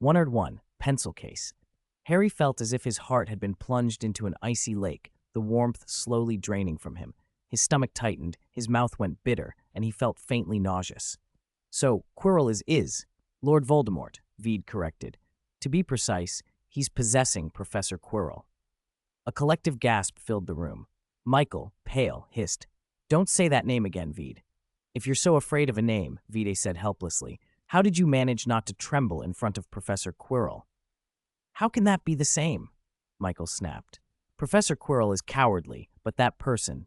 101. Pencil case. Harry felt as if his heart had been plunged into an icy lake, the warmth slowly draining from him. His stomach tightened, his mouth went bitter, and he felt faintly nauseous. So, Quirrell is Lord Voldemort, Veed corrected. To be precise, he's possessing Professor Quirrell. A collective gasp filled the room. Michael, pale, hissed, "Don't say that name again, Veed." "If you're so afraid of a name," Vide said helplessly, "how did you manage not to tremble in front of Professor Quirrell?" "How can that be the same?" Michael snapped. "Professor Quirrell is cowardly, but that person,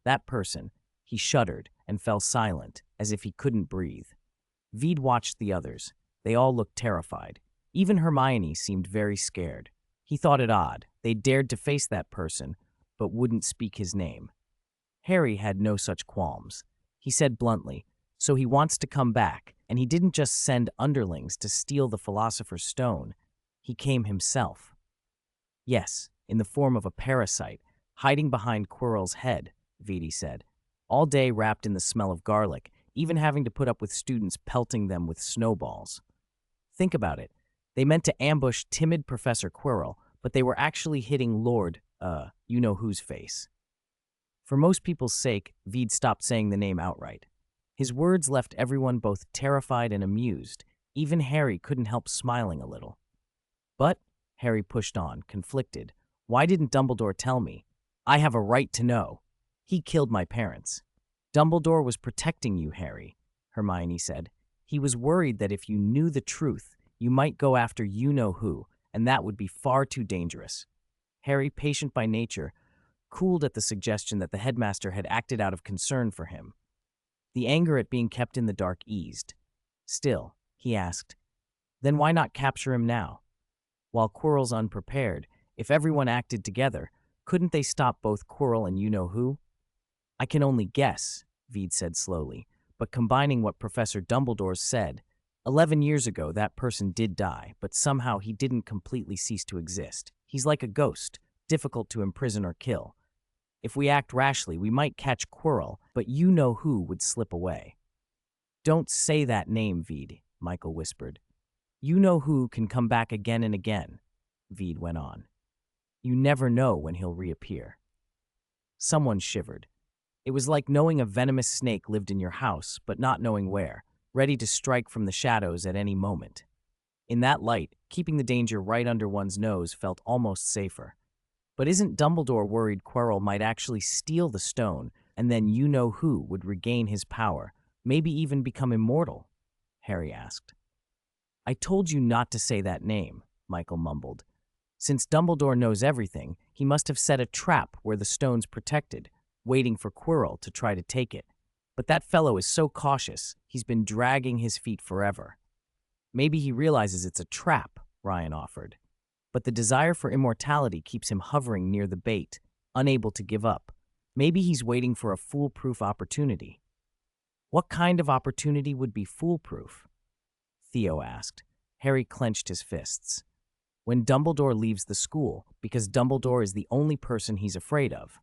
he shuddered and fell silent, as if he couldn't breathe. Veed watched the others. They all looked terrified. Even Hermione seemed very scared. He thought it odd. They dared to face that person, but wouldn't speak his name. Harry had no such qualms. He said bluntly, "So he wants to come back, and he didn't just send underlings to steal the Philosopher's Stone. He came himself." "Yes, in the form of a parasite, hiding behind Quirrell's head," Veedy said. "All day wrapped in the smell of garlic, even having to put up with students pelting them with snowballs. Think about it. They meant to ambush timid Professor Quirrell, but they were actually hitting Lord, you-know-who's face." For most people's sake, Veed stopped saying the name outright. His words left everyone both terrified and amused. Even Harry couldn't help smiling a little. "But," Harry pushed on, conflicted, "why didn't Dumbledore tell me? I have a right to know. He killed my parents." "Dumbledore was protecting you, Harry," Hermione said. "He was worried that if you knew the truth, you might go after you-know-who, and that would be far too dangerous." Harry, patient by nature, cooled at the suggestion that the headmaster had acted out of concern for him. The anger at being kept in the dark eased. Still, he asked, "Then why not capture him now? While Quirrell's unprepared, if everyone acted together, couldn't they stop both Quirrell and you-know-who?" "I can only guess," Veed said slowly, "but combining what Professor Dumbledore said, 11 years ago that person did die, but somehow he didn't completely cease to exist. He's like a ghost, difficult to imprison or kill. If we act rashly, we might catch Quirrell, but you-know-who would slip away." "Don't say that name, Veed," Michael whispered. "You-know-who can come back again and again," Veed went on. "You never know when he'll reappear." Someone shivered. It was like knowing a venomous snake lived in your house, but not knowing where, ready to strike from the shadows at any moment. In that light, keeping the danger right under one's nose felt almost safer. But isn't Dumbledore worried Quirrell might actually steal the stone, and then you-know-who would regain his power, maybe even become immortal? Harry asked. "I told you not to say that name," Michael mumbled. "Since Dumbledore knows everything, he must have set a trap where the stone's protected, waiting for Quirrell to try to take it. But that fellow is so cautious, he's been dragging his feet forever." "Maybe he realizes it's a trap," Ryan offered. "But the desire for immortality keeps him hovering near the bait, unable to give up. Maybe he's waiting for a foolproof opportunity." "What kind of opportunity would be foolproof?" Theo asked. Harry clenched his fists. "When Dumbledore leaves the school, because Dumbledore is the only person he's afraid of."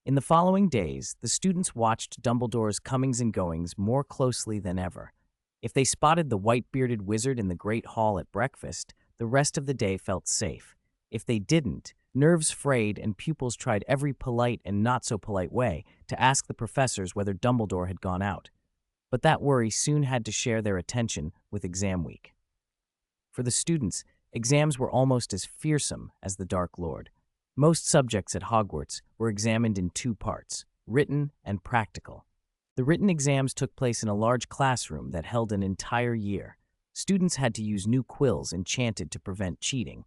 In the following days, the students watched Dumbledore's comings and goings more closely than ever. If they spotted the white-bearded wizard in the Great Hall at breakfast, the rest of the day felt safe. If they didn't, nerves frayed and pupils tried every polite and not-so-polite way to ask the professors whether Dumbledore had gone out. But that worry soon had to share their attention with exam week. For the students, exams were almost as fearsome as the Dark Lord. Most subjects at Hogwarts were examined in two parts, written and practical. The written exams took place in a large classroom that held an entire year. Students had to use new quills enchanted to prevent cheating.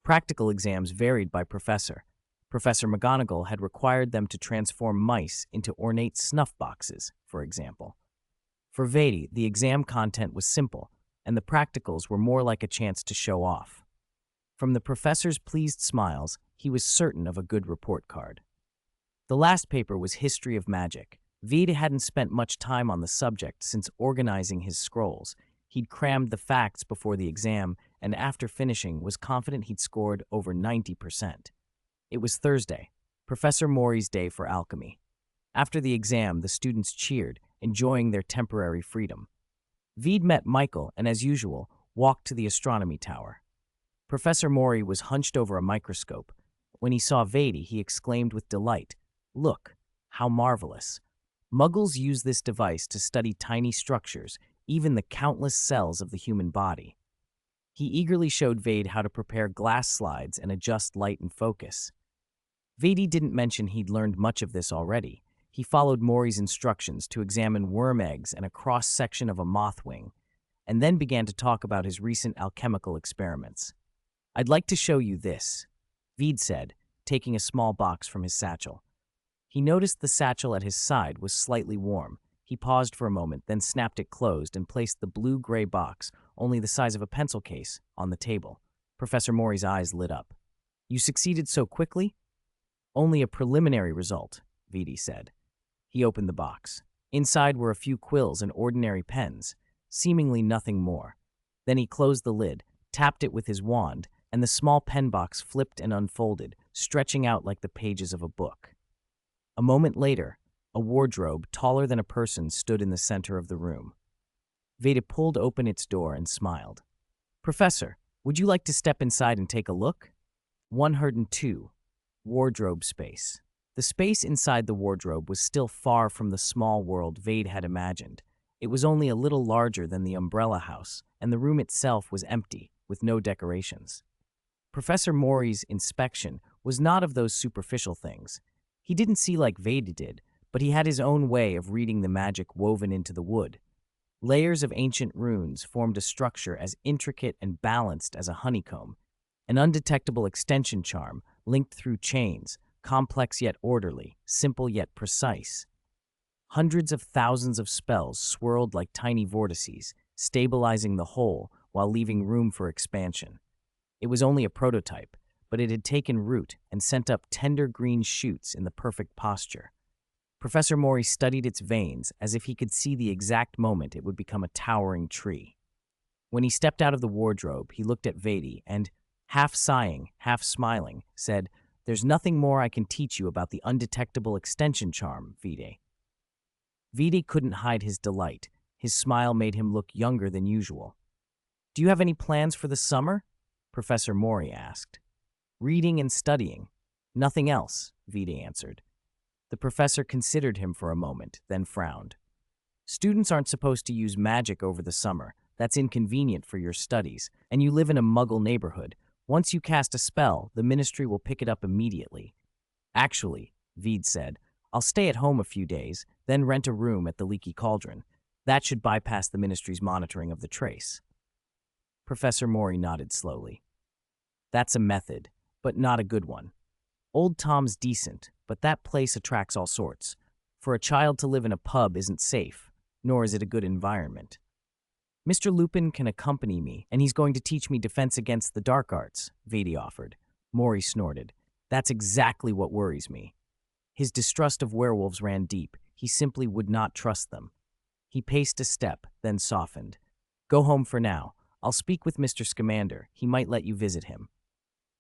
Practical exams varied by professor. Professor McGonagall had required them to transform mice into ornate snuff boxes, for example. For Vedi, the exam content was simple, and the practicals were more like a chance to show off. From the professor's pleased smiles, he was certain of a good report card. The last paper was History of Magic. Vedi hadn't spent much time on the subject since organizing his scrolls. He'd crammed the facts before the exam, and after finishing, was confident he'd scored over 90%. It was Thursday, Professor Mori's day for alchemy. After the exam, the students cheered, enjoying their temporary freedom. Veed met Michael and, as usual, walked to the astronomy tower. Professor Mori was hunched over a microscope. When he saw Vedi, he exclaimed with delight, "Look, how marvelous." Muggles use this device to study tiny structures, even the countless cells of the human body. He eagerly showed Vade how to prepare glass slides and adjust light and focus. Vedi didn't mention he'd learned much of this already. He followed Mori's instructions to examine worm eggs and a cross-section of a moth wing, and then began to talk about his recent alchemical experiments. "I'd like to show you this," Vede said, taking a small box from his satchel. He noticed the satchel at his side was slightly warm. He paused for a moment, then snapped it closed and placed the blue-gray box, only the size of a pencil case, on the table. Professor Mori's eyes lit up. "You succeeded so quickly?" "Only a preliminary result," Vede said. He opened the box. Inside were a few quills and ordinary pens, seemingly nothing more. Then he closed the lid, tapped it with his wand, and the small pen box flipped and unfolded, stretching out like the pages of a book. A moment later, a wardrobe taller than a person stood in the center of the room. Veda pulled open its door and smiled. "Professor, would you like to step inside and take a look?" 102. Wardrobe space. The space inside the wardrobe was still far from the small world Vade had imagined. It was only a little larger than the umbrella house, and the room itself was empty, with no decorations. Professor Mori's inspection was not of those superficial things. He didn't see like Vade did, but he had his own way of reading the magic woven into the wood. Layers of ancient runes formed a structure as intricate and balanced as a honeycomb, an undetectable extension charm linked through chains, complex yet orderly, simple yet precise. Hundreds of thousands of spells swirled like tiny vortices, stabilizing the whole while leaving room for expansion. It was only a prototype, but it had taken root and sent up tender green shoots in the perfect posture. Professor Mori studied its veins as if he could see the exact moment it would become a towering tree. When he stepped out of the wardrobe, he looked at Vedi and, half sighing, half smiling, said, "There's nothing more I can teach you about the undetectable extension charm, Vede." Vede couldn't hide his delight. His smile made him look younger than usual. "Do you have any plans for the summer?" Professor Mori asked. "Reading and studying. Nothing else," Vede answered. The professor considered him for a moment, then frowned. "Students aren't supposed to use magic over the summer. That's inconvenient for your studies, and you live in a Muggle neighborhood. Once you cast a spell, the ministry will pick it up immediately." "Actually," Vede said, "I'll stay at home a few days, then rent a room at the Leaky Cauldron. That should bypass the ministry's monitoring of the trace." Professor Mori nodded slowly. "That's a method, but not a good one. Old Tom's decent, but that place attracts all sorts. For a child to live in a pub isn't safe, nor is it a good environment. Mr. Lupin can accompany me, and he's going to teach me defense against the dark arts," Vedi offered. Mori snorted. "That's exactly what worries me." His distrust of werewolves ran deep. He simply would not trust them. He paced a step, then softened. "Go home for now. I'll speak with Mr. Scamander. He might let you visit him."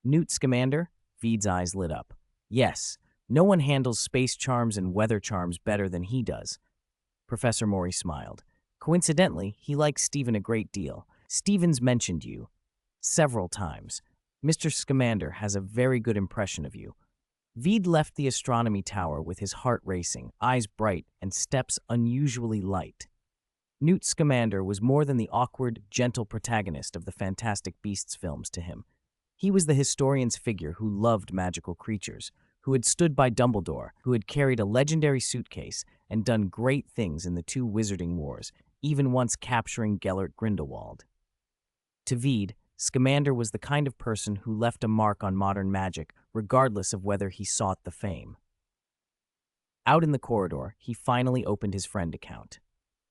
"Newt Scamander?" Vede's eyes lit up. "Yes. No one handles space charms and weather charms better than he does." Professor Mori smiled. "Coincidentally, he likes Stephen a great deal. Stephen's mentioned you several times. Mr. Scamander has a very good impression of you." Vede left the astronomy tower with his heart racing, eyes bright, and steps unusually light. Newt Scamander was more than the awkward, gentle protagonist of the Fantastic Beasts films to him. He was the historian's figure who loved magical creatures, who had stood by Dumbledore, who had carried a legendary suitcase and done great things in the two Wizarding Wars, even once capturing Gellert Grindelwald. To Vede, Scamander was the kind of person who left a mark on modern magic, regardless of whether he sought the fame. Out in the corridor, he finally opened his friend account.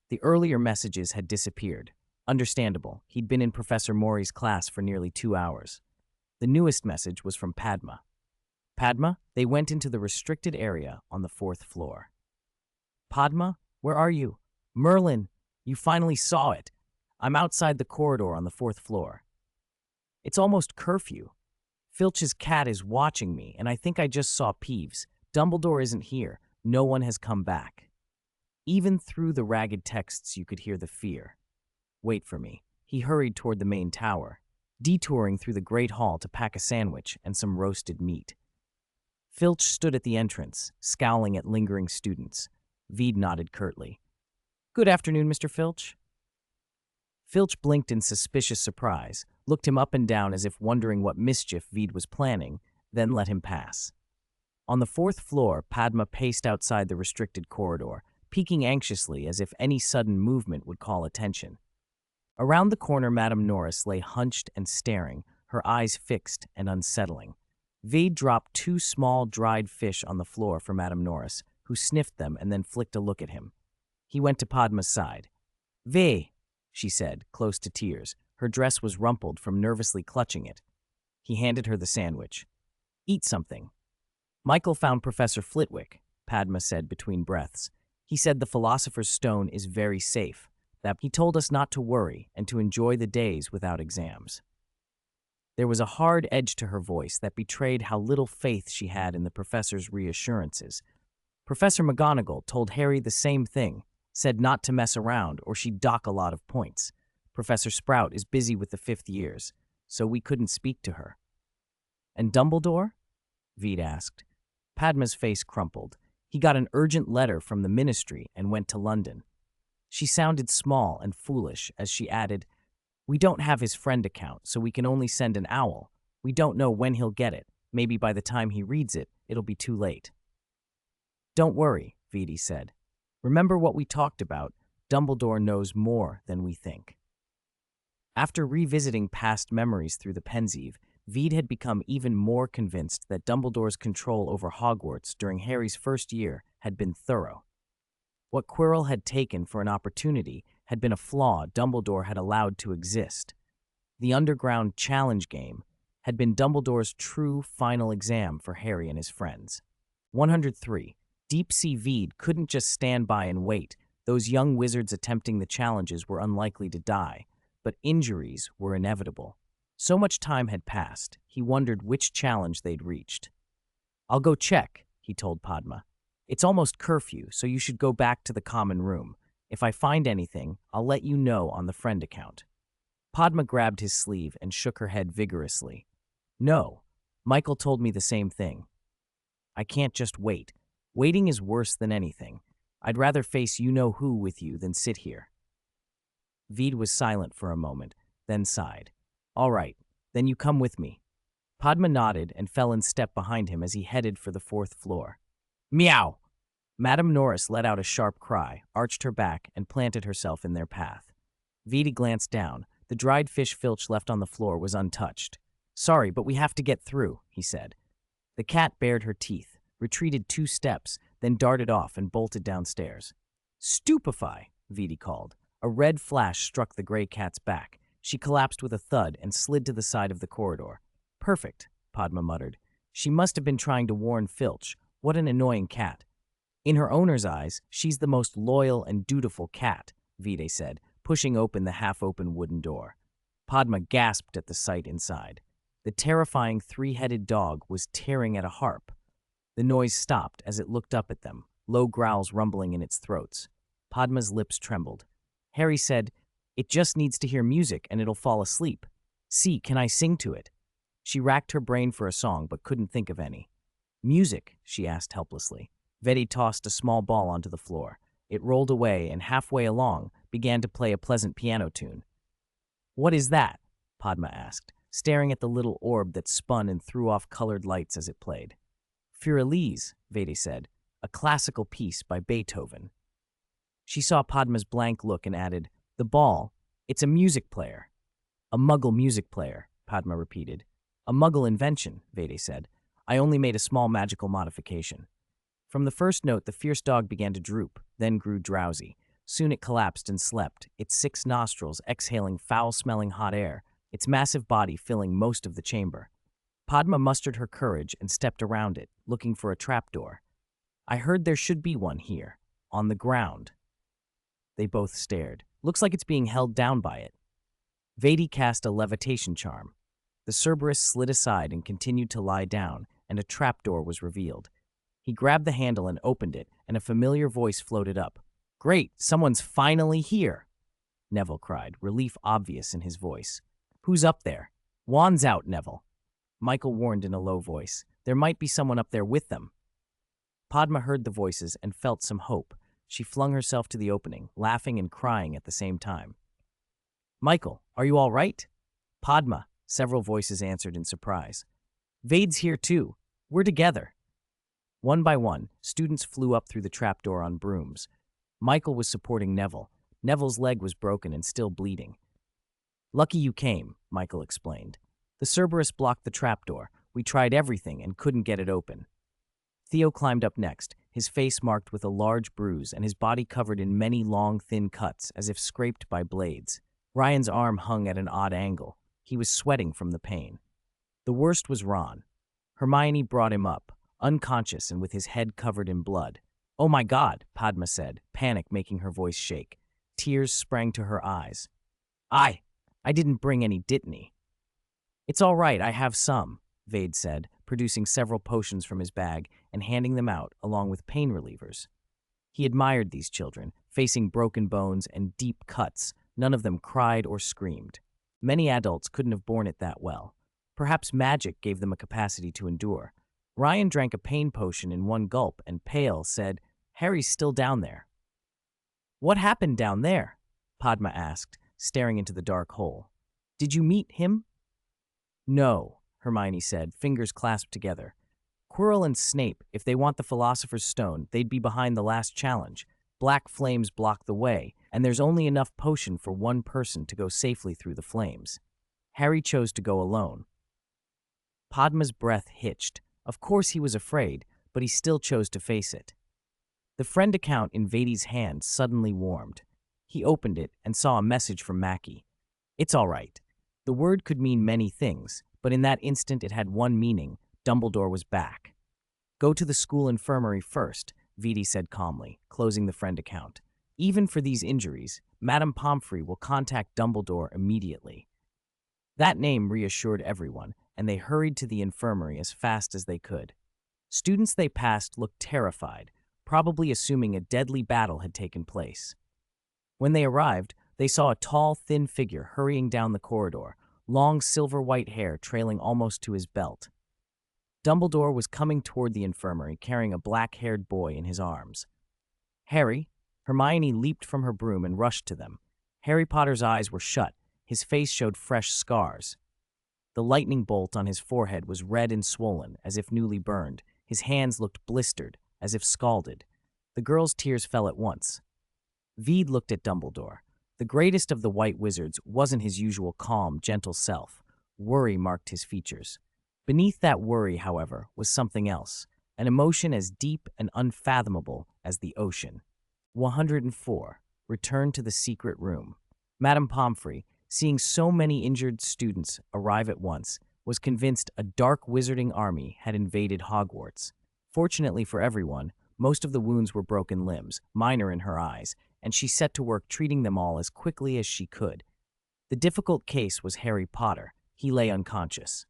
The earlier messages had disappeared. Understandable, he'd been in Professor Mori's class for nearly 2 hours. The newest message was from Padma. "Padma, they went into the restricted area on the 4th floor." "Padma, where are you?" "Merlin, you finally saw it. I'm outside the corridor on the 4th floor. It's almost curfew. Filch's cat is watching me, and I think I just saw Peeves. Dumbledore isn't here. No one has come back." Even through the ragged texts, you could hear the fear. "Wait for me," He hurried toward the main tower, detouring through the great hall to pack a sandwich and some roasted meat. Filch stood at the entrance, scowling at lingering students. Veed nodded curtly. "Good afternoon, Mr. Filch." Filch blinked in suspicious surprise, looked him up and down as if wondering what mischief Veed was planning, then let him pass. On the fourth floor, Padma paced outside the restricted corridor, peeking anxiously as if any sudden movement would call attention. Around the corner, Madame Norris lay hunched and staring, her eyes fixed and unsettling. Veed dropped 2 small, dried fish on the floor for Madame Norris, who sniffed them and then flicked a look at him. He went to Padma's side. "Ve," she said, close to tears. Her dress was rumpled from nervously clutching it. He handed her the sandwich. "Eat something." "Michael found Professor Flitwick," Padma said between breaths. "He said the Philosopher's Stone is very safe, that he told us not to worry and to enjoy the days without exams." There was a hard edge to her voice that betrayed how little faith she had in the professor's reassurances. Professor McGonagall told Harry the same thing, said not to mess around or she'd dock a lot of points. Professor Sprout is busy with the 5th years, so we couldn't speak to her. "And Dumbledore?" Veed asked. Padma's face crumpled. "He got an urgent letter from the ministry and went to London." She sounded small and foolish as she added, "We don't have his friend account, so we can only send an owl. We don't know when he'll get it. Maybe by the time he reads it, it'll be too late." "Don't worry," Veedy said. "Remember what we talked about. Dumbledore knows more than we think." After revisiting past memories through the Pensieve, Veed had become even more convinced that Dumbledore's control over Hogwarts during Harry's first year had been thorough. What Quirrell had taken for an opportunity had been a flaw Dumbledore had allowed to exist. The underground challenge game had been Dumbledore's true final exam for Harry and his friends. 103. Deep-sea Veed couldn't just stand by and wait. Those young wizards attempting the challenges were unlikely to die, but injuries were inevitable. So much time had passed, he wondered which challenge they'd reached. "I'll go check," he told Padma. "It's almost curfew, so you should go back to the common room. If I find anything, I'll let you know on the friend account." Padma grabbed his sleeve and shook her head vigorously. "No, Michael told me the same thing. I can't just wait. Waiting is worse than anything. I'd rather face you-know-who with you than sit here." Veed was silent for a moment, then sighed. "All right, then you come with me." Padma nodded and fell in step behind him as he headed for the 4th floor. "Meow!" Madame Norris let out a sharp cry, arched her back, and planted herself in their path. Veedy glanced down. The dried fish Filch left on the floor was untouched. "Sorry, but we have to get through," he said. The cat bared her teeth, retreated 2 steps, then darted off and bolted downstairs. "Stupefy!" Veedy called. A red flash struck the gray cat's back. She collapsed with a thud and slid to the side of the corridor. "Perfect," Padma muttered. "She must have been trying to warn Filch. What an annoying cat." "In her owner's eyes, she's the most loyal and dutiful cat," Vide said, pushing open the half-open wooden door. Padma gasped at the sight inside. The terrifying 3-headed dog was tearing at a harp. The noise stopped as it looked up at them, low growls rumbling in its throats. Padma's lips trembled. Harry said, "It just needs to hear music and it'll fall asleep. See, can I sing to it?" She racked her brain for a song but couldn't think of any. "Music?" she asked helplessly. Vetti tossed a small ball onto the floor. It rolled away and halfway along began to play a pleasant piano tune. "What is that?" Padma asked, staring at the little orb that spun and threw off colored lights as it played. "Fur-Elise," Vetti said, "a classical piece by Beethoven." She saw Padma's blank look and added, "The ball, it's a music player." "A Muggle music player," Padma repeated. "A Muggle invention," Vetti said. "I only made a small magical modification." From the first note, the fierce dog began to droop, then grew drowsy. Soon it collapsed and slept, its 6 nostrils exhaling foul-smelling hot air, its massive body filling most of the chamber. Padma mustered her courage and stepped around it, looking for a trapdoor. "I heard there should be one here, on the ground." They both stared. "Looks like it's being held down by it." Vetti cast a levitation charm. The Cerberus slid aside and continued to lie down, and a trapdoor was revealed. He grabbed the handle and opened it, and a familiar voice floated up. "Great, someone's finally here." Neville cried, relief obvious in his voice. Who's up there? Wands out, Neville. Michael warned in a low voice. There might be someone up there with them. Padma heard the voices and felt some hope. She flung herself to the opening, laughing and crying at the same time. Michael, are you all right? Padma, several voices answered in surprise. Vade's here too. We're together. One by one, students flew up through the trapdoor on brooms. Michael was supporting Neville. Neville's leg was broken and still bleeding. Lucky you came, Michael explained. The Cerberus blocked the trapdoor. We tried everything and couldn't get it open. Theo climbed up next, his face marked with a large bruise and his body covered in many long, thin cuts as if scraped by blades. Ryan's arm hung at an odd angle. He was sweating from the pain. The worst was Ron. Hermione brought him up, unconscious and with his head covered in blood. Oh my God, Padma said, panic making her voice shake. Tears sprang to her eyes. I didn't bring any dittany. It's all right, I have some, Vade said, producing several potions from his bag and handing them out along with pain relievers. He admired these children, facing broken bones and deep cuts. None of them cried or screamed. Many adults couldn't have borne it that well. Perhaps magic gave them a capacity to endure. Ryan drank a pain potion in one gulp and, pale, said, Harry's still down there. What happened down there? Padma asked, staring into the dark hole. Did you meet him? No, Hermione said, fingers clasped together. Quirrell and Snape, if they want the Philosopher's Stone, they'd be behind the last challenge. Black flames block the way, and there's only enough potion for one person to go safely through the flames. Harry chose to go alone. Padma's breath hitched. Of course he was afraid, but he still chose to face it. The friend account in Vade's hand suddenly warmed. He opened it and saw a message from Mackie. It's all right. The word could mean many things, but in that instant it had one meaning. Dumbledore was back. Go to the school infirmary first, Vede said calmly, closing the friend account. Even for these injuries, Madame Pomfrey will contact Dumbledore immediately. That name reassured everyone, and they hurried to the infirmary as fast as they could. Students they passed looked terrified, probably assuming a deadly battle had taken place. When they arrived, they saw a tall, thin figure hurrying down the corridor, long silver-white hair trailing almost to his belt. Dumbledore was coming toward the infirmary, carrying a black-haired boy in his arms. Harry, Hermione leaped from her broom and rushed to them. Harry Potter's eyes were shut. His face showed fresh scars. The lightning bolt on his forehead was red and swollen, as if newly burned. His hands looked blistered, as if scalded. The girl's tears fell at once. Vede looked at Dumbledore. The greatest of the White Wizards wasn't his usual calm, gentle self. Worry marked his features. Beneath that worry, however, was something else, an emotion as deep and unfathomable as the ocean. 104. Return to the secret room. Madame Pomfrey, seeing so many injured students arrive at once, was convinced a dark wizarding army had invaded Hogwarts. Fortunately for everyone, most of the wounds were broken limbs, minor in her eyes, and she set to work treating them all as quickly as she could. The difficult case was Harry Potter. He lay unconscious.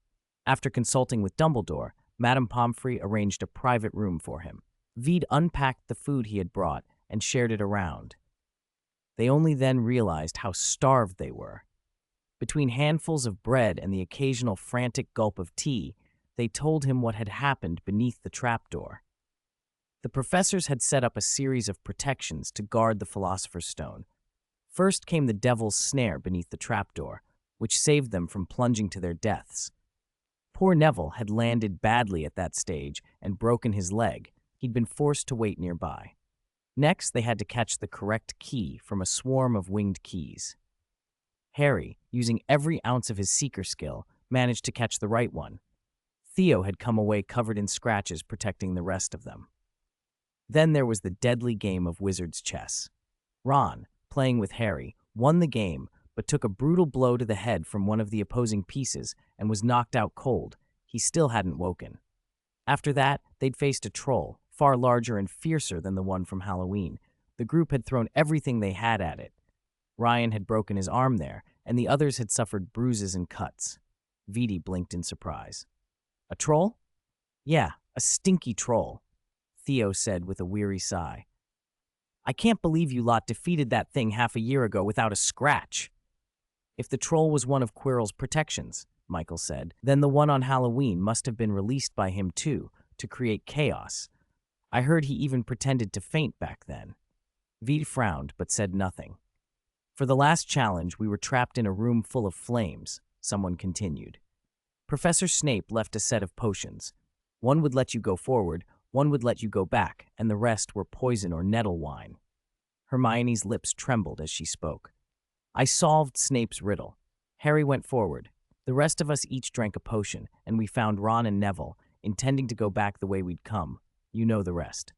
After consulting with Dumbledore, Madame Pomfrey arranged a private room for him. Vede unpacked the food he had brought and shared it around. They only then realized how starved they were. Between handfuls of bread and the occasional frantic gulp of tea, they told him what had happened beneath the trapdoor. The professors had set up a series of protections to guard the Philosopher's Stone. First came the devil's snare beneath the trapdoor, which saved them from plunging to their deaths. Poor Neville had landed badly at that stage and broken his leg. He'd been forced to wait nearby. Next, they had to catch the correct key from a swarm of winged keys. Harry, using every ounce of his seeker skill, managed to catch the right one. Theo had come away covered in scratches, protecting the rest of them. Then there was the deadly game of wizard's chess. Ron, playing with Harry, won the game, but took a brutal blow to the head from one of the opposing pieces and was knocked out cold. He still hadn't woken. After that, they'd faced a troll, far larger and fiercer than the one from Halloween. The group had thrown everything they had at it. Ryan had broken his arm there, and the others had suffered bruises and cuts. Vede blinked in surprise. A troll? Yeah, a stinky troll, Theo said with a weary sigh. I can't believe you lot defeated that thing half a year ago without a scratch. If the troll was one of Quirrell's protections, Michael said, then the one on Halloween must have been released by him too, to create chaos. I heard he even pretended to faint back then. Veed frowned but said nothing. For the last challenge, we were trapped in a room full of flames, someone continued. Professor Snape left a set of potions. One would let you go forward, one would let you go back, and the rest were poison or nettle wine. Hermione's lips trembled as she spoke. I solved Snape's riddle. Harry went forward. The rest of us each drank a potion, and we found Ron and Neville, intending to go back the way we'd come. You know the rest.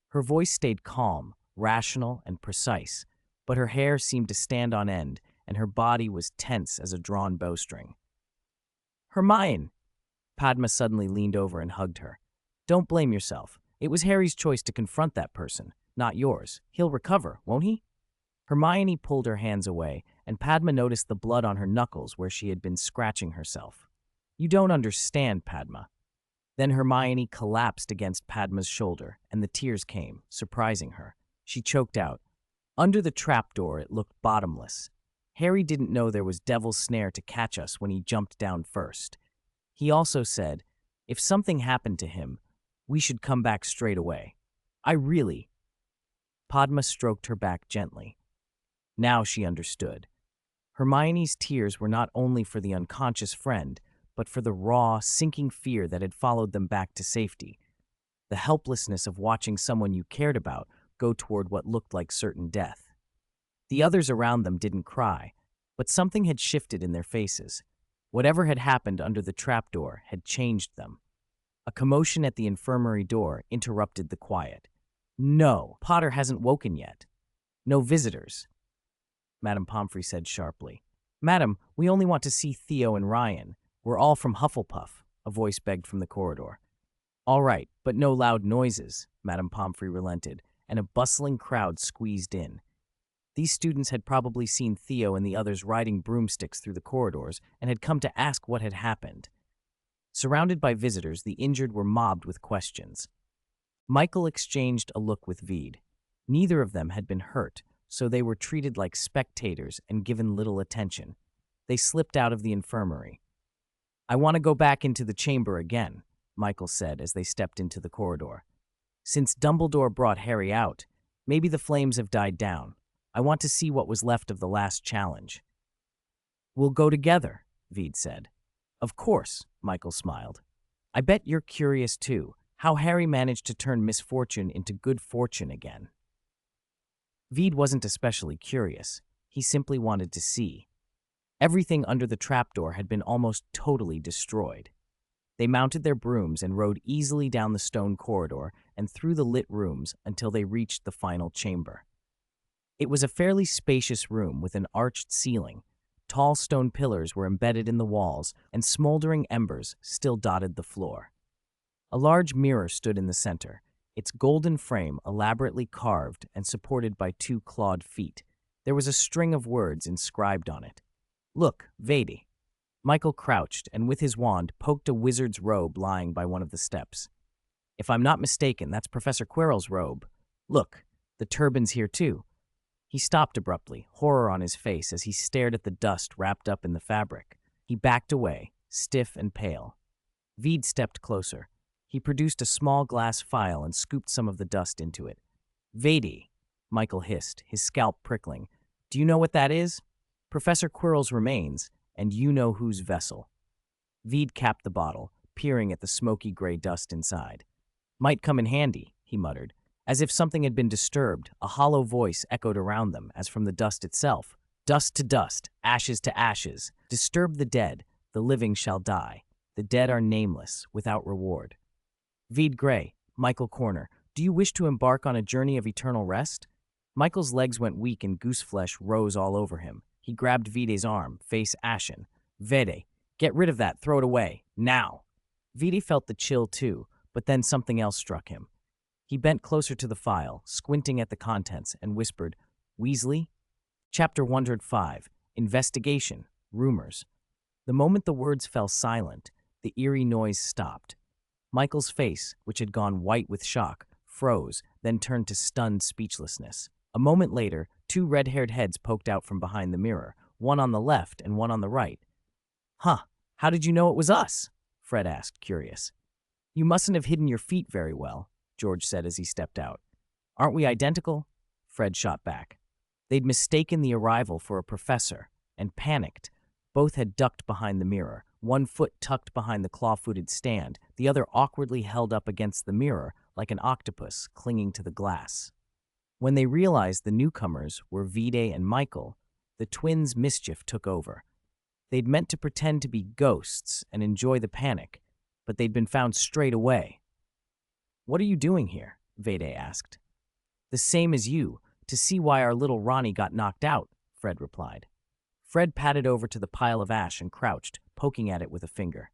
Her voice stayed calm, rational, and precise, but her hair seemed to stand on end, and her body was tense as a drawn bowstring. Hermione! Padma suddenly leaned over and hugged her. Don't blame yourself. It was Harry's choice to confront that person, not yours. He'll recover, won't he? Hermione pulled her hands away, and Padma noticed the blood on her knuckles where she had been scratching herself. You don't understand, Padma. Then Hermione collapsed against Padma's shoulder, and the tears came, surprising her. She choked out. Under the trapdoor, it looked bottomless. Harry didn't know there was Devil's Snare to catch us when he jumped down first. He also said, if something happened to him, we should come back straight away. Padma stroked her back gently. Now she understood. Hermione's tears were not only for the unconscious friend, but for the raw, sinking fear that had followed them back to safety. The helplessness of watching someone you cared about go toward what looked like certain death. The others around them didn't cry, but something had shifted in their faces. Whatever had happened under the trapdoor had changed them. A commotion at the infirmary door interrupted the quiet. No, Potter hasn't woken yet. No visitors, Madame Pomfrey said sharply. Madam, we only want to see Theo and Ryan. We're all from Hufflepuff, a voice begged from the corridor. All right, but no loud noises, Madame Pomfrey relented, and a bustling crowd squeezed in. These students had probably seen Theo and the others riding broomsticks through the corridors and had come to ask what had happened. Surrounded by visitors, the injured were mobbed with questions. Michael exchanged a look with Veed. Neither of them had been hurt, so they were treated like spectators and given little attention. They slipped out of the infirmary. I want to go back into the chamber again, Michael said as they stepped into the corridor. Since Dumbledore brought Harry out, maybe the flames have died down. I want to see what was left of the last challenge. We'll go together, Veed said. Of course, Michael smiled. I bet you're curious too, how Harry managed to turn misfortune into good fortune again. Veed wasn't especially curious. He simply wanted to see. Everything under the trapdoor had been almost totally destroyed. They mounted their brooms and rode easily down the stone corridor and through the lit rooms until they reached the final chamber. It was a fairly spacious room with an arched ceiling. Tall stone pillars were embedded in the walls, and smoldering embers still dotted the floor. A large mirror stood in the center, its golden frame elaborately carved and supported by two clawed feet. There was a string of words inscribed on it. Look, Vedi. Michael crouched and with his wand poked a wizard's robe lying by one of the steps. If I'm not mistaken, that's Professor Quirrell's robe. Look, the turban's here too. He stopped abruptly, horror on his face as he stared at the dust wrapped up in the fabric. He backed away, stiff and pale. Veed stepped closer. He produced a small glass phial and scooped some of the dust into it. Vedi, Michael hissed, his scalp prickling. Do you know what that is? Professor Quirrell's remains, and you know whose vessel. Veed capped the bottle, peering at the smoky gray dust inside. Might come in handy, he muttered. As if something had been disturbed, a hollow voice echoed around them as from the dust itself. Dust to dust, ashes to ashes. Disturb the dead, the living shall die. The dead are nameless, without reward. Veed Grey, Michael Corner, do you wish to embark on a journey of eternal rest? Michael's legs went weak and gooseflesh rose all over him. He grabbed Vede's arm, face ashen. Vede, get rid of that, throw it away, now. Vede felt the chill too, but then something else struck him. He bent closer to the file, squinting at the contents, and whispered, Weasley? Chapter 105, Investigation, Rumors. The moment the words fell silent, the eerie noise stopped. Michael's face, which had gone white with shock, froze, then turned to stunned speechlessness. A moment later, two red-haired heads poked out from behind the mirror, one on the left and one on the right. Huh, how did you know it was us? Fred asked, curious. You mustn't have hidden your feet very well, George said as he stepped out. Aren't we identical? Fred shot back. They'd mistaken the arrival for a professor, and panicked. Both had ducked behind the mirror, one foot tucked behind the claw-footed stand, the other awkwardly held up against the mirror like an octopus clinging to the glass. When they realized the newcomers were Vide and Michael, the twins' mischief took over. They'd meant to pretend to be ghosts and enjoy the panic, but they'd been found straight away. What are you doing here? Vide asked. The same as you, to see why our little Ronnie got knocked out, Fred replied. Fred padded over to the pile of ash and crouched, poking at it with a finger.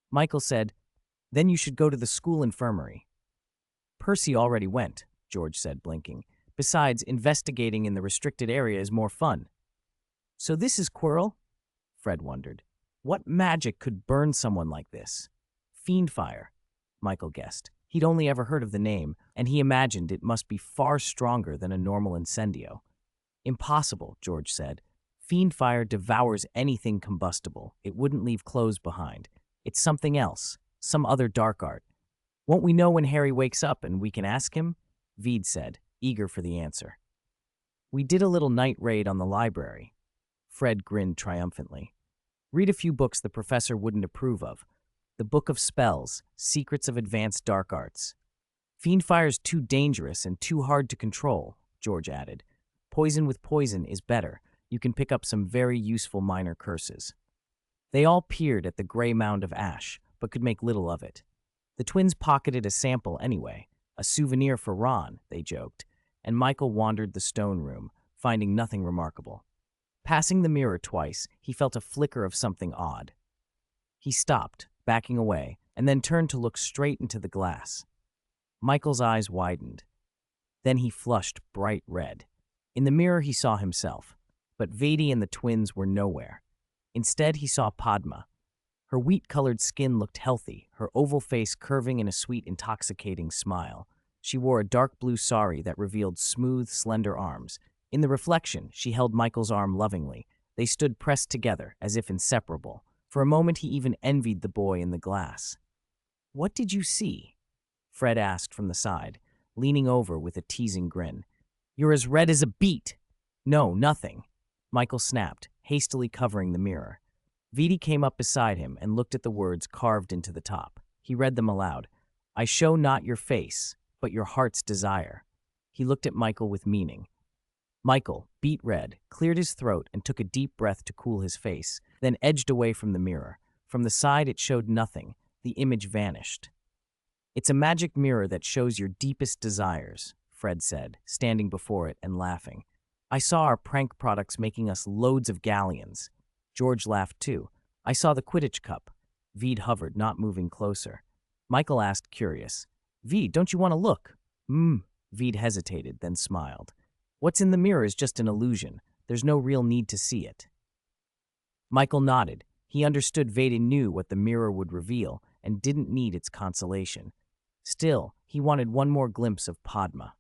Michael said, Then you should go to the school infirmary. Percy already went, George said, blinking. Besides, investigating in the restricted area is more fun. So this is Quirrell? Fred wondered. What magic could burn someone like this? Fiend fire, Michael guessed. He'd only ever heard of the name, and he imagined it must be far stronger than a normal incendio. Impossible, George said. Fiend fire devours anything combustible. It wouldn't leave clothes behind. It's something else, some other dark art. Won't we know when Harry wakes up and we can ask him? Vide said, eager for the answer. We did a little night raid on the library. Fred grinned triumphantly. Read a few books the professor wouldn't approve of. The Book of Spells, Secrets of Advanced Dark Arts. Fiendfire's too dangerous and too hard to control, George added. Poison with poison is better. You can pick up some very useful minor curses. They all peered at the gray mound of ash, but could make little of it. The twins pocketed a sample anyway, a souvenir for Ron, they joked, and Michael wandered the stone room, finding nothing remarkable. Passing the mirror twice, he felt a flicker of something odd. He stopped, backing away, and then turned to look straight into the glass. Michael's eyes widened. Then he flushed bright red. In the mirror he saw himself, but Vedi and the twins were nowhere. Instead he saw Padma. Her wheat-colored skin looked healthy, her oval face curving in a sweet, intoxicating smile. She wore a dark blue sari that revealed smooth, slender arms. In the reflection, she held Michael's arm lovingly. They stood pressed together, as if inseparable. For a moment he even envied the boy in the glass. What did you see? Fred asked from the side, leaning over with a teasing grin. You're as red as a beet. No, nothing. Michael snapped, hastily covering the mirror. Vidi came up beside him and looked at the words carved into the top. He read them aloud. I show not your face, but your heart's desire. He looked at Michael with meaning. Michael, beet red, cleared his throat and took a deep breath to cool his face, then edged away from the mirror. From the side it showed nothing. The image vanished. It's a magic mirror that shows your deepest desires, Fred said, standing before it and laughing. I saw our prank products making us loads of galleons. George laughed too. I saw the Quidditch cup. Vede hovered, not moving closer. Michael asked, curious, Vede, don't you want to look? Vede hesitated, then smiled. What's in the mirror is just an illusion. There's no real need to see it. Michael nodded. He understood Vede knew what the mirror would reveal and didn't need its consolation. Still, he wanted one more glimpse of Padma.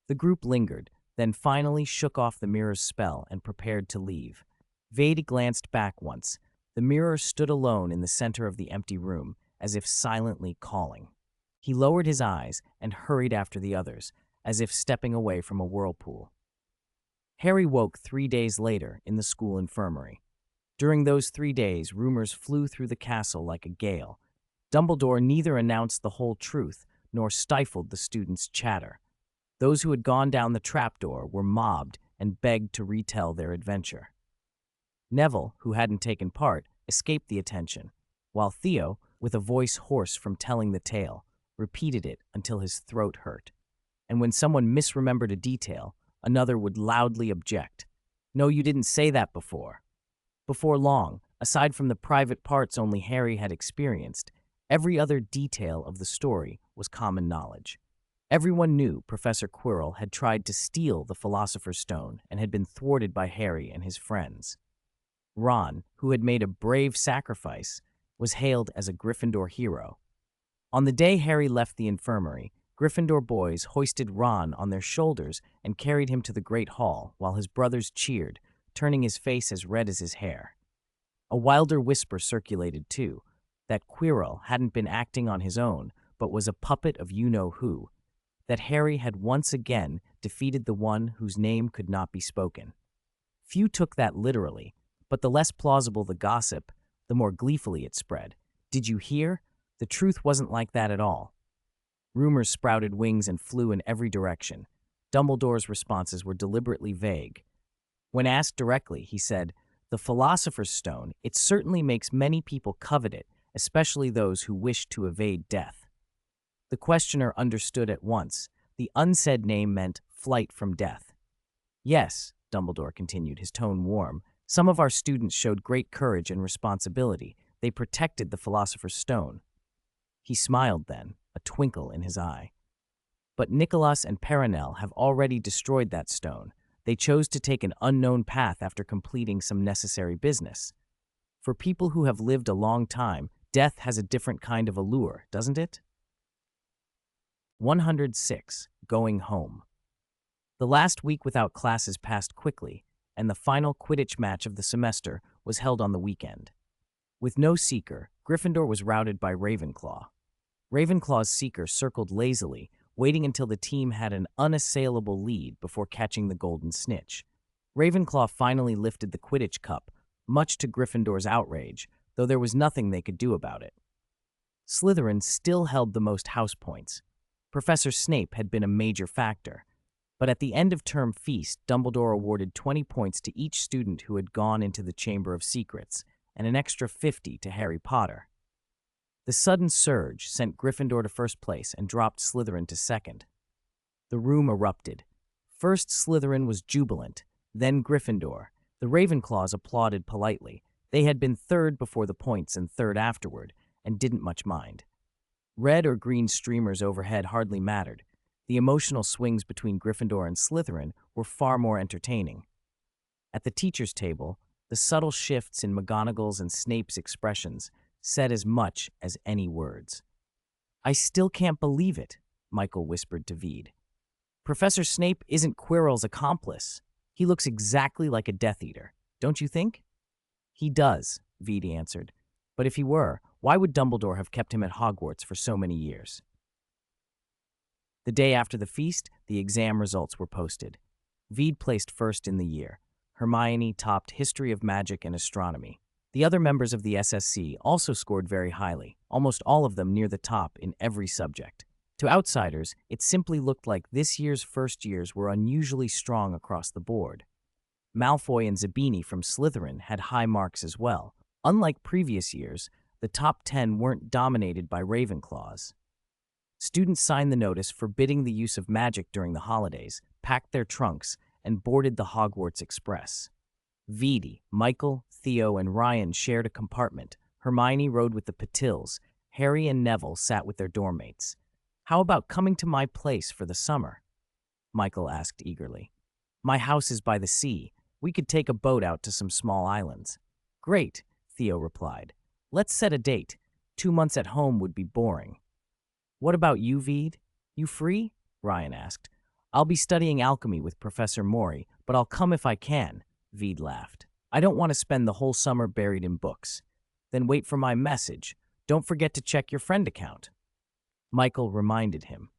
The group lingered, then finally shook off the mirror's spell and prepared to leave. Vede glanced back once. The mirror stood alone in the center of the empty room, as if silently calling. He lowered his eyes and hurried after the others, as if stepping away from a whirlpool. Harry woke 3 days later in the school infirmary. During those 3 days, rumors flew through the castle like a gale. Dumbledore neither announced the whole truth nor stifled the students' chatter. Those who had gone down the trapdoor were mobbed and begged to retell their adventure. Neville, who hadn't taken part, escaped the attention, while Theo, with a voice hoarse from telling the tale, repeated it until his throat hurt. And when someone misremembered a detail, another would loudly object. No, you didn't say that before. Before long, aside from the private parts only Harry had experienced, every other detail of the story was common knowledge. Everyone knew Professor Quirrell had tried to steal the Philosopher's Stone and had been thwarted by Harry and his friends. Ron, who had made a brave sacrifice, was hailed as a Gryffindor hero. On the day Harry left the infirmary, Gryffindor boys hoisted Ron on their shoulders and carried him to the Great Hall while his brothers cheered, turning his face as red as his hair. A wilder whisper circulated, too, that Quirrell hadn't been acting on his own, but was a puppet of you-know-who, that Harry had once again defeated the one whose name could not be spoken. Few took that literally, but the less plausible the gossip, the more gleefully it spread. Did you hear? The truth wasn't like that at all. Rumors sprouted wings and flew in every direction. Dumbledore's responses were deliberately vague. When asked directly, he said, "The Philosopher's Stone, it certainly makes many people covet it, especially those who wish to evade death." The questioner understood at once. The unsaid name meant flight from death. "Yes," Dumbledore continued, his tone warm, "some of our students showed great courage and responsibility. They protected the Philosopher's Stone." He smiled then, a twinkle in his eye. "But Nicholas and Perenelle have already destroyed that stone. They chose to take an unknown path after completing some necessary business. For people who have lived a long time, death has a different kind of allure, doesn't it?" 106. Going home. The last week without classes passed quickly, and the final Quidditch match of the semester was held on the weekend. With no seeker, Gryffindor was routed by Ravenclaw. Ravenclaw's seeker circled lazily, waiting until the team had an unassailable lead before catching the golden snitch. Ravenclaw finally lifted the Quidditch Cup, much to Gryffindor's outrage, though there was nothing they could do about it. Slytherin still held the most house points. Professor Snape had been a major factor, but at the end of term feast, Dumbledore awarded 20 points to each student who had gone into the Chamber of Secrets, and an extra 50 to Harry Potter. The sudden surge sent Gryffindor to first place and dropped Slytherin to second. The room erupted. First Slytherin was jubilant, then Gryffindor. The Ravenclaws applauded politely. They had been third before the points and third afterward, and didn't much mind. Red or green streamers overhead hardly mattered. The emotional swings between Gryffindor and Slytherin were far more entertaining. At the teacher's table, the subtle shifts in McGonagall's and Snape's expressions said as much as any words. "I still can't believe it," Michael whispered to Veed. "Professor Snape isn't Quirrell's accomplice. He looks exactly like a Death Eater, don't you think?" "He does," Veed answered. "But if he were, why would Dumbledore have kept him at Hogwarts for so many years?" The day after the feast, the exam results were posted. Veed placed first in the year. Hermione topped History of Magic and Astronomy. The other members of the SSC also scored very highly, almost all of them near the top in every subject. To outsiders, it simply looked like this year's first years were unusually strong across the board. Malfoy and Zabini from Slytherin had high marks as well. Unlike previous years, the top 10 weren't dominated by Ravenclaws. Students signed the notice forbidding the use of magic during the holidays, packed their trunks, and boarded the Hogwarts Express. Veedy, Michael, Theo, and Ryan shared a compartment. Hermione rode with the Patils. Harry and Neville sat with their dorm mates. "How about coming to my place for the summer?" Michael asked eagerly. "My house is by the sea. We could take a boat out to some small islands." "Great," Theo replied. "Let's set a date. 2 months at home would be boring." "What about you, Veed? You free?" Ryan asked. "I'll be studying alchemy with Professor Mori, but I'll come if I can," Veed laughed. "I don't want to spend the whole summer buried in books." "Then wait for my message. Don't forget to check your friend account," Michael reminded him.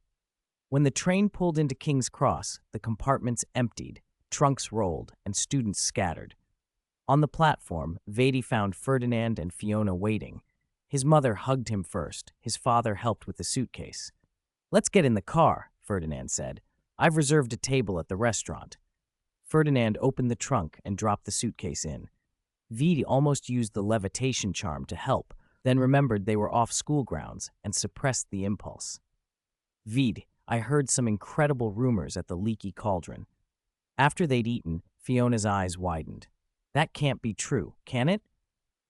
When the train pulled into King's Cross, the compartments emptied, trunks rolled, and students scattered. On the platform, Veedy found Ferdinand and Fiona waiting. His mother hugged him first. His father helped with the suitcase. "Let's get in the car," Ferdinand said. "I've reserved a table at the restaurant." Ferdinand opened the trunk and dropped the suitcase in. Veedy almost used the levitation charm to help, then remembered they were off school grounds and suppressed the impulse. "Veed, I heard some incredible rumors at the Leaky Cauldron." After they'd eaten, Fiona's eyes widened. "That can't be true, can it?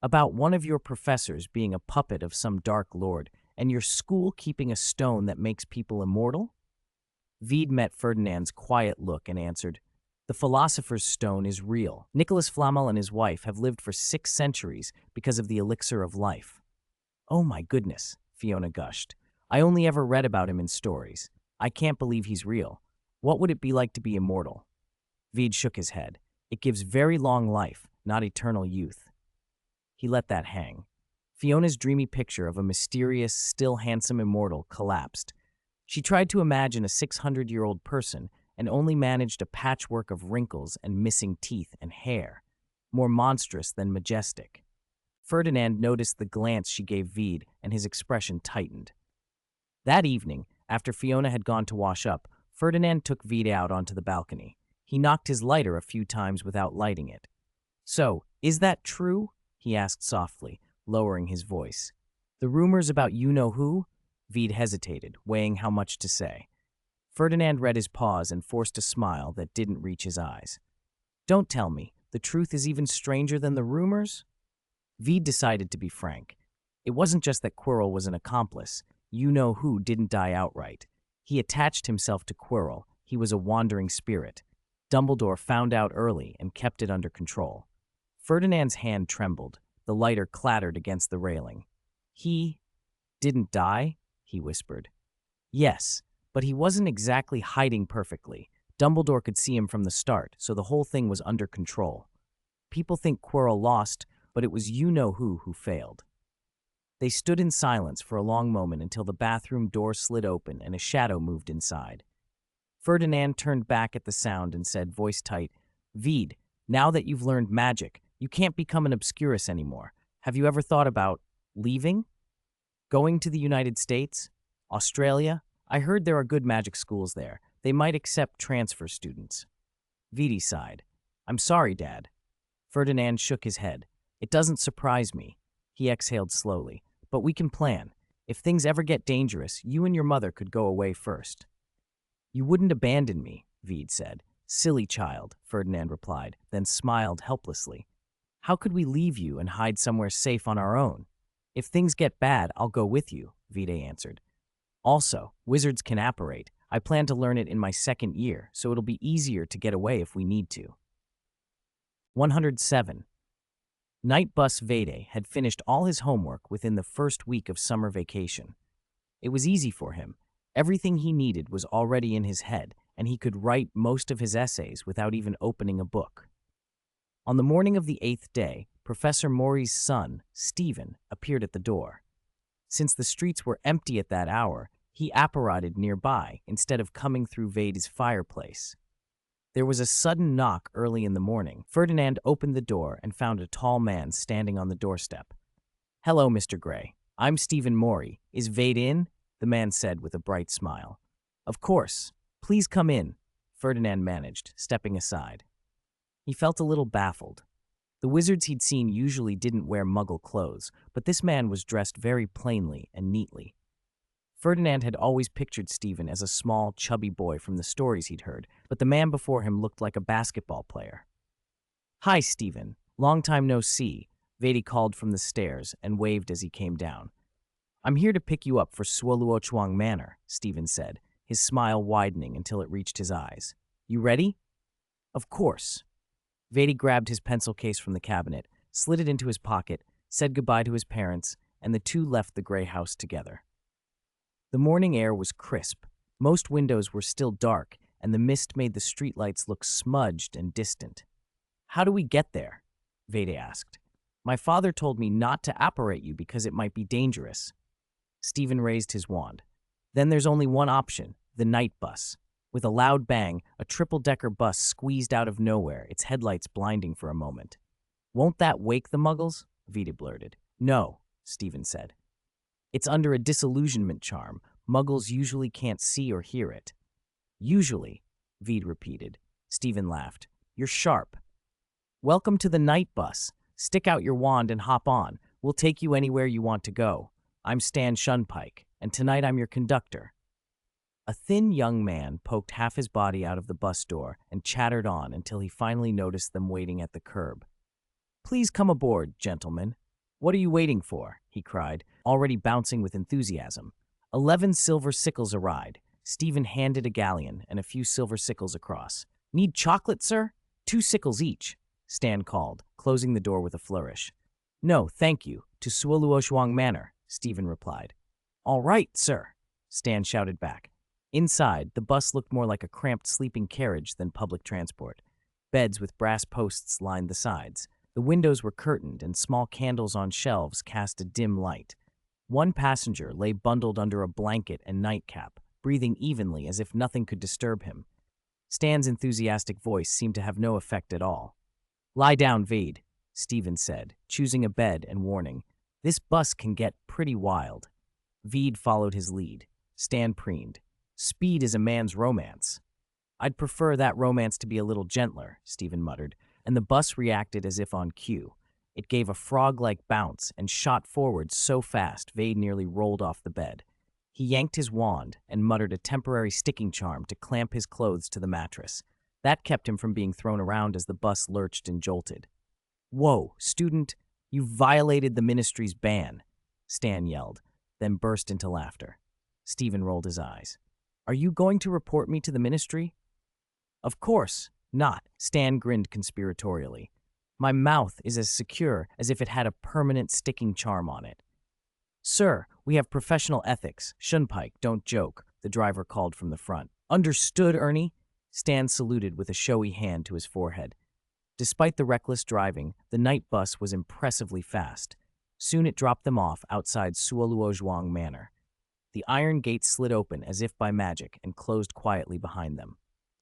About one of your professors being a puppet of some dark lord, and your school keeping a stone that makes people immortal?" Veed met Ferdinand's quiet look and answered, "The Philosopher's Stone is real. Nicholas Flamel and his wife have lived for 6 centuries because of the elixir of life." "Oh my goodness," Fiona gushed. "I only ever read about him in stories." I can't believe he's real. What would it be like to be immortal? Veed shook his head. It gives very long life, not eternal youth. He let that hang. Fiona's dreamy picture of a mysterious, still handsome immortal collapsed. She tried to imagine a 600-year-old person and only managed a patchwork of wrinkles and missing teeth and hair, more monstrous than majestic. Ferdinand noticed the glance she gave Veed, and his expression tightened. That evening, after Fiona had gone to wash up, Ferdinand took Veed out onto the balcony. He knocked his lighter a few times without lighting it. "So, is that true?" he asked softly, lowering his voice. "The rumors about you-know-who?" Veed hesitated, weighing how much to say. Ferdinand read his pause and forced a smile that didn't reach his eyes. "Don't tell me, the truth is even stranger than the rumors?" Veed decided to be frank. It wasn't just that Quirrell was an accomplice. You-know-who didn't die outright. He attached himself to Quirrell. He was a wandering spirit. Dumbledore found out early and kept it under control. Ferdinand's hand trembled. The lighter clattered against the railing. "He didn't die?" he whispered. "Yes, but he wasn't exactly hiding perfectly. Dumbledore could see him from the start, so the whole thing was under control. People think Quirrell lost, but it was you-know-who failed." They stood in silence for a long moment until the bathroom door slid open and a shadow moved inside. Ferdinand turned back at the sound and said, voice tight, "Veed, now that you've learned magic, you can't become an obscurus anymore. Have you ever thought about leaving? Going to the United States? Australia? I heard there are good magic schools there. They might accept transfer students." Veedy sighed. "I'm sorry, Dad." Ferdinand shook his head. "It doesn't surprise me." He exhaled slowly. "But we can plan. If things ever get dangerous, you and your mother could go away first." "You wouldn't abandon me," Veed said. "Silly child," Ferdinand replied, then smiled helplessly. "How could we leave you and hide somewhere safe on our own? If things get bad, I'll go with you," Veed answered. "Also, wizards can apparate. I plan to learn it in my second year, so it'll be easier to get away if we need to." 107. Night Bus Vede had finished all his homework within the first week of summer vacation. It was easy for him. Everything he needed was already in his head, and he could write most of his essays without even opening a book. On the morning of the 8th day, Professor Maury's son, Stephen, appeared at the door. Since the streets were empty at that hour, he apparated nearby instead of coming through Vede's fireplace. There was a sudden knock early in the morning. Ferdinand opened the door and found a tall man standing on the doorstep. "Hello, Mr. Gray. I'm Stephen Maury. Is Vade in?" the man said with a bright smile. "Of course. Please come in," Ferdinand managed, stepping aside. He felt a little baffled. The wizards he'd seen usually didn't wear Muggle clothes, but this man was dressed very plainly and neatly. Ferdinand had always pictured Stephen as a small, chubby boy from the stories he'd heard, but the man before him looked like a basketball player. "Hi, Stephen. Long time no see," Vedi called from the stairs and waved as he came down. "I'm here to pick you up for Swoluochwang Manor," Stephen said, his smile widening until it reached his eyes. "You ready?" "Of course." Vedi grabbed his pencil case from the cabinet, slid it into his pocket, said goodbye to his parents, and the two left the gray house together. The morning air was crisp. Most windows were still dark, and the mist made the streetlights look smudged and distant. "How do we get there?" Vede asked. "My father told me not to apparate you because it might be dangerous." Stephen raised his wand. "Then there's only one option, the night bus." With a loud bang, a triple-decker bus squeezed out of nowhere, its headlights blinding for a moment. "Won't that wake the Muggles?" Vede blurted. "No," Stephen said. "It's under a disillusionment charm. Muggles usually can't see or hear it." "Usually," Vede repeated. Stephen laughed. "You're sharp." "Welcome to the night bus. Stick out your wand and hop on. We'll take you anywhere you want to go. I'm Stan Shunpike, and tonight I'm your conductor." A thin young man poked half his body out of the bus door and chattered on until he finally noticed them waiting at the curb. "Please come aboard, gentlemen. What are you waiting for?" he cried, already bouncing with enthusiasm. 11 silver sickles a ride. Stephen handed a galleon and a few silver sickles across. "Need chocolate, sir?" 2 sickles each, Stan called, closing the door with a flourish. "No, thank you. To Swoluochwang Manor," Stephen replied. "All right, sir," Stan shouted back. Inside, the bus looked more like a cramped sleeping carriage than public transport. Beds with brass posts lined the sides. The windows were curtained, and small candles on shelves cast a dim light. One passenger lay bundled under a blanket and nightcap, breathing evenly as if nothing could disturb him. Stan's enthusiastic voice seemed to have no effect at all. "Lie down, Vade," Stephen said, choosing a bed and warning, "This bus can get pretty wild." Vede followed his lead. Stan preened. "Speed is a man's romance." "I'd prefer that romance to be a little gentler," Stephen muttered, and the bus reacted as if on cue. It gave a frog-like bounce and shot forward so fast Vade nearly rolled off the bed. He yanked his wand and muttered a temporary sticking charm to clamp his clothes to the mattress. That kept him from being thrown around as the bus lurched and jolted. "Whoa, student, you violated the ministry's ban," Stan yelled, then burst into laughter. Stephen rolled his eyes. "Are you going to report me to the ministry?" "Of course not," Stan grinned conspiratorially. "My mouth is as secure as if it had a permanent sticking charm on it." "Sir, we have professional ethics. Shunpike, don't joke," the driver called from the front. "Understood, Ernie?" Stan saluted with a showy hand to his forehead. Despite the reckless driving, the night bus was impressively fast. Soon it dropped them off outside Suoluozhuang Manor. The iron gates slid open as if by magic and closed quietly behind them.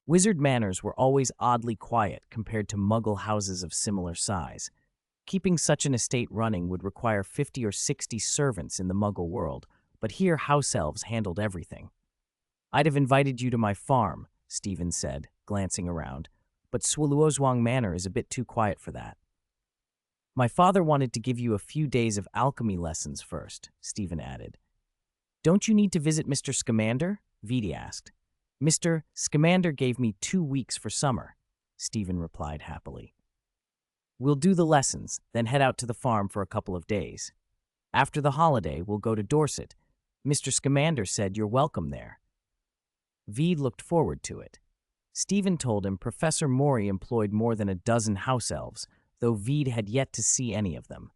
Wizard manors were always oddly quiet compared to Muggle houses of similar size. Keeping such an estate running would require 50 or 60 servants in the Muggle world, but here house elves handled everything. "I'd have invited you to my farm," Stephen said, glancing around, "but Suoluozhuang Manor is a bit too quiet for that." "My father wanted to give you a few days of alchemy lessons first," Stephen added. "Don't you need to visit Mr. Scamander?" Vede asked. "Mr. Scamander gave me 2 weeks for summer," Stephen replied happily. "We'll do the lessons, then head out to the farm for a couple of days. After the holiday, we'll go to Dorset. Mr. Scamander said you're welcome there." Vede looked forward to it. Stephen told him Professor Mori employed more than a dozen house elves, though Vede had yet to see any of them.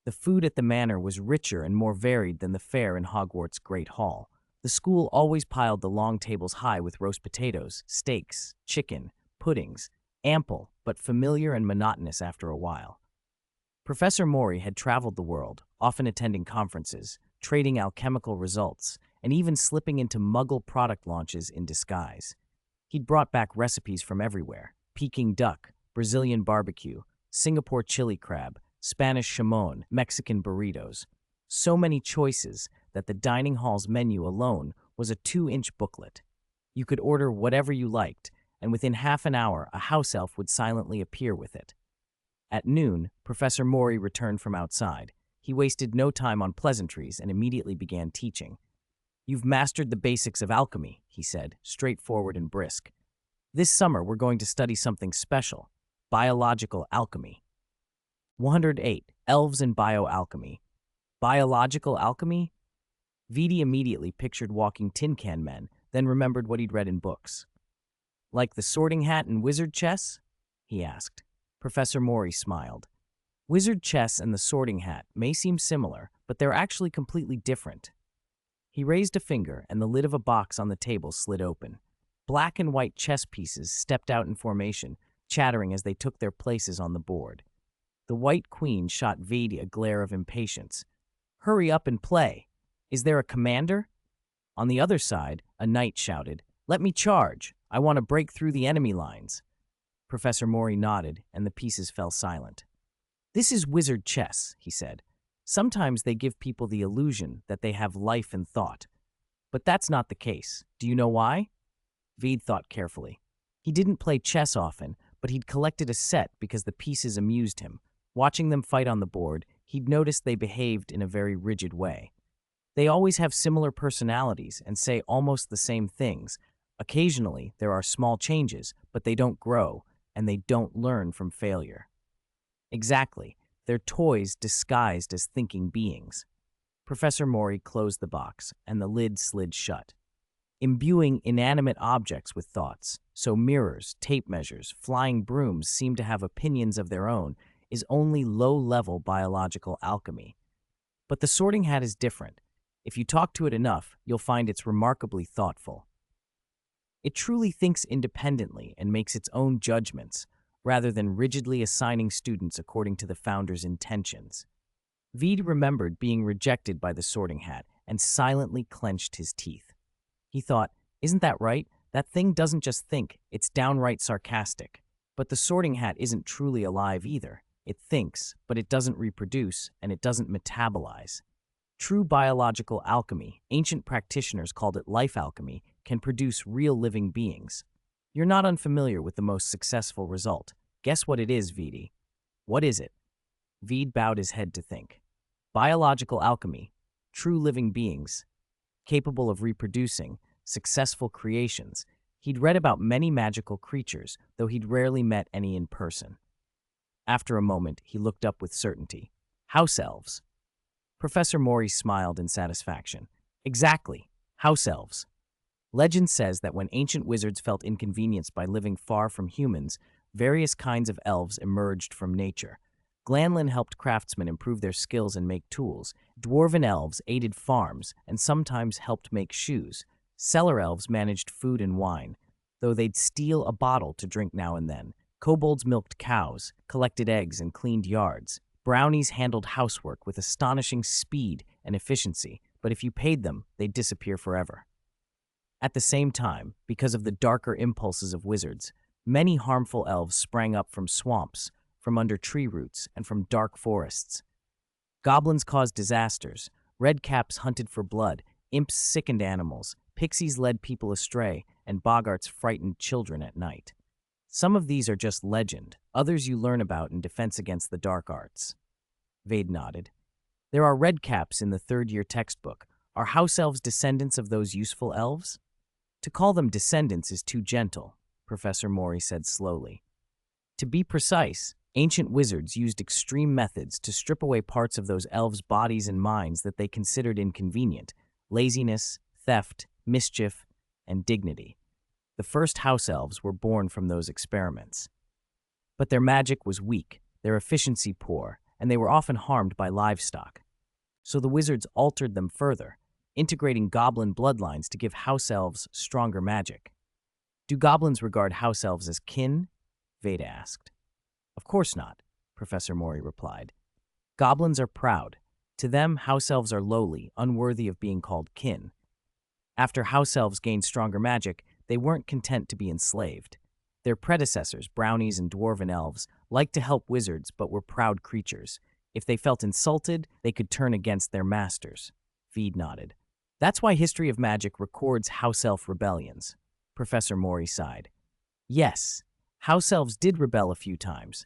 The food at the manor was richer and more varied than the fare in Hogwarts' Great Hall. The school always piled the long tables high with roast potatoes, steaks, chicken, puddings, ample but familiar and monotonous after a while. Professor Mori had traveled the world, often attending conferences, trading alchemical results, and even slipping into Muggle product launches in disguise. He'd brought back recipes from everywhere: Peking duck, Brazilian barbecue, Singapore chili crab, Spanish chamon, Mexican burritos. So many choices that the dining hall's menu alone was a 2-inch booklet. You could order whatever you liked, and within half an hour a house elf would silently appear with it. At noon, Professor Mori returned from outside. He wasted no time on pleasantries and immediately began teaching. "You've mastered the basics of alchemy," he said, straightforward and brisk. "This summer we're going to study something special: biological alchemy." 108. Elves and bioalchemy. Biological alchemy? Vede immediately pictured walking tin can men, then remembered what he'd read in books. "Like the Sorting Hat and wizard chess?" he asked. Professor Mori smiled. "Wizard chess and the Sorting Hat may seem similar, but they're actually completely different." He raised a finger, and the lid of a box on the table slid open. Black and white chess pieces stepped out in formation, chattering as they took their places on the board. The White Queen shot Vede a glare of impatience. "Hurry up and play. Is there a commander?" On the other side, a knight shouted, "Let me charge. I want to break through the enemy lines." Professor Mori nodded, and the pieces fell silent. "This is wizard chess," he said. "Sometimes they give people the illusion that they have life and thought. But that's not the case. Do you know why?" Vede thought carefully. He didn't play chess often, but he'd collected a set because the pieces amused him. Watching them fight on the board, he'd noticed they behaved in a very rigid way. They always have similar personalities and say almost the same things. Occasionally, there are small changes, but they don't grow, and they don't learn from failure. Exactly. They're toys disguised as thinking beings. Professor Mori closed the box, and the lid slid shut. Imbuing inanimate objects with thoughts, so mirrors, tape measures, flying brooms seem to have opinions of their own, is only low-level biological alchemy. But the Sorting Hat is different. If you talk to it enough, you'll find it's remarkably thoughtful. It truly thinks independently and makes its own judgments, rather than rigidly assigning students according to the founder's intentions. Vede remembered being rejected by the Sorting Hat and silently clenched his teeth. He thought, isn't that right? That thing doesn't just think, it's downright sarcastic. But the Sorting Hat isn't truly alive either. It thinks, but it doesn't reproduce, and it doesn't metabolize. True biological alchemy, ancient practitioners called it life alchemy, can produce real living beings. You're not unfamiliar with the most successful result. Guess what it is, Vede? What is it? Vede bowed his head to think. Biological alchemy, true living beings, capable of reproducing, successful creations. He'd read about many magical creatures, though he'd rarely met any in person. After a moment, he looked up with certainty. House elves. Professor Mori smiled in satisfaction. Exactly, house elves. Legend says that when ancient wizards felt inconvenienced by living far from humans, various kinds of elves emerged from nature. Glanlin helped craftsmen improve their skills and make tools. Dwarven elves aided farms and sometimes helped make shoes. Cellar elves managed food and wine, though they'd steal a bottle to drink now and then. Kobolds milked cows, collected eggs, and cleaned yards. Brownies handled housework with astonishing speed and efficiency, but if you paid them, they'd disappear forever. At the same time, because of the darker impulses of wizards, many harmful elves sprang up from swamps, from under tree roots, and from dark forests. Goblins caused disasters, redcaps hunted for blood, imps sickened animals, pixies led people astray, and boggarts frightened children at night. Some of these are just legend, others you learn about in Defense Against the Dark Arts. Vade nodded. There are redcaps in the third-year textbook. Are house elves descendants of those useful elves? To call them descendants is too gentle, Professor Mori said slowly. To be precise, ancient wizards used extreme methods to strip away parts of those elves' bodies and minds that they considered inconvenient: laziness, theft, mischief, and dignity. The first house elves were born from those experiments. But their magic was weak, their efficiency poor, and they were often harmed by livestock. So the wizards altered them further, integrating goblin bloodlines to give house elves stronger magic. Do goblins regard house elves as kin? Veda asked. Of course not, Professor Mori replied. Goblins are proud. To them, house elves are lowly, unworthy of being called kin. After house elves gained stronger magic, they weren't content to be enslaved. Their predecessors, brownies and dwarven elves, liked to help wizards but were proud creatures. If they felt insulted, they could turn against their masters. Vede nodded. That's why history of magic records house elf rebellions. Professor Mori sighed. Yes, house elves did rebel a few times.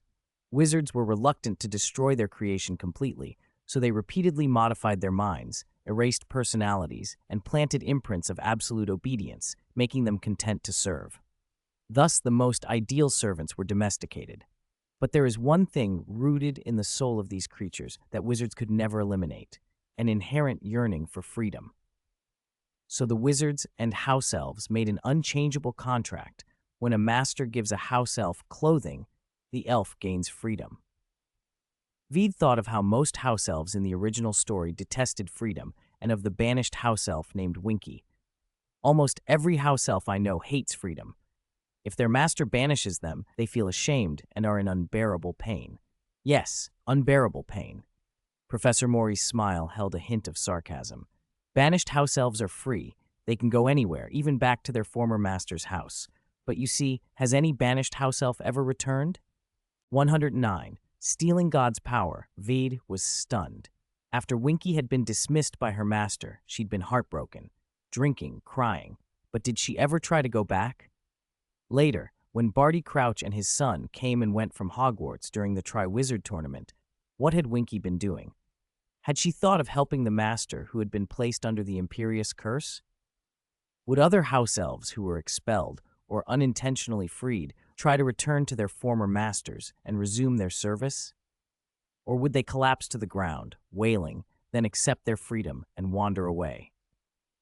Wizards were reluctant to destroy their creation completely, so they repeatedly modified their minds, erased personalities, and planted imprints of absolute obedience, making them content to serve. Thus, the most ideal servants were domesticated. But there is one thing rooted in the soul of these creatures that wizards could never eliminate: an inherent yearning for freedom. So the wizards and house elves made an unchangeable contract. When a master gives a house elf clothing, the elf gains freedom. Vede thought of how most house elves in the original story detested freedom, and of the banished house elf named Winky. Almost every house elf I know hates freedom. If their master banishes them, they feel ashamed and are in unbearable pain. Yes, unbearable pain. Professor Mori's smile held a hint of sarcasm. Banished house elves are free. They can go anywhere, even back to their former master's house. But you see, has any banished house elf ever returned? 109. Stealing God's power. Vede was stunned. After Winky had been dismissed by her master, she'd been heartbroken, drinking, crying. But did she ever try to go back? Later, when Barty Crouch and his son came and went from Hogwarts during the Triwizard Tournament, what had Winky been doing? Had she thought of helping the master who had been placed under the Imperious Curse? Would other house elves who were expelled or unintentionally freed try to return to their former masters and resume their service? Or would they collapse to the ground, wailing, then accept their freedom and wander away?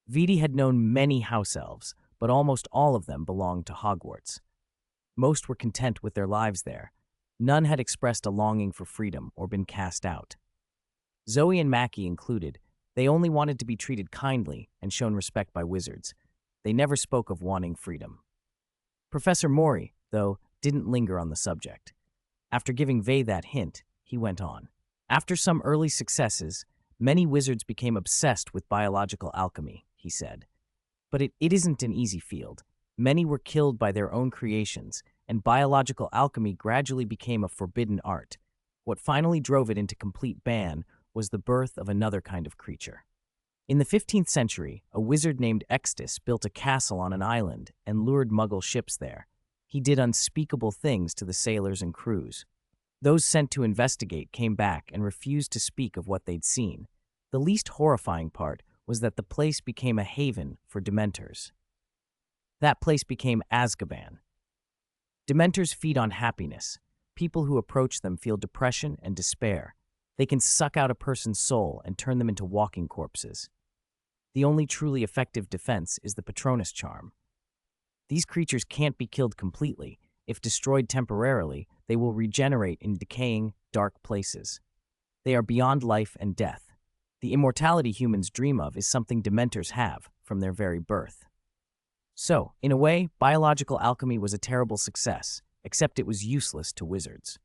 Vede had known many house elves, but almost all of them belonged to Hogwarts. Most were content with their lives there. None had expressed a longing for freedom or been cast out. Zoe and Mackie included. They only wanted to be treated kindly and shown respect by wizards. They never spoke of wanting freedom. Professor Mori, though, didn't linger on the subject. After giving Vade that hint, he went on. After some early successes, many wizards became obsessed with biological alchemy, he said. But it isn't an easy field. Many were killed by their own creations, and biological alchemy gradually became a forbidden art. What finally drove it into complete ban was the birth of another kind of creature. In the 15th century, a wizard named Extus built a castle on an island and lured Muggle ships there. He did unspeakable things to the sailors and crews. Those sent to investigate came back and refused to speak of what they'd seen. The least horrifying part was that the place became a haven for Dementors. That place became Azkaban. Dementors feed on happiness. People who approach them feel depression and despair. They can suck out a person's soul and turn them into walking corpses. The only truly effective defense is the Patronus charm. These creatures can't be killed completely. If destroyed temporarily, they will regenerate in decaying, dark places. They are beyond life and death. The immortality humans dream of is something Dementors have from their very birth. So, in a way, biological alchemy was a terrible success, except it was useless to wizards.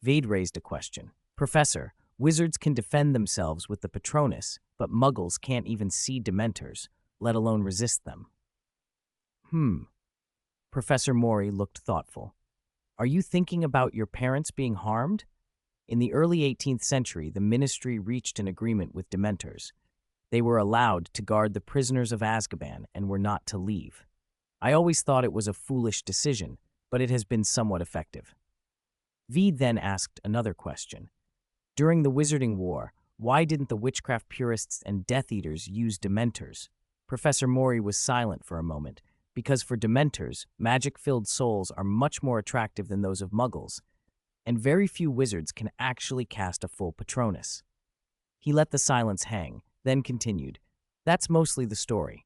Vade raised a question. Professor, wizards can defend themselves with the Patronus, but Muggles can't even see Dementors, let alone resist them. Professor Mori looked thoughtful. Are you thinking about your parents being harmed? In the early 18th century, the Ministry reached an agreement with Dementors. They were allowed to guard the prisoners of Azkaban and were not to leave. I always thought it was a foolish decision, but it has been somewhat effective. Vede then asked another question. During the Wizarding War, why didn't the witchcraft purists and Death Eaters use Dementors? Professor Mori was silent for a moment, because for Dementors, magic-filled souls are much more attractive than those of Muggles, and very few wizards can actually cast a full Patronus. He let the silence hang, then continued, That's mostly the story.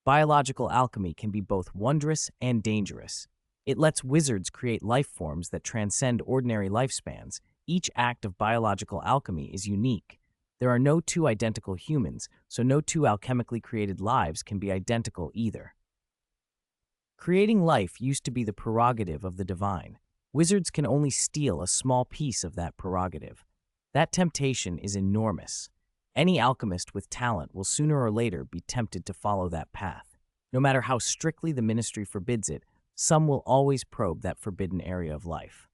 Biological alchemy can be both wondrous and dangerous. It lets wizards create life forms that transcend ordinary lifespans. Each act of biological alchemy is unique. There are no two identical humans, so no two alchemically created lives can be identical either. Creating life used to be the prerogative of the divine. Wizards can only steal a small piece of that prerogative. That temptation is enormous. Any alchemist with talent will sooner or later be tempted to follow that path. No matter how strictly the Ministry forbids it, some will always probe that forbidden area of life.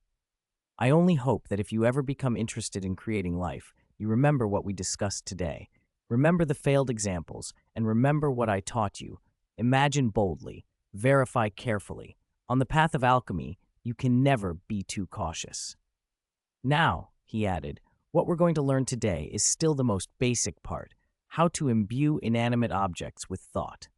I only hope that if you ever become interested in creating life, you remember what we discussed today. Remember the failed examples, and remember what I taught you. Imagine boldly. Verify carefully. On the path of alchemy, you can never be too cautious. Now, he added, what we're going to learn today is still the most basic part, how to imbue inanimate objects with thought.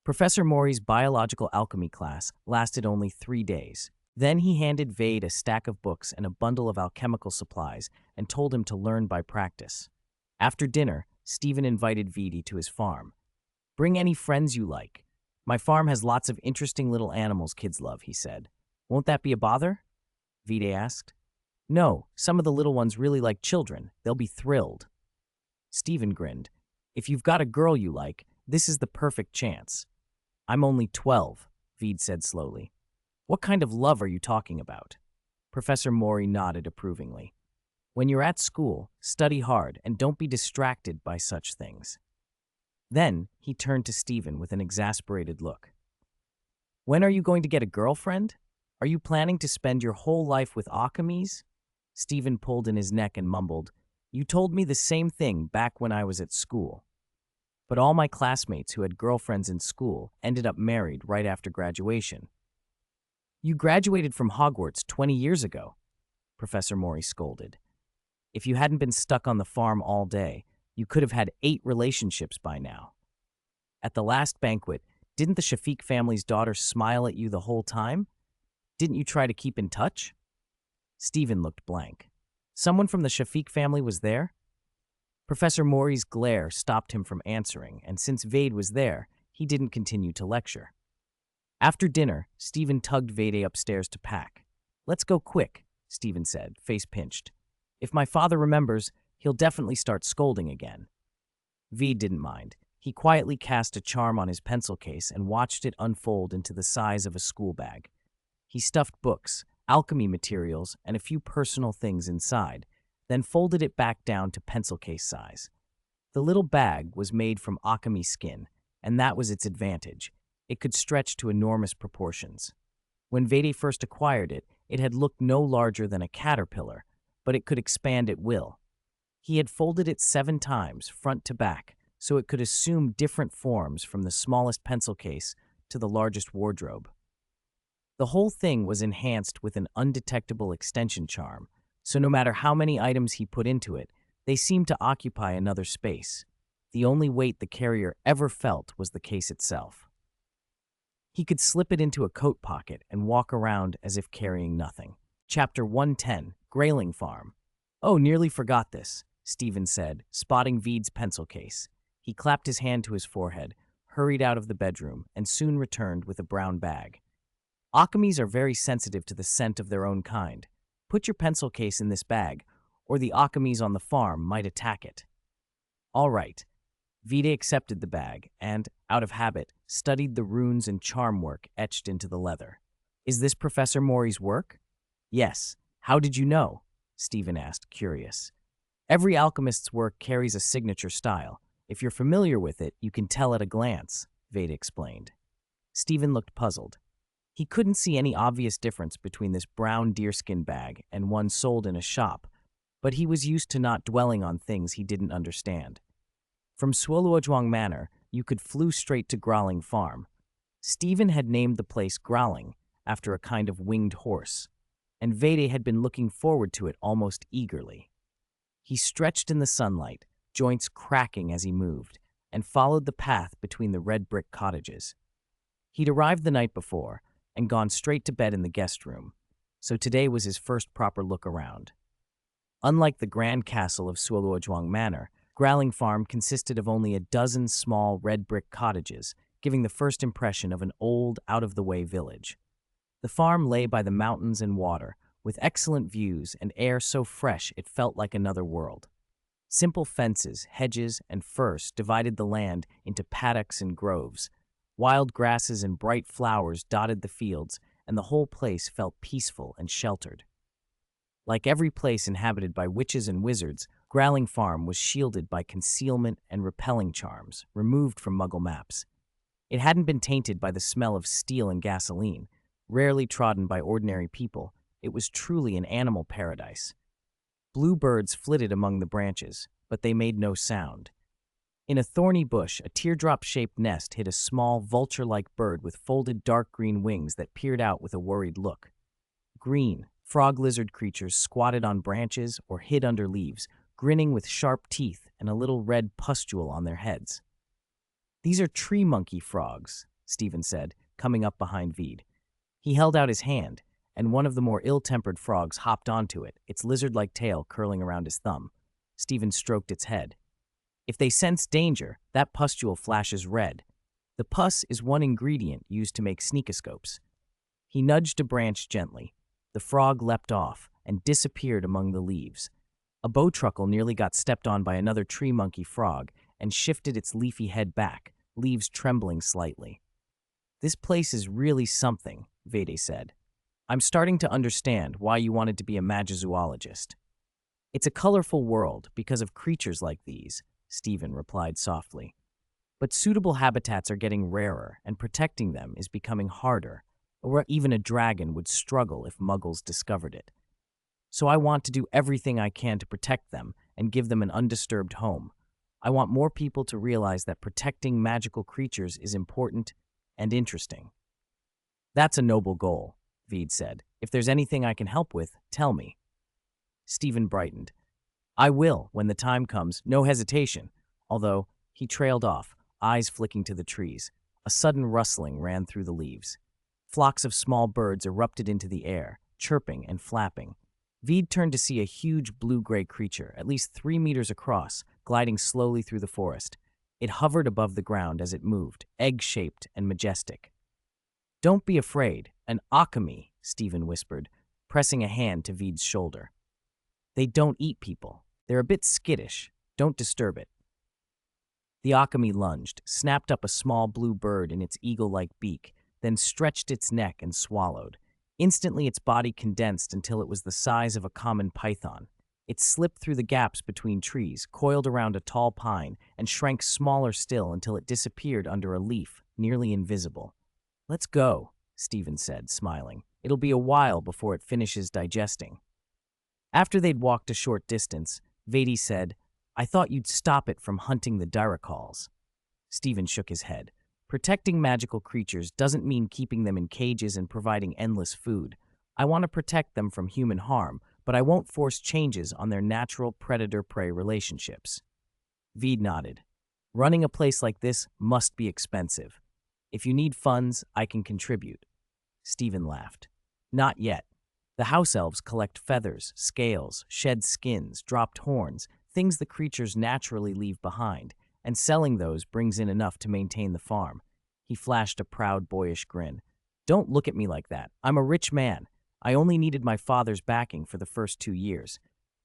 Professor Mori's biological alchemy class lasted only 3 days. Then he handed Vade a stack of books and a bundle of alchemical supplies and told him to learn by practice. After dinner, Stephen invited Vade to his farm. Bring any friends you like. My farm has lots of interesting little animals kids love, he said. Won't that be a bother? Vade asked. No, some of the little ones really like children. They'll be thrilled. Stephen grinned. If you've got a girl you like, this is the perfect chance. I'm only 12, Vade said slowly. What kind of love are you talking about? Professor Mori nodded approvingly. When you're at school, study hard and don't be distracted by such things. Then he turned to Stephen with an exasperated look. When are you going to get a girlfriend? Are you planning to spend your whole life with alchemies? Stephen pulled in his neck and mumbled, You told me the same thing back when I was at school. But all my classmates who had girlfriends in school ended up married right after graduation. You graduated from Hogwarts 20 years ago, Professor Mori scolded. If you hadn't been stuck on the farm all day, you could have had 8 relationships by now. At the last banquet, didn't the Shafiq family's daughter smile at you the whole time? Didn't you try to keep in touch? Stephen looked blank. Someone from the Shafiq family was there? Professor Mori's glare stopped him from answering, and since Vade was there, he didn't continue to lecture. After dinner, Stephen tugged Vade upstairs to pack. Let's go quick, Stephen said, face pinched. If my father remembers, he'll definitely start scolding again. Vade didn't mind. He quietly cast a charm on his pencil case and watched it unfold into the size of a school bag. He stuffed books, alchemy materials, and a few personal things inside, then folded it back down to pencil case size. The little bag was made from alchemy skin, and that was its advantage. It could stretch to enormous proportions. When Vede first acquired it, it had looked no larger than a caterpillar, but it could expand at will. He had folded it 7 times, front to back, so it could assume different forms from the smallest pencil case to the largest wardrobe. The whole thing was enhanced with an undetectable extension charm, so no matter how many items he put into it, they seemed to occupy another space. The only weight the carrier ever felt was the case itself. He could slip it into a coat pocket and walk around as if carrying nothing. Chapter 110, Grayling Farm. "Oh, nearly forgot this," Stephen said, spotting Veed's pencil case. He clapped his hand to his forehead, hurried out of the bedroom, and soon returned with a brown bag. "Alchemies are very sensitive to the scent of their own kind. Put your pencil case in this bag, or the alchemies on the farm might attack it." "All right." Vide accepted the bag and, out of habit, studied the runes and charm work etched into the leather. "Is this Professor Mori's work?" "Yes. How did you know?" Stephen asked, curious. "Every alchemist's work carries a signature style. If you're familiar with it, you can tell at a glance," Vade explained. Stephen looked puzzled. He couldn't see any obvious difference between this brown deerskin bag and one sold in a shop, but he was used to not dwelling on things he didn't understand. From Swoluojwang Manor, you could flew straight to Growling Farm. Stephen had named the place Growling, after a kind of winged horse, and Vede had been looking forward to it almost eagerly. He stretched in the sunlight, joints cracking as he moved, and followed the path between the red brick cottages. He'd arrived the night before and gone straight to bed in the guest room, so today was his first proper look around. Unlike the grand castle of Swoluojwang Manor, Growling Farm consisted of only a dozen small red brick cottages, giving the first impression of an old, out-of-the-way village. The farm lay by the mountains and water, with excellent views and air so fresh it felt like another world. Simple fences, hedges, and furs divided the land into paddocks and groves. Wild grasses and bright flowers dotted the fields, and the whole place felt peaceful and sheltered. Like every place inhabited by witches and wizards, Growling Farm was shielded by concealment and repelling charms, removed from Muggle maps. It hadn't been tainted by the smell of steel and gasoline. Rarely trodden by ordinary people, it was truly an animal paradise. Blue birds flitted among the branches, but they made no sound. In a thorny bush, a teardrop-shaped nest hid a small, vulture-like bird with folded dark green wings that peered out with a worried look. Green, frog-lizard creatures squatted on branches or hid under leaves, grinning with sharp teeth and a little red pustule on their heads. "These are tree monkey frogs," Stephen said, coming up behind Vede. He held out his hand, and one of the more ill-tempered frogs hopped onto it, its lizard-like tail curling around his thumb. Stephen stroked its head. "If they sense danger, that pustule flashes red. The pus is one ingredient used to make sneakoscopes." He nudged a branch gently. The frog leapt off and disappeared among the leaves. A bowtruckle nearly got stepped on by another tree monkey frog and shifted its leafy head back, leaves trembling slightly. "This place is really something," Vede said. "I'm starting to understand why you wanted to be a magizoologist." "It's a colorful world because of creatures like these," Stephen replied softly. "But suitable habitats are getting rarer, and protecting them is becoming harder, or even a dragon would struggle if Muggles discovered it. So I want to do everything I can to protect them and give them an undisturbed home. I want more people to realize that protecting magical creatures is important and interesting." "That's a noble goal," Vede said. "If there's anything I can help with, tell me." Stephen brightened. "I will, when the time comes, no hesitation." Although, he trailed off, eyes flicking to the trees. A sudden rustling ran through the leaves. Flocks of small birds erupted into the air, chirping and flapping. Vede turned to see a huge blue-gray creature, at least 3 meters across, gliding slowly through the forest. It hovered above the ground as it moved, egg-shaped and majestic. "Don't be afraid, an alchemy," Stephen whispered, pressing a hand to Vede's shoulder. "They don't eat people. They're a bit skittish. Don't disturb it." The Akami lunged, snapped up a small blue bird in its eagle-like beak, then stretched its neck and swallowed. Instantly, its body condensed until it was the size of a common python. It slipped through the gaps between trees, coiled around a tall pine, and shrank smaller still until it disappeared under a leaf, nearly invisible. "Let's go," Stephen said, smiling. "It'll be a while before it finishes digesting." After they'd walked a short distance, Vedi said, "I thought you'd stop it from hunting the Dyracals." Stephen shook his head. "Protecting magical creatures doesn't mean keeping them in cages and providing endless food. I want to protect them from human harm, but I won't force changes on their natural predator-prey relationships." Veed nodded. "Running a place like this must be expensive. If you need funds, I can contribute." Stephen laughed. "Not yet. The house elves collect feathers, scales, shed skins, dropped horns, things the creatures naturally leave behind, and selling those brings in enough to maintain the farm." He flashed a proud, boyish grin. "Don't look at me like that. I'm a rich man. I only needed my father's backing for the first 2 years.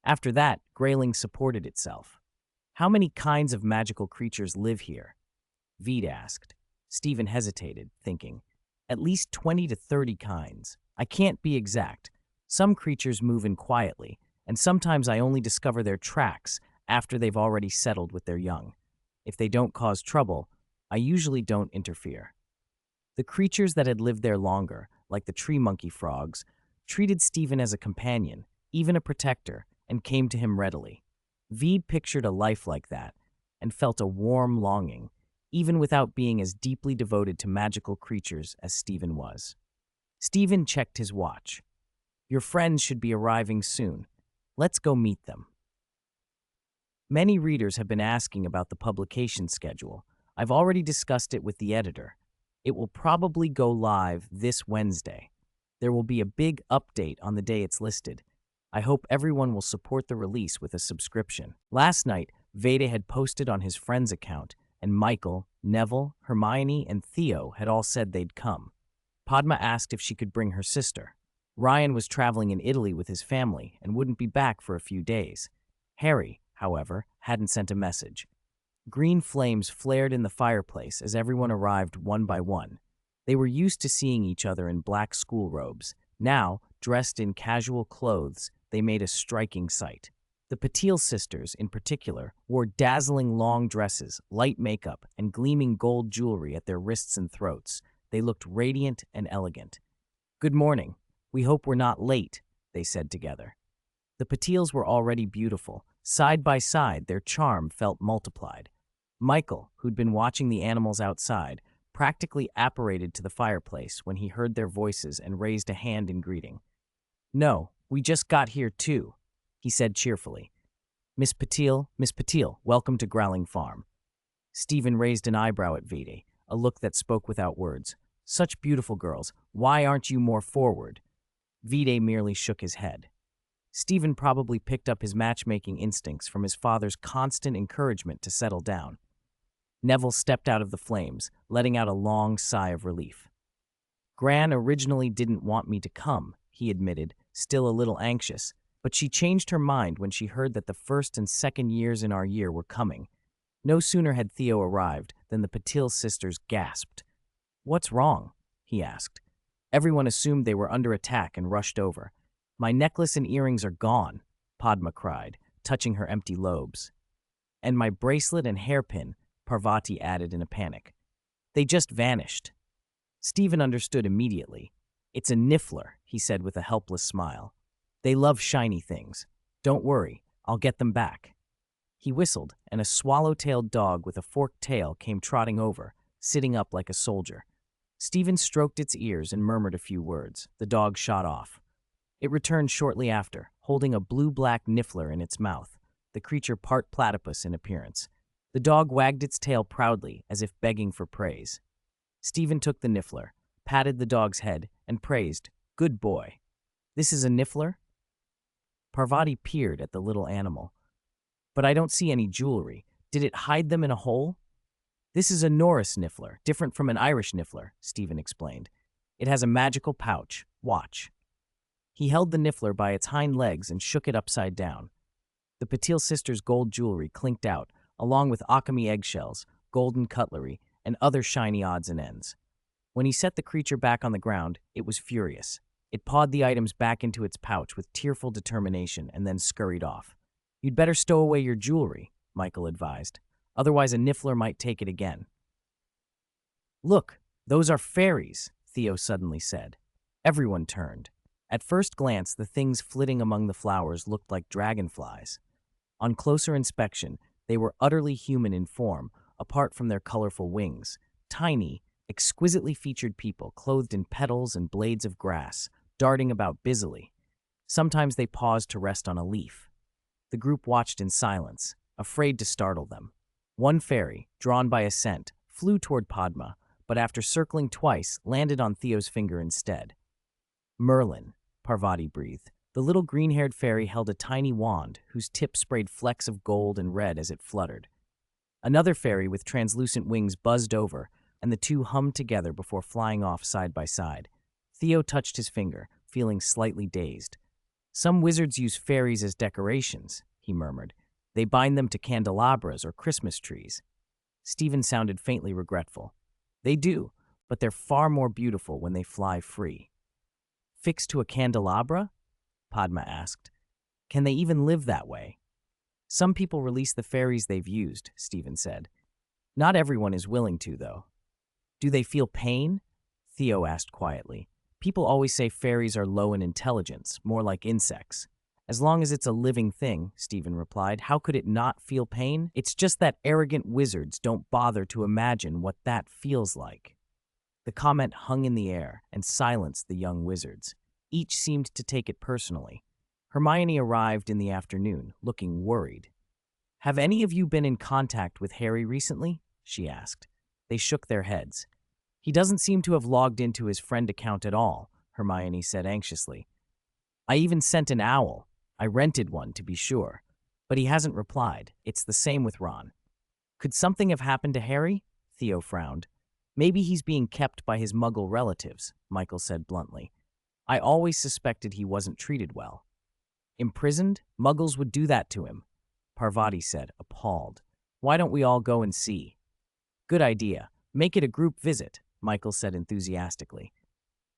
After that, Grayling supported itself." "How many kinds of magical creatures live here?" Veed asked. Stephen hesitated, thinking. "At least 20 to 30 kinds. I can't be exact. Some creatures move in quietly, and sometimes I only discover their tracks after they've already settled with their young. If they don't cause trouble, I usually don't interfere." The creatures that had lived there longer, like the tree monkey frogs, treated Stephen as a companion, even a protector, and came to him readily. Veed pictured a life like that and felt a warm longing, even without being as deeply devoted to magical creatures as Stephen was. Stephen checked his watch. "Your friends should be arriving soon. Let's go meet them." Many readers have been asking about the publication schedule. I've already discussed it with the editor. It will probably go live this Wednesday. There will be a big update on the day it's listed. I hope everyone will support the release with a subscription. Last night, Veda had posted on his friend's account, and Michael, Neville, Hermione, and Theo had all said they'd come. Padma asked if she could bring her sister. Ryan was traveling in Italy with his family and wouldn't be back for a few days. Harry, however, hadn't sent a message. Green flames flared in the fireplace as everyone arrived one by one. They were used to seeing each other in black school robes. Now, dressed in casual clothes, they made a striking sight. The Patil sisters, in particular, wore dazzling long dresses, light makeup, and gleaming gold jewelry at their wrists and throats. They looked radiant and elegant. "Good morning. We hope we're not late," they said together. The Patils were already beautiful. Side by side, their charm felt multiplied. Michael, who'd been watching the animals outside, practically apparated to the fireplace when he heard their voices and raised a hand in greeting. "No, we just got here too," he said cheerfully. Miss Patil, welcome to Growling Farm." Stephen raised an eyebrow at Vede, a look that spoke without words. "Such beautiful girls. Why aren't you more forward?" Vede merely shook his head. Stephen probably picked up his matchmaking instincts from his father's constant encouragement to settle down. Neville stepped out of the flames, letting out a long sigh of relief. "Gran originally didn't want me to come," he admitted, still a little anxious, but she changed her mind when she heard that the first and second years in our year were coming. No sooner had Theo arrived than the Patil sisters gasped. "What's wrong?" he asked. Everyone assumed they were under attack and rushed over. "My necklace and earrings are gone," Padma cried, touching her empty lobes. "And my bracelet and hairpin," Parvati added in a panic. "They just vanished." Stephen understood immediately. "It's a niffler," he said with a helpless smile. "They love shiny things. Don't worry, I'll get them back." He whistled, and a swallow-tailed dog with a forked tail came trotting over, sitting up like a soldier. Stephen stroked its ears and murmured a few words. The dog shot off. It returned shortly after, holding a blue-black niffler in its mouth, the creature part platypus in appearance. The dog wagged its tail proudly, as if begging for praise. Stephen took the niffler, patted the dog's head, and praised, "Good boy." "This is a niffler?" Parvati peered at the little animal. "But I don't see any jewelry. Did it hide them in a hole?" "This is a Norris niffler, different from an Irish niffler," Stephen explained. "It has a magical pouch. Watch." He held the niffler by its hind legs and shook it upside down. The Patil sisters' gold jewelry clinked out, along with Akami eggshells, golden cutlery, and other shiny odds and ends. When he set the creature back on the ground, it was furious. It pawed the items back into its pouch with tearful determination and then scurried off. "You'd better stow away your jewelry," Michael advised. "Otherwise a niffler might take it again." "Look, those are fairies," Theo suddenly said. Everyone turned. At first glance, the things flitting among the flowers looked like dragonflies. On closer inspection, they were utterly human in form, apart from their colorful wings. Tiny, exquisitely featured people clothed in petals and blades of grass, darting about busily. Sometimes they paused to rest on a leaf. The group watched in silence, afraid to startle them. One fairy, drawn by a scent, flew toward Padma, but after circling twice, landed on Theo's finger instead. "Merlin," Parvati breathed. The little green-haired fairy held a tiny wand, whose tip sprayed flecks of gold and red as it fluttered. Another fairy with translucent wings buzzed over, and the two hummed together before flying off side by side. Theo touched his finger, feeling slightly dazed. "Some wizards use fairies as decorations," he murmured. "They bind them to candelabras or Christmas trees." Stephen sounded faintly regretful. "They do, but they're far more beautiful when they fly free." "Fixed to a candelabra?" Padma asked. "Can they even live that way?" "Some people release the fairies they've used," Stephen said. "Not everyone is willing to, though." "Do they feel pain?" Theo asked quietly. "People always say fairies are low in intelligence, more like insects." "As long as it's a living thing," Stephen replied, "how could it not feel pain? It's just that arrogant wizards don't bother to imagine what that feels like." The comment hung in the air and silenced the young wizards. Each seemed to take it personally. Hermione arrived in the afternoon, looking worried. "Have any of you been in contact with Harry recently?" she asked. They shook their heads. "He doesn't seem to have logged into his friend account at all," Hermione said anxiously. "I even sent an owl. I rented one, to be sure. But he hasn't replied. It's the same with Ron." "Could something have happened to Harry?" Theo frowned. "Maybe he's being kept by his Muggle relatives," Michael said bluntly. "I always suspected he wasn't treated well." "Imprisoned? Muggles would do that to him," Parvati said, appalled. "Why don't we all go and see?" "Good idea. Make it a group visit," Michael said enthusiastically.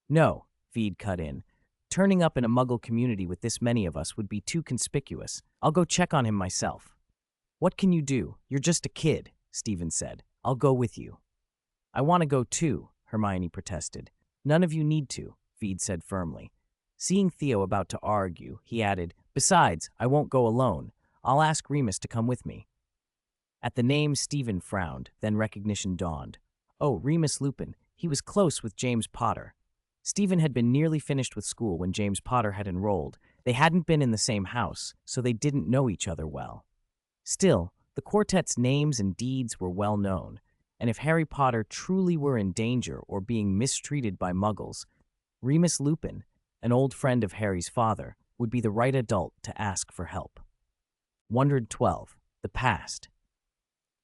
"No," Veed cut in. "Turning up in a Muggle community with this many of us would be too conspicuous. I'll go check on him myself." "What can you do? You're just a kid," Stephen said. "I'll go with you." "I want to go too," Hermione protested. "None of you need to," Veed said firmly. Seeing Theo about to argue, he added, "Besides, I won't go alone. I'll ask Remus to come with me." At the name, Stephen frowned, then recognition dawned. Oh, Remus Lupin. He was close with James Potter. Stephen had been nearly finished with school when James Potter had enrolled. They hadn't been in the same house, so they didn't know each other well. Still, the quartet's names and deeds were well known, and if Harry Potter truly were in danger or being mistreated by Muggles, Remus Lupin, an old friend of Harry's father, would be the right adult to ask for help. 112. The Past.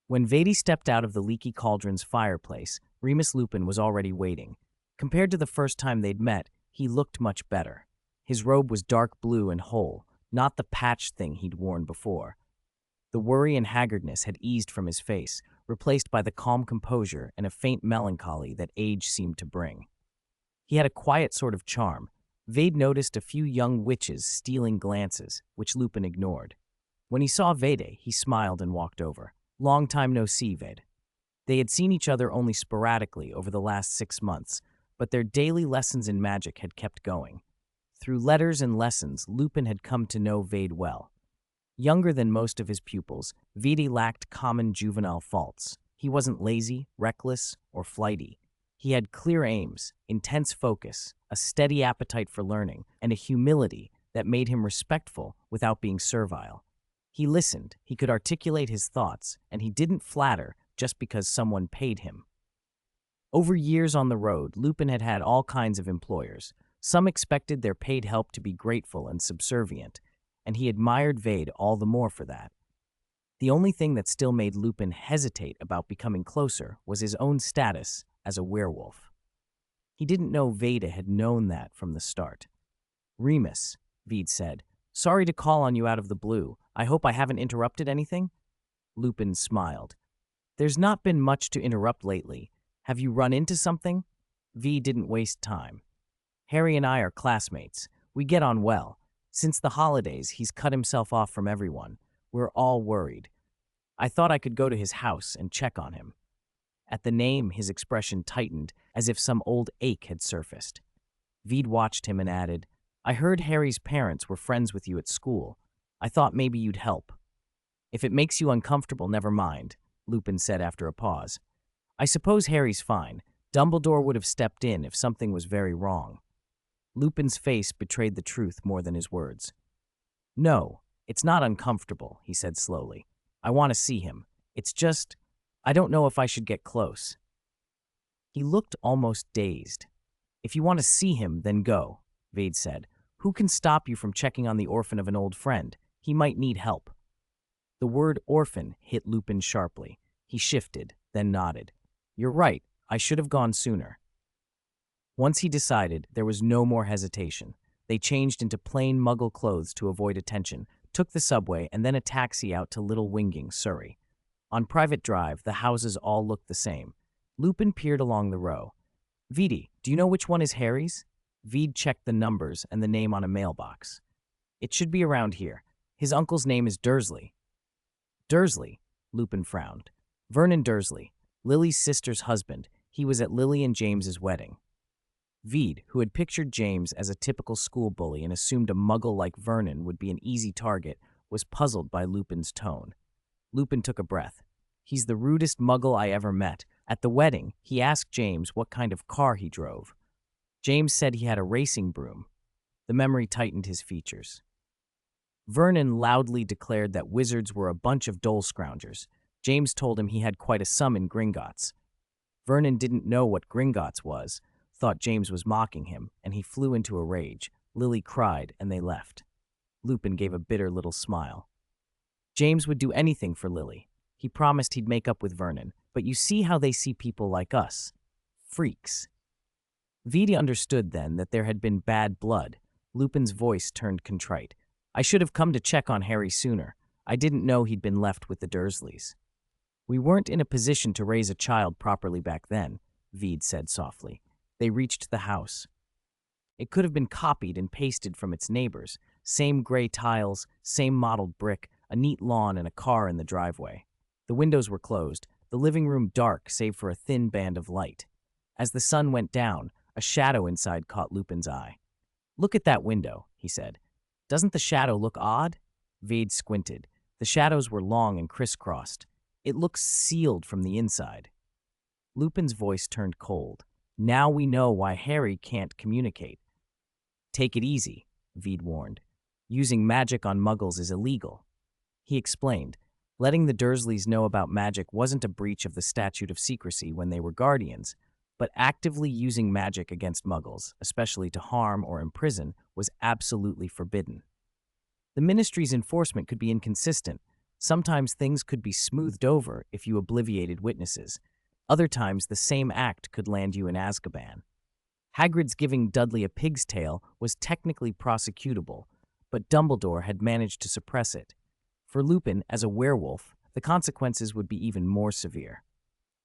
When Vadi stepped out of the leaky cauldron's fireplace, Remus Lupin was already waiting. Compared to the first time they'd met, he looked much better. His robe was dark blue and whole, not the patched thing he'd worn before. The worry and haggardness had eased from his face, replaced by the calm composure and a faint melancholy that age seemed to bring. He had a quiet sort of charm. Vade noticed a few young witches stealing glances, which Lupin ignored. When he saw Vade, he smiled and walked over. "Long time no see, Vade." They had seen each other only sporadically over the last 6 months, but their daily lessons in magic had kept going. Through letters and lessons, Lupin had come to know Vade well. Younger than most of his pupils, Vade lacked common juvenile faults. He wasn't lazy, reckless, or flighty. He had clear aims, intense focus, a steady appetite for learning, and a humility that made him respectful without being servile. He listened, he could articulate his thoughts, and he didn't flatter just because someone paid him. Over years on the road, Lupin had had all kinds of employers. Some expected their paid help to be grateful and subservient, and he admired Vade all the more for that. The only thing that still made Lupin hesitate about becoming closer was his own status as a werewolf. He didn't know Vada had known that from the start. "Remus," Vede said, "sorry to call on you out of the blue. I hope I haven't interrupted anything?" Lupin smiled. There's not been much to interrupt lately. Have you run into something? V didn't waste time. Harry and I are classmates. We get on well. Since the holidays, he's cut himself off from everyone. We're all worried. I thought I could go to his house and check on him. At the name, his expression tightened, as if some old ache had surfaced. Veed watched him and added, I heard Harry's parents were friends with you at school. I thought maybe you'd help. If it makes you uncomfortable, never mind, Lupin said after a pause. I suppose Harry's fine. Dumbledore would have stepped in if something was very wrong. Lupin's face betrayed the truth more than his words. No, it's not uncomfortable, he said slowly. I want to see him. It's just, I don't know if I should get close. He looked almost dazed. If you want to see him, then go, Vade said. Who can stop you from checking on the orphan of an old friend? He might need help. The word orphan hit Lupin sharply. He shifted, then nodded. You're right, I should have gone sooner. Once he decided, there was no more hesitation. They changed into plain Muggle clothes to avoid attention, took the subway, and then a taxi out to Little Winging, Surrey. On Private Drive, the houses all looked the same. Lupin peered along the row. Veedy, do you know which one is Harry's? Veed checked the numbers and the name on a mailbox. It should be around here. His uncle's name is Dursley. Dursley? Lupin frowned. Vernon Dursley, Lily's sister's husband. He was at Lily and James's wedding. Veed, who had pictured James as a typical school bully and assumed a muggle like Vernon would be an easy target, was puzzled by Lupin's tone. Lupin took a breath. He's the rudest muggle I ever met. At the wedding, he asked James what kind of car he drove. James said he had a racing broom. The memory tightened his features. Vernon loudly declared that wizards were a bunch of dole scroungers. James told him he had quite a sum in Gringotts. Vernon didn't know what Gringotts was, thought James was mocking him, and he flew into a rage. Lily cried, and they left. Lupin gave a bitter little smile. James would do anything for Lily. He promised he'd make up with Vernon, but you see how they see people like us. Freaks. Veedy understood then that there had been bad blood. Lupin's voice turned contrite. I should have come to check on Harry sooner. I didn't know he'd been left with the Dursleys. We weren't in a position to raise a child properly back then, Veed said softly. They reached the house. It could have been copied and pasted from its neighbors. Same gray tiles, same mottled brick, a neat lawn and a car in the driveway. The windows were closed, the living room dark save for a thin band of light. As the sun went down, a shadow inside caught Lupin's eye. Look at that window, he said. Doesn't the shadow look odd? Vade squinted. The shadows were long and crisscrossed. It looks sealed from the inside. Lupin's voice turned cold. Now we know why Harry can't communicate. Take it easy, Veed warned. Using magic on muggles is illegal. He explained. Letting the Dursleys know about magic wasn't a breach of the statute of secrecy when they were guardians, but actively using magic against muggles, especially to harm or imprison, was absolutely forbidden. The Ministry's enforcement could be inconsistent. Sometimes things could be smoothed over if you obliviated witnesses. Other times, the same act could land you in Azkaban. Hagrid's giving Dudley a pig's tail was technically prosecutable, but Dumbledore had managed to suppress it. For Lupin, as a werewolf, the consequences would be even more severe.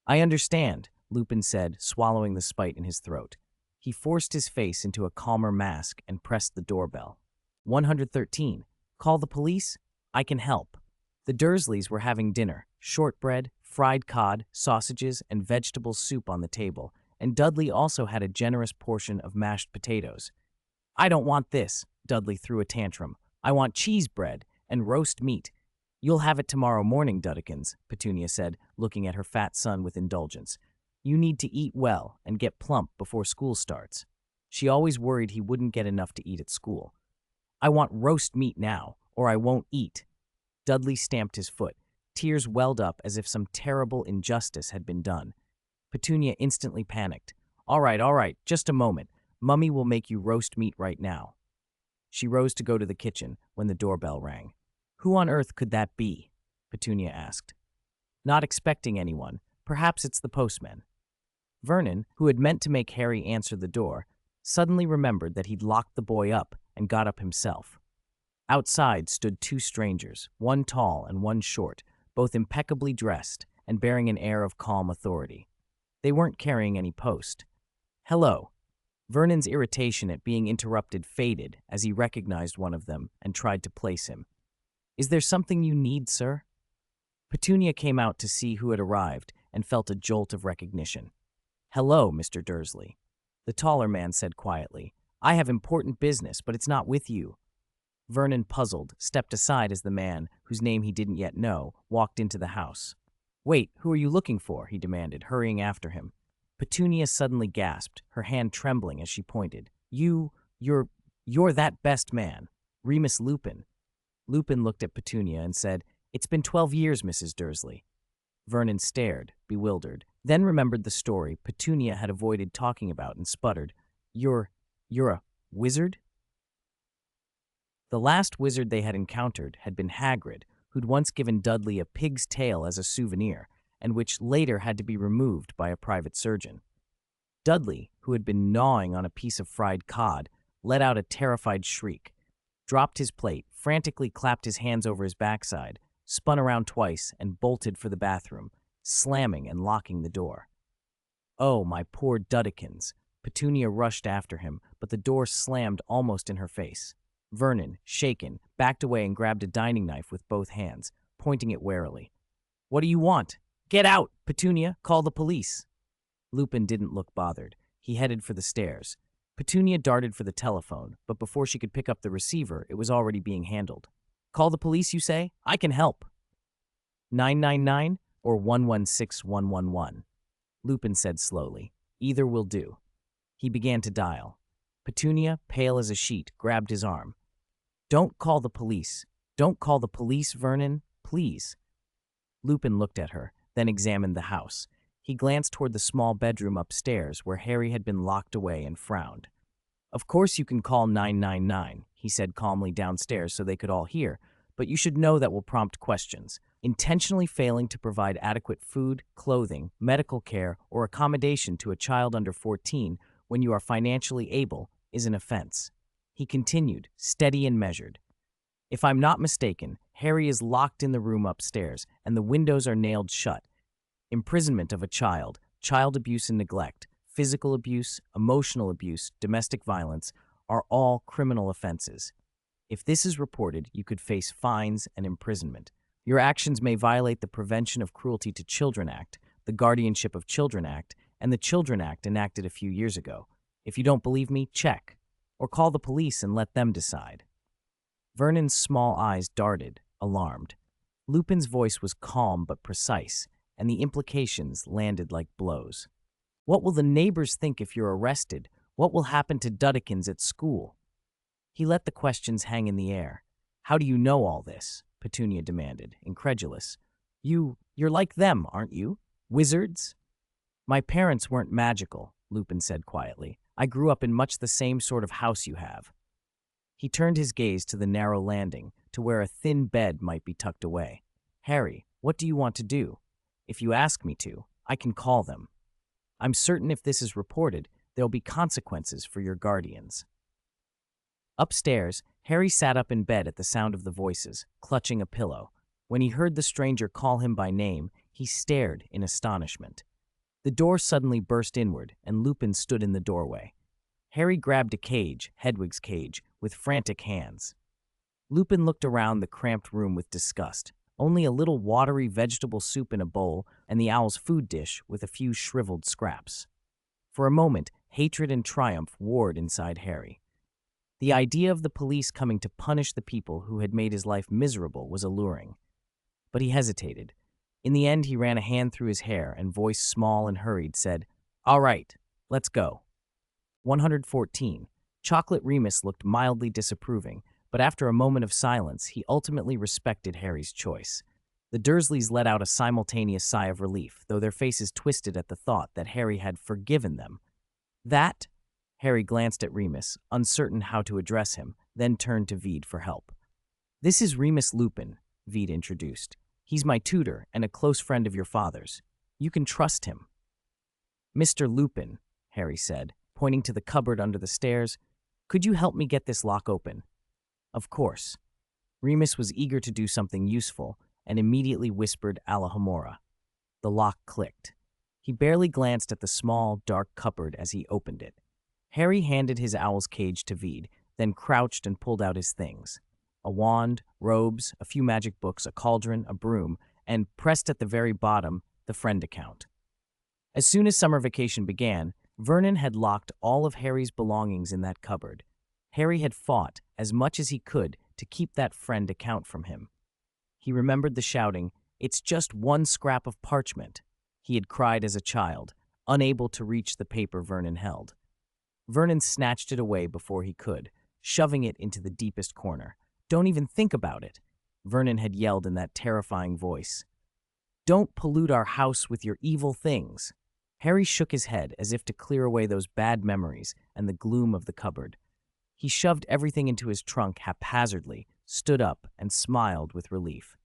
I understand, Lupin said, swallowing the spite in his throat. He forced his face into a calmer mask and pressed the doorbell. 113. Call the police? I can help. The Dursleys were having dinner, shortbread, fried cod, sausages, and vegetable soup on the table, and Dudley also had a generous portion of mashed potatoes. I don't want this, Dudley threw a tantrum. I want cheese bread and roast meat. You'll have it tomorrow morning, Duddekins, Petunia said, looking at her fat son with indulgence. You need to eat well and get plump before school starts. She always worried he wouldn't get enough to eat at school. I want roast meat now, or I won't eat. Dudley stamped his foot. Tears welled up as if some terrible injustice had been done. Petunia instantly panicked. All right, just a moment. Mummy will make you roast meat right now. She rose to go to the kitchen when the doorbell rang. Who on earth could that be? Petunia asked. Not expecting anyone. Perhaps it's the postman. Vernon, who had meant to make Harry answer the door, suddenly remembered that he'd locked the boy up and got up himself. Outside stood two strangers, one tall and one short, both impeccably dressed and bearing an air of calm authority. They weren't carrying any post. "Hello." Vernon's irritation at being interrupted faded as he recognized one of them and tried to place him. "Is there something you need, sir?" Petunia came out to see who had arrived and felt a jolt of recognition. "Hello, Mr. Dursley," the taller man said quietly. "I have important business, but it's not with you." Vernon, puzzled, stepped aside as the man, whose name he didn't yet know, walked into the house. "Wait, who are you looking for?" he demanded, hurrying after him. Petunia suddenly gasped, her hand trembling as she pointed. You're that best man, Remus Lupin." Lupin looked at Petunia and said, "It's been 12 years, Mrs. Dursley." Vernon stared, bewildered, then remembered the story Petunia had avoided talking about and sputtered, You're a wizard?" The last wizard they had encountered had been Hagrid, who'd once given Dudley a pig's tail as a souvenir, and which later had to be removed by a private surgeon. Dudley, who had been gnawing on a piece of fried cod, let out a terrified shriek, dropped his plate, frantically clapped his hands over his backside, spun around twice, and bolted for the bathroom, slamming and locking the door. "Oh, my poor Duddekins!" Petunia rushed after him, but the door slammed almost in her face. Vernon, shaken, backed away and grabbed a dining knife with both hands, pointing it warily. "What do you want?" "Get out, Petunia! Call the police!" Lupin didn't look bothered. He headed for the stairs. Petunia darted for the telephone, but before she could pick up the receiver, it was already being handled. "Call the police, you say? I can help." 999 or 116111? Lupin said slowly. "Either will do." He began to dial. Petunia, pale as a sheet, grabbed his arm. "Don't call the police. Don't call the police, Vernon, please." Lupin looked at her, then examined the house. He glanced toward the small bedroom upstairs where Harry had been locked away and frowned. "Of course you can call 999, he said calmly downstairs so they could all hear, "but you should know that will prompt questions. Intentionally failing to provide adequate food, clothing, medical care, or accommodation to a child under 14 when you are financially able is an offense." He continued, steady and measured. "If I'm not mistaken, Harry is locked in the room upstairs, and the windows are nailed shut. Imprisonment of a child, child abuse and neglect, physical abuse, emotional abuse, domestic violence are all criminal offenses. If this is reported, you could face fines and imprisonment. Your actions may violate the Prevention of Cruelty to Children Act, the Guardianship of Children Act, and the Children Act enacted a few years ago. If you don't believe me, check. Or call the police and let them decide." Vernon's small eyes darted, alarmed. Lupin's voice was calm but precise, and the implications landed like blows. "What will the neighbors think if you're arrested? What will happen to Duddekins at school?" He let the questions hang in the air. "How do you know all this?" Petunia demanded, incredulous. You're like them, aren't you? Wizards?" "My parents weren't magical," Lupin said quietly. "I grew up in much the same sort of house you have." He turned his gaze to the narrow landing, to where a thin bed might be tucked away. "Harry, what do you want to do? If you ask me to, I can call them. I'm certain if this is reported, there'll be consequences for your guardians." Upstairs, Harry sat up in bed at the sound of the voices, clutching a pillow. When he heard the stranger call him by name, he stared in astonishment. The door suddenly burst inward, and Lupin stood in the doorway. Harry grabbed a cage, Hedwig's cage, with frantic hands. Lupin looked around the cramped room with disgust. Only a little watery vegetable soup in a bowl and the owl's food dish with a few shriveled scraps. For a moment, hatred and triumph warred inside Harry. The idea of the police coming to punish the people who had made his life miserable was alluring. But he hesitated. In the end, he ran a hand through his hair and, voice small and hurried, said, "All right, let's go." 114. Chocolate Remus looked mildly disapproving, but after a moment of silence, he ultimately respected Harry's choice. The Dursleys let out a simultaneous sigh of relief, though their faces twisted at the thought that Harry had forgiven them. "That?" Harry glanced at Remus, uncertain how to address him, then turned to Veed for help. "This is Remus Lupin," Veed introduced. "He's my tutor and a close friend of your father's. You can trust him." "Mr. Lupin," Harry said, pointing to the cupboard under the stairs, "could you help me get this lock open?" Of course. Remus was eager to do something useful, and immediately whispered Alahomora. The lock clicked. He barely glanced at the small, dark cupboard as he opened it. Harry handed his owl's cage to Veed, then crouched and pulled out his things. A wand, robes, a few magic books, a cauldron, a broom, and, pressed at the very bottom, the friend account. As soon as summer vacation began, Vernon had locked all of Harry's belongings in that cupboard. Harry had fought, as much as he could, to keep that friend account from him. He remembered the shouting, "It's just one scrap of parchment," he had cried as a child, unable to reach the paper Vernon held. Vernon snatched it away before he could, shoving it into the deepest corner. "Don't even think about it," Vernon had yelled in that terrifying voice. "Don't pollute our house with your evil things." Harry shook his head as if to clear away those bad memories and the gloom of the cupboard. He shoved everything into his trunk haphazardly, stood up, and smiled with relief.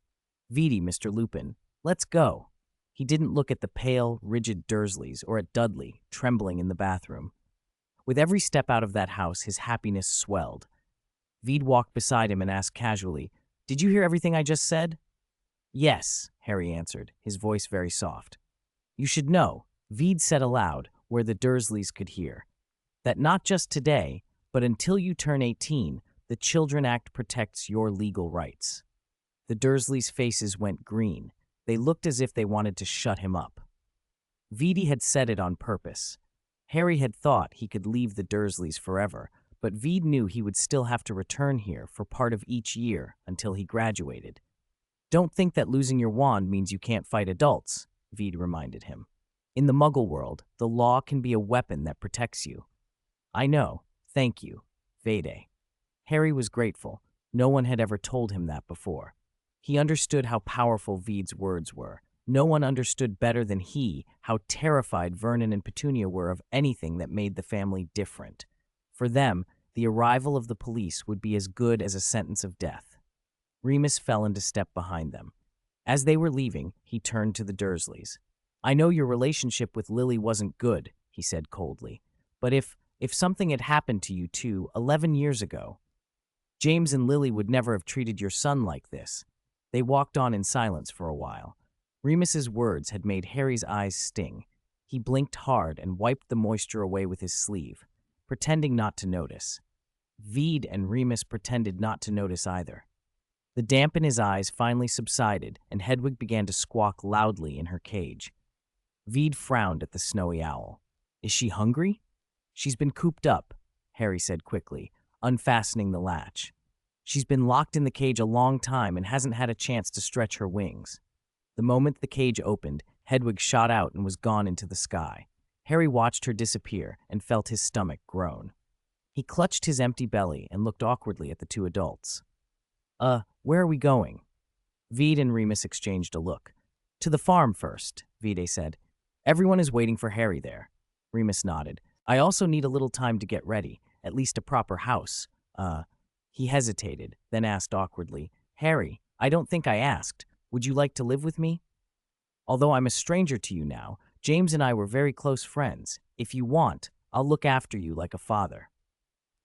"Veedy, Mr. Lupin, let's go." He didn't look at the pale, rigid Dursleys or at Dudley, trembling in the bathroom. With every step out of that house, his happiness swelled. Veed walked beside him and asked casually, "Did you hear everything I just said?" "Yes," Harry answered, his voice very soft. "You should know," Veed said aloud, where the Dursleys could hear, "that not just today, but until you turn 18, the Children Act protects your legal rights." The Dursleys' faces went green. They looked as if they wanted to shut him up. Veedy had said it on purpose. Harry had thought he could leave the Dursleys forever, but Veed knew he would still have to return here for part of each year until he graduated. "Don't think that losing your wand means you can't fight adults," Veed reminded him. "In the Muggle world, the law can be a weapon that protects you." "I know. Thank you, Vede." Harry was grateful. No one had ever told him that before. He understood how powerful Veed's words were. No one understood better than he how terrified Vernon and Petunia were of anything that made the family different. For them, the arrival of the police would be as good as a sentence of death. Remus fell into step behind them. As they were leaving, he turned to the Dursleys. "I know your relationship with Lily wasn't good," he said coldly, "but if something had happened to you two 11 years ago, James and Lily would never have treated your son like this." They walked on in silence for a while. Remus's words had made Harry's eyes sting. He blinked hard and wiped the moisture away with his sleeve, pretending not to notice. Veed and Remus pretended not to notice either. The damp in his eyes finally subsided, and Hedwig began to squawk loudly in her cage. Veed frowned at the snowy owl. "Is she hungry?" "She's been cooped up," Harry said quickly, unfastening the latch. "She's been locked in the cage a long time and hasn't had a chance to stretch her wings." The moment the cage opened, Hedwig shot out and was gone into the sky. Harry watched her disappear and felt his stomach groan. He clutched his empty belly and looked awkwardly at the two adults. Where are we going?" Veed and Remus exchanged a look. "To the farm first," Vide said. "Everyone is waiting for Harry there." Remus nodded. "I also need a little time to get ready, at least a proper house. He hesitated, then asked awkwardly, "Harry, I don't think I asked. Would you like to live with me? Although I'm a stranger to you now, James and I were very close friends. If you want, I'll look after you like a father."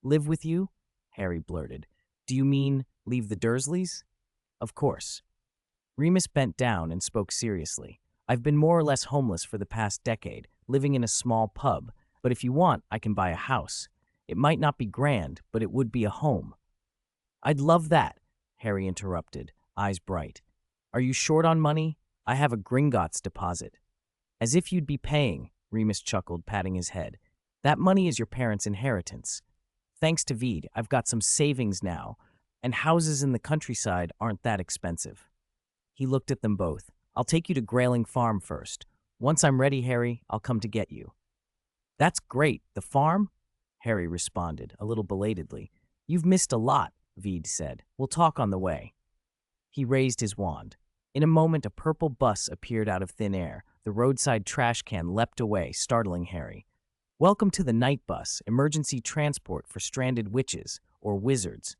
"Live with you?" Harry blurted. "Do you mean leave the Dursleys?" "Of course." Remus bent down and spoke seriously. "I've been more or less homeless for the past decade, living in a small pub, but if you want, I can buy a house. It might not be grand, but it would be a home." "I'd love that," Harry interrupted, eyes bright. "Are you short on money? I have a Gringotts deposit." "As if you'd be paying," Remus chuckled, patting his head. "That money is your parents' inheritance. Thanks to Veed, I've got some savings now, and houses in the countryside aren't that expensive." He looked at them both. "I'll take you to Grayling Farm first. Once I'm ready, Harry, I'll come to get you." "That's great. The farm?" Harry responded, a little belatedly. "You've missed a lot," Veed said. "We'll talk on the way." He raised his wand. In a moment, a purple bus appeared out of thin air. The roadside trash can leapt away, startling Harry. "Welcome to the night bus, emergency transport for stranded witches, or wizards."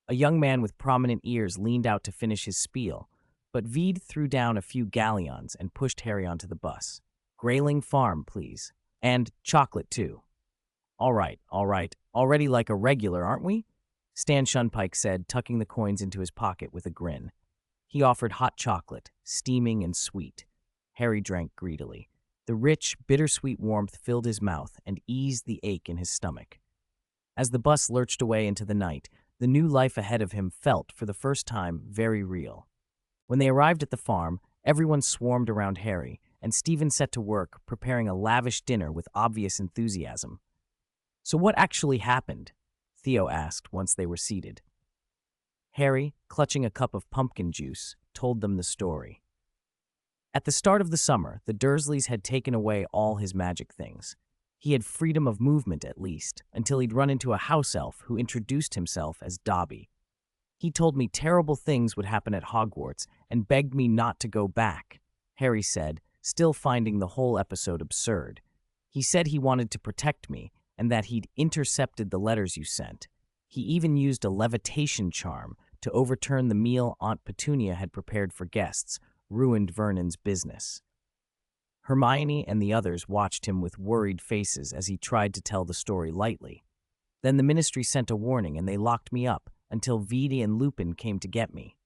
A young man with prominent ears leaned out to finish his spiel, but Veed threw down a few galleons and pushed Harry onto the bus. "Grayling Farm, please. And chocolate, too." All right. Already like a regular, aren't we?" Stan Shunpike said, tucking the coins into his pocket with a grin. He offered hot chocolate, steaming and sweet. Harry drank greedily. The rich, bittersweet warmth filled his mouth and eased the ache in his stomach. As the bus lurched away into the night, the new life ahead of him felt, for the first time, very real. When they arrived at the farm, everyone swarmed around Harry, and Stephen set to work preparing a lavish dinner with obvious enthusiasm. "So what actually happened?" Theo asked once they were seated. Harry, clutching a cup of pumpkin juice, told them the story. At the start of the summer, the Dursleys had taken away all his magic things. He had freedom of movement, at least, until he'd run into a house elf who introduced himself as Dobby. "He told me terrible things would happen at Hogwarts and begged me not to go back," Harry said, still finding the whole episode absurd. "He said he wanted to protect me and that he'd intercepted the letters you sent. He even used a levitation charm to overturn the meal Aunt Petunia had prepared for guests, ruined Vernon's business." Hermione and the others watched him with worried faces as he tried to tell the story lightly. "Then the Ministry sent a warning and they locked me up until Vidi and Lupin came to get me."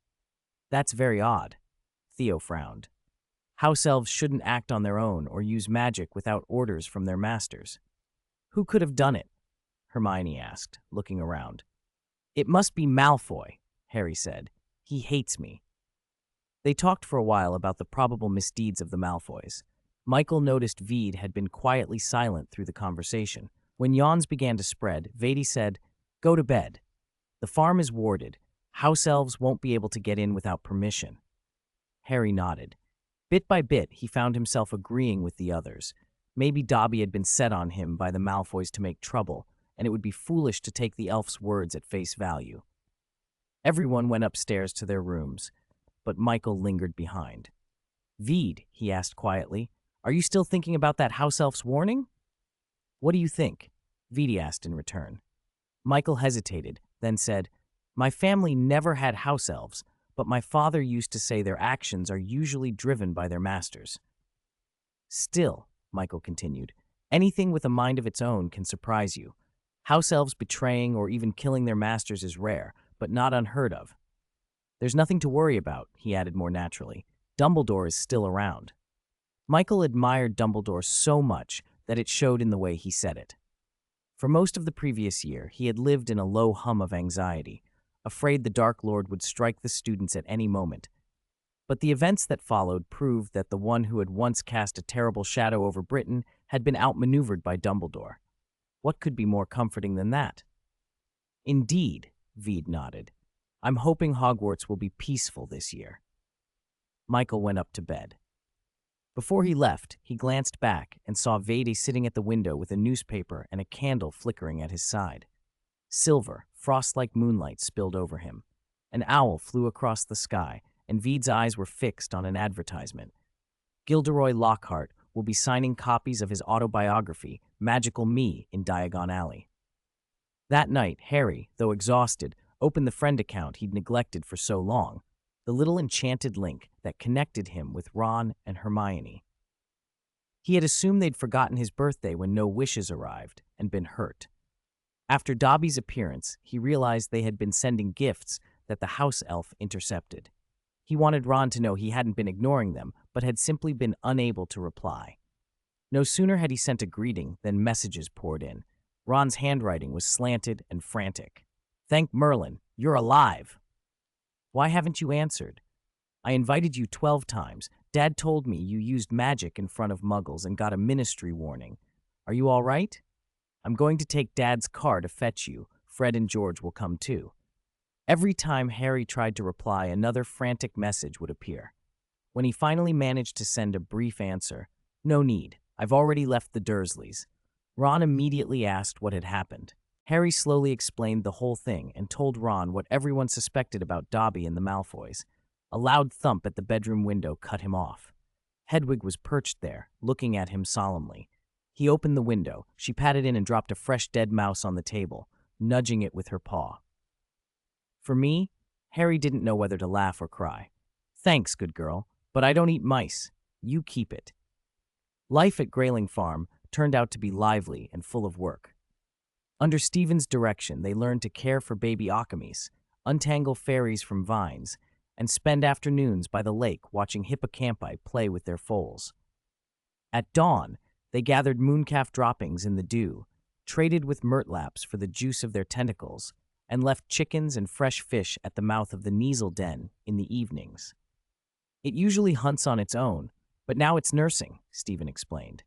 "That's very odd." Theo frowned. "House elves shouldn't act on their own or use magic without orders from their masters." "Who could have done it?" Hermione asked, looking around. "It must be Malfoy," Harry said. "He hates me." They talked for a while about the probable misdeeds of the Malfoys. Michael noticed Vede had been quietly silent through the conversation. When yawns began to spread, Vede said, "Go to bed. The farm is warded. House elves won't be able to get in without permission." Harry nodded. Bit by bit, he found himself agreeing with the others. Maybe Dobby had been set on him by the Malfoys to make trouble, and it would be foolish to take the elf's words at face value. Everyone went upstairs to their rooms, but Michael lingered behind. "Vede," he asked quietly, "are you still thinking about that house elf's warning?" "What do you think?" Vede asked in return. Michael hesitated, then said, "My family never had house elves, but my father used to say their actions are usually driven by their masters." "Still," Michael continued, "anything with a mind of its own can surprise you. House elves betraying or even killing their masters is rare, but not unheard of. There's nothing to worry about," he added more naturally. "Dumbledore is still around." Michael admired Dumbledore so much that it showed in the way he said it. For most of the previous year, he had lived in a low hum of anxiety, afraid the Dark Lord would strike the students at any moment. But the events that followed proved that the one who had once cast a terrible shadow over Britain had been outmaneuvered by Dumbledore. What could be more comforting than that? "Indeed," Vede nodded. "I'm hoping Hogwarts will be peaceful this year." Michael went up to bed. Before he left, he glanced back and saw Vede sitting at the window with a newspaper and a candle flickering at his side. Silver, frost-like moonlight spilled over him. An owl flew across the sky, and Vede's eyes were fixed on an advertisement. Gilderoy Lockhart will be signing copies of his autobiography, Magical Me, in Diagon Alley. That night, Harry, though exhausted, opened the friend account he'd neglected for so long, the little enchanted link that connected him with Ron and Hermione. He had assumed they'd forgotten his birthday when no wishes arrived and been hurt. After Dobby's appearance, he realized they had been sending gifts that the house elf intercepted. He wanted Ron to know he hadn't been ignoring them, but had simply been unable to reply. No sooner had he sent a greeting than messages poured in. Ron's handwriting was slanted and frantic. "Thank Merlin, you're alive. Why haven't you answered? I invited you 12 times. Dad told me you used magic in front of Muggles and got a ministry warning. Are you all right? I'm going to take Dad's car to fetch you. Fred and George will come too." Every time Harry tried to reply, another frantic message would appear. When he finally managed to send a brief answer, "No need, I've already left the Dursleys," Ron immediately asked what had happened. Harry slowly explained the whole thing and told Ron what everyone suspected about Dobby and the Malfoys. A loud thump at the bedroom window cut him off. Hedwig was perched there, looking at him solemnly. He opened the window. She patted in and dropped a fresh dead mouse on the table, nudging it with her paw. For me, Harry didn't know whether to laugh or cry. "Thanks, good girl, but I don't eat mice. You keep it." Life at Grayling Farm turned out to be lively and full of work. Under Stephen's direction, they learned to care for baby Akamis, untangle fairies from vines, and spend afternoons by the lake watching hippocampi play with their foals. At dawn, they gathered mooncalf droppings in the dew, traded with murtlaps for the juice of their tentacles, and left chickens and fresh fish at the mouth of the Kneasel Den in the evenings. It usually hunts on its own, but now it's nursing, Stephen explained.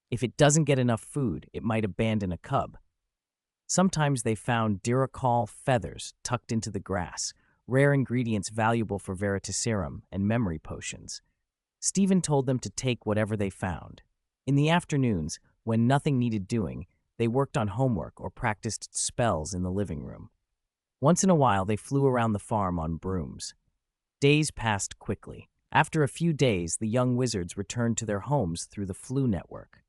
If it doesn't get enough food, it might abandon a cub. Sometimes they found diracol feathers tucked into the grass, rare ingredients valuable for veritaserum and memory potions. Stephen told them to take whatever they found. In the afternoons, when nothing needed doing, they worked on homework or practiced spells in the living room. Once in a while, they flew around the farm on brooms. Days passed quickly. After a few days, the young wizards returned to their homes through the Flu network.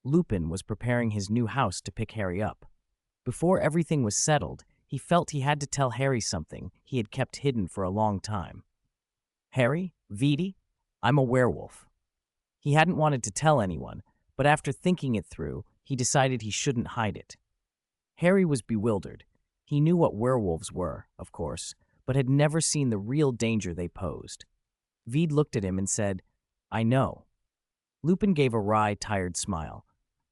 Lupin was preparing his new house to pick Harry up. Before everything was settled, he felt he had to tell Harry something he had kept hidden for a long time. "Harry, Veedy, I'm a werewolf." He hadn't wanted to tell anyone, but after thinking it through, he decided he shouldn't hide it. Harry was bewildered. He knew what werewolves were, of course, but had never seen the real danger they posed. Veed looked at him and said, "I know." Lupin gave a wry, tired smile.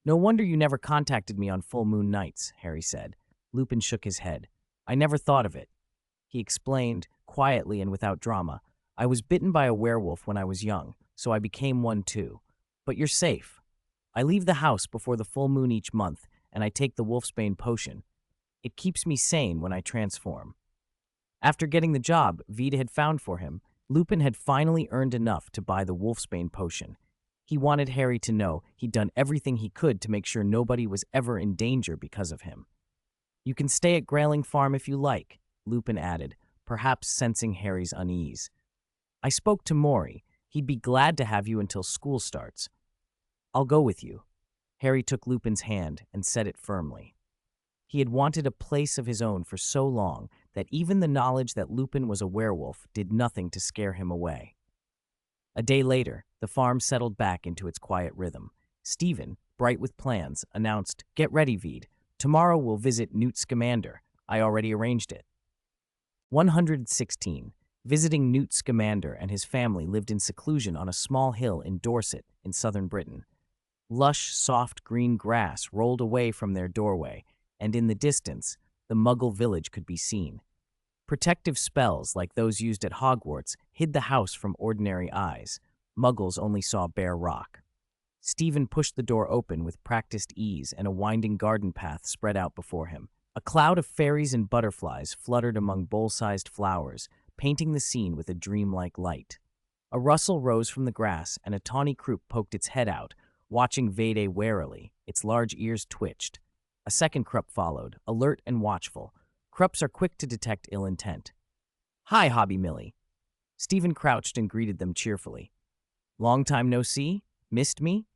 "No wonder you never contacted me on full moon nights," Harry said. Lupin shook his head. "I never thought of it." He explained, quietly and without drama, "I was bitten by a werewolf when I was young, so I became one too. But you're safe. I leave the house before the full moon each month, and I take the wolfsbane potion. It keeps me sane when I transform." After getting the job Vita had found for him, Lupin had finally earned enough to buy the wolfsbane potion. He wanted Harry to know he'd done everything he could to make sure nobody was ever in danger because of him. "You can stay at Grayling Farm if you like," Lupin added, perhaps sensing Harry's unease. "I spoke to Maury. He'd be glad to have you until school starts." "I'll go with you." Harry took Lupin's hand and set it firmly. He had wanted a place of his own for so long that even the knowledge that Lupin was a werewolf did nothing to scare him away. A day later, the farm settled back into its quiet rhythm. Stephen, bright with plans, announced, "Get ready, Veed. Tomorrow we'll visit Newt Scamander. I already arranged it." 116. Visiting Newt Scamander and his family lived in seclusion on a small hill in Dorset, in southern Britain. Lush, soft green grass rolled away from their doorway, and in the distance, the Muggle village could be seen. Protective spells like those used at Hogwarts hid the house from ordinary eyes. Muggles only saw bare rock. Stephen pushed the door open with practiced ease, and a winding garden path spread out before him. A cloud of fairies and butterflies fluttered among bowl-sized flowers, painting the scene with a dreamlike light. A rustle rose from the grass, and a tawny croup poked its head out, watching Vede warily. Its large ears twitched. A second crup followed, alert and watchful. Crups are quick to detect ill intent. "Hi, Hobby Millie." Stephen crouched and greeted them cheerfully. "Long time no see? Missed me?"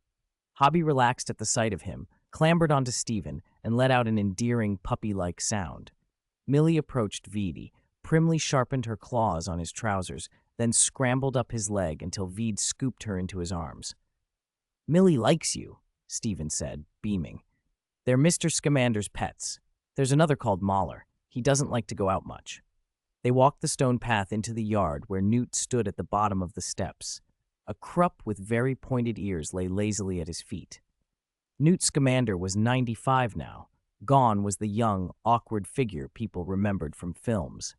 Hobby relaxed at the sight of him, clambered onto Stephen, and let out an endearing, puppy-like sound. Millie approached Veedy, primly sharpened her claws on his trousers, then scrambled up his leg until Veed scooped her into his arms. "Millie likes you," Stephen said, beaming. "They're Mr. Scamander's pets. There's another called Mahler. He doesn't like to go out much." They walked the stone path into the yard where Newt stood at the bottom of the steps. A crup with very pointed ears lay lazily at his feet. Newt Scamander was 95 now. Gone was the young, awkward figure people remembered from films.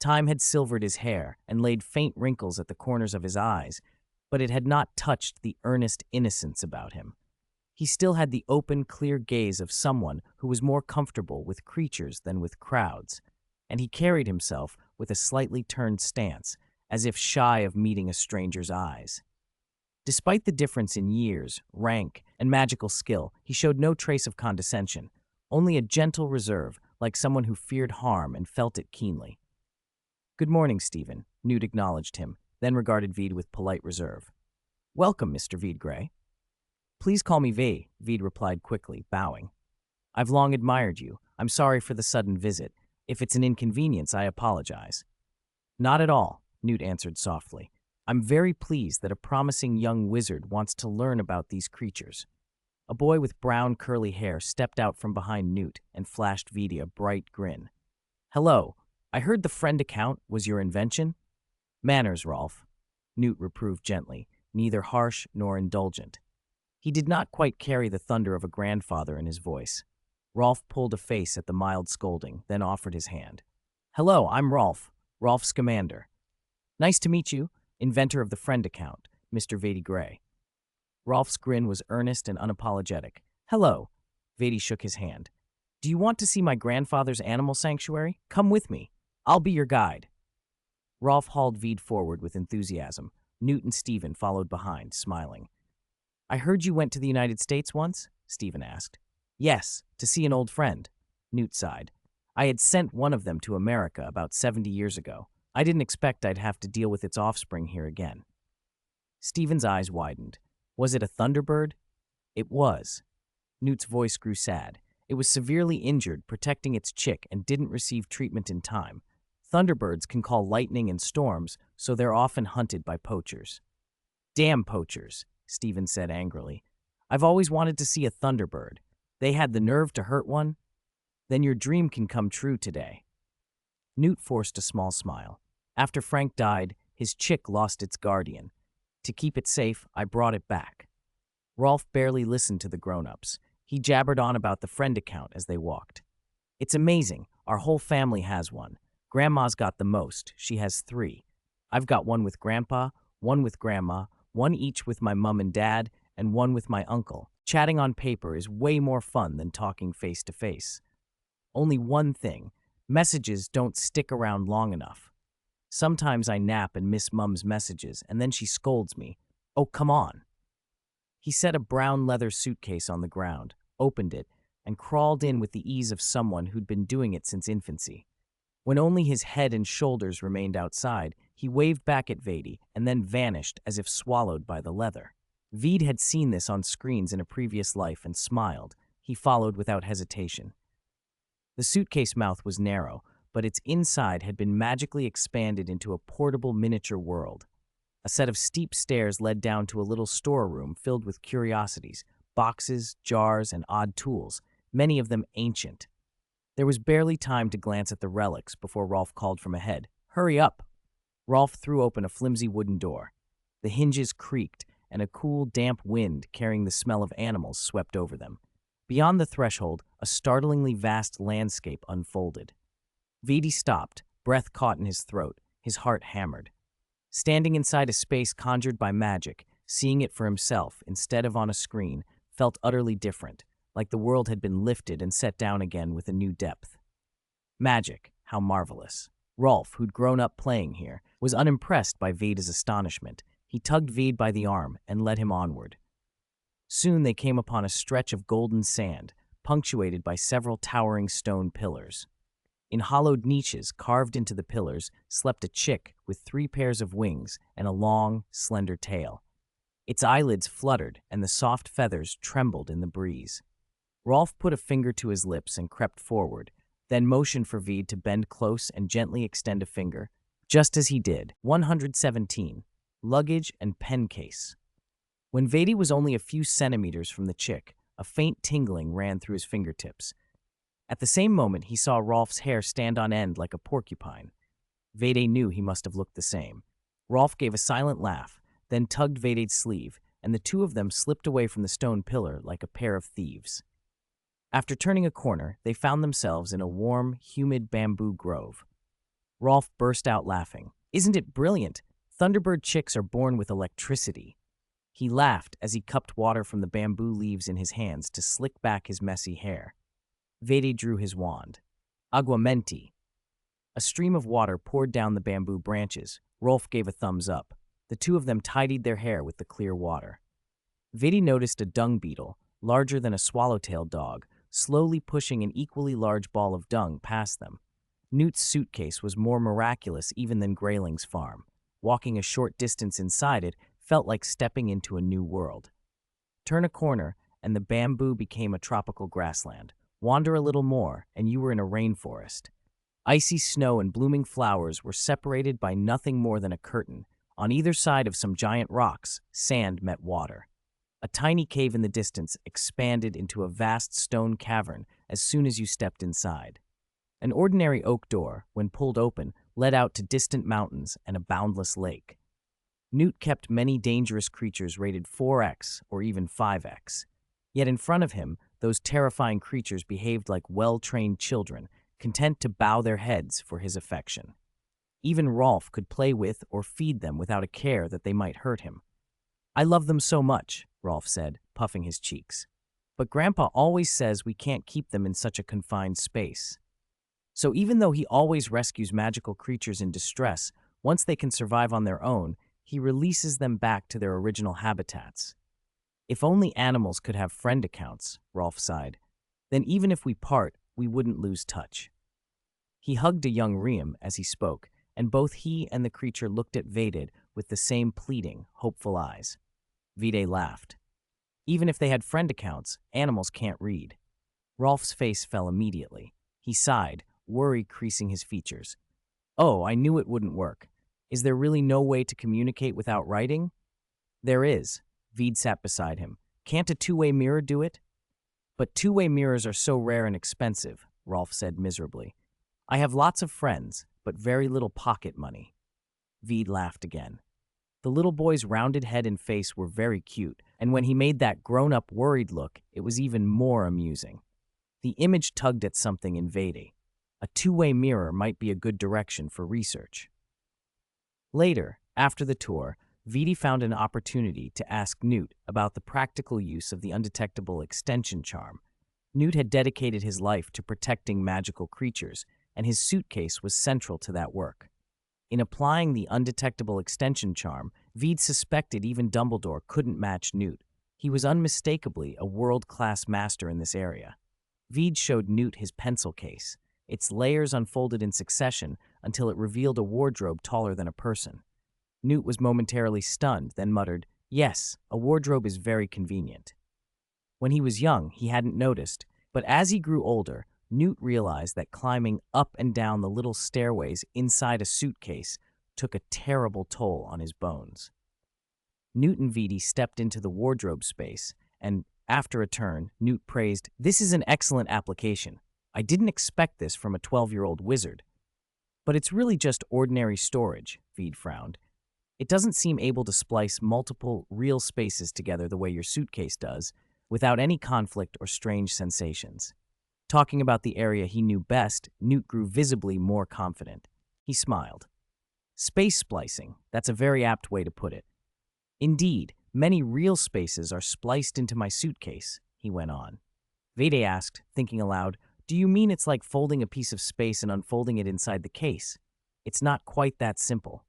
Time had silvered his hair and laid faint wrinkles at the corners of his eyes, but it had not touched the earnest innocence about him. He still had the open, clear gaze of someone who was more comfortable with creatures than with crowds, and he carried himself with a slightly turned stance, as if shy of meeting a stranger's eyes. Despite the difference in years, rank, and magical skill, he showed no trace of condescension, only a gentle reserve, like someone who feared harm and felt it keenly. "Good morning, Stephen," Newt acknowledged him, then regarded Veed with polite reserve. "Welcome, Mr. Veed Grey." "Please call me Veed," Veed replied quickly, bowing. "I've long admired you. I'm sorry for the sudden visit. If it's an inconvenience, I apologize." "Not at all," Newt answered softly. "I'm very pleased that a promising young wizard wants to learn about these creatures." A boy with brown curly hair stepped out from behind Newt and flashed Veed a bright grin. "Hello, I heard the friend account was your invention?" Manners, Rolf, Newt reproved gently, neither harsh nor indulgent. He did not quite carry the thunder of a grandfather in his voice. Rolf pulled a face at the mild scolding, then offered his hand. Hello, I'm Rolf, Rolf Scamander. Nice to meet you, inventor of the friend account, Mr. Vady Gray. Rolf's grin was earnest and unapologetic. Hello, Vady shook his hand. Do you want to see my grandfather's animal sanctuary? Come with me. I'll be your guide. Rolf hauled Veed forward with enthusiasm. Newt and Stephen followed behind, smiling. I heard you went to the United States once? Stephen asked. Yes, to see an old friend. Newt sighed. I had sent one of them to America about 70 years ago. I didn't expect I'd have to deal with its offspring here again. Stephen's eyes widened. Was it a thunderbird? It was. Newt's voice grew sad. It was severely injured, protecting its chick, and didn't receive treatment in time. Thunderbirds can call lightning and storms, so they're often hunted by poachers. Damn poachers, Stephen said angrily. I've always wanted to see a thunderbird. They had the nerve to hurt one? Then your dream can come true today. Newt forced a small smile. After Frank died, his chick lost its guardian. To keep it safe, I brought it back. Rolf barely listened to the grown-ups. He jabbered on about the friend account as they walked. It's amazing. Our whole family has one. Grandma's got the most. She has 3. I've got one with Grandpa, one with Grandma, one each with my mum and dad, and one with my uncle. Chatting on paper is way more fun than talking face-to-face. Only one thing. Messages don't stick around long enough. Sometimes I nap and miss Mum's messages, and then she scolds me. Oh, come on. He set a brown leather suitcase on the ground, opened it, and crawled in with the ease of someone who'd been doing it since infancy. When only his head and shoulders remained outside, he waved back at Vady and then vanished as if swallowed by the leather. Veed had seen this on screens in a previous life and smiled. He followed without hesitation. The suitcase mouth was narrow, but its inside had been magically expanded into a portable miniature world. A set of steep stairs led down to a little storeroom filled with curiosities, boxes, jars, and odd tools, many of them ancient. There was barely time to glance at the relics before Rolf called from ahead. Hurry up! Rolf threw open a flimsy wooden door. The hinges creaked, and a cool, damp wind carrying the smell of animals swept over them. Beyond the threshold, a startlingly vast landscape unfolded. Vady stopped, breath caught in his throat, his heart hammered. Standing inside a space conjured by magic, seeing it for himself instead of on a screen, felt utterly different, like the world had been lifted and set down again with a new depth. Magic, how marvelous. Rolf, who'd grown up playing here, was unimpressed by Vady's astonishment. He tugged Vade by the arm and led him onward. Soon they came upon a stretch of golden sand, punctuated by several towering stone pillars. In hollowed niches carved into the pillars slept a chick with 3 pairs of wings and a long, slender tail. Its eyelids fluttered and the soft feathers trembled in the breeze. Rolf put a finger to his lips and crept forward, then motioned for Veed to bend close and gently extend a finger. Just as he did, 117, luggage and pen case. When Vady was only a few centimeters from the chick, a faint tingling ran through his fingertips. At the same moment, he saw Rolf's hair stand on end like a porcupine. Vady knew he must have looked the same. Rolf gave a silent laugh, then tugged Vady's sleeve, and the two of them slipped away from the stone pillar like a pair of thieves. After turning a corner, they found themselves in a warm, humid bamboo grove. Rolf burst out laughing. Isn't it brilliant? Thunderbird chicks are born with electricity. He laughed as he cupped water from the bamboo leaves in his hands to slick back his messy hair. Vady drew his wand. Aguamenti. A stream of water poured down the bamboo branches. Rolf gave a thumbs up. The two of them tidied their hair with the clear water. Vady noticed a dung beetle, larger than a swallowtail dog, slowly pushing an equally large ball of dung past them. Newt's suitcase was more miraculous even than Grayling's farm. Walking a short distance inside it felt like stepping into a new world. Turn a corner, and the bamboo became a tropical grassland. Wander a little more, and you were in a rainforest. Icy snow and blooming flowers were separated by nothing more than a curtain. On either side of some giant rocks, sand met water. A tiny cave in the distance expanded into a vast stone cavern as soon as you stepped inside. An ordinary oak door, when pulled open, led out to distant mountains and a boundless lake. Newt kept many dangerous creatures rated 4X or even 5X. Yet in front of him, those terrifying creatures behaved like well-trained children, content to bow their heads for his affection. Even Rolf could play with or feed them without a care that they might hurt him. "I love them so much," Rolf said, puffing his cheeks. "But Grandpa always says we can't keep them in such a confined space." So even though he always rescues magical creatures in distress, once they can survive on their own, he releases them back to their original habitats. "If only animals could have friend accounts," Rolf sighed. "Then even if we part, we wouldn't lose touch." He hugged a young Riem as he spoke, and both he and the creature looked at Vedid with the same pleading, hopeful eyes. Vide laughed. "Even if they had friend accounts, animals can't read." Rolf's face fell immediately. He sighed, worry creasing his features. "Oh, I knew it wouldn't work. Is there really no way to communicate without writing?" "There is." Vede sat beside him. "Can't a two-way mirror do it?" "But two-way mirrors are so rare and expensive," Rolf said miserably. "I have lots of friends, but very little pocket money." Vede laughed again. The little boy's rounded head and face were very cute, and when he made that grown-up, worried look, it was even more amusing. The image tugged at something in Vede. A two-way mirror might be a good direction for research. Later, after the tour, Vede found an opportunity to ask Newt about the practical use of the undetectable extension charm. Newt had dedicated his life to protecting magical creatures, and his suitcase was central to that work. In applying the undetectable extension charm, Vede suspected even Dumbledore couldn't match Newt. He was unmistakably a world-class master in this area. Vede showed Newt his pencil case. Its layers unfolded in succession until it revealed a wardrobe taller than a person. Newt was momentarily stunned, then muttered, "Yes, a wardrobe is very convenient." When he was young, he hadn't noticed, but as he grew older, Newt realized that climbing up and down the little stairways inside a suitcase took a terrible toll on his bones. Newt and Vede stepped into the wardrobe space, and after a turn, Newt praised, "This is an excellent application. I didn't expect this from a 12-year-old wizard." "But it's really just ordinary storage," Vede frowned. "It doesn't seem able to splice multiple real spaces together the way your suitcase does, without any conflict or strange sensations." Talking about the area he knew best, Newt grew visibly more confident. He smiled. "Space splicing, that's a very apt way to put it. Indeed, many real spaces are spliced into my suitcase," he went on. Vede asked, thinking aloud, "Do you mean it's like folding a piece of space and unfolding it inside the case? It's not quite that simple."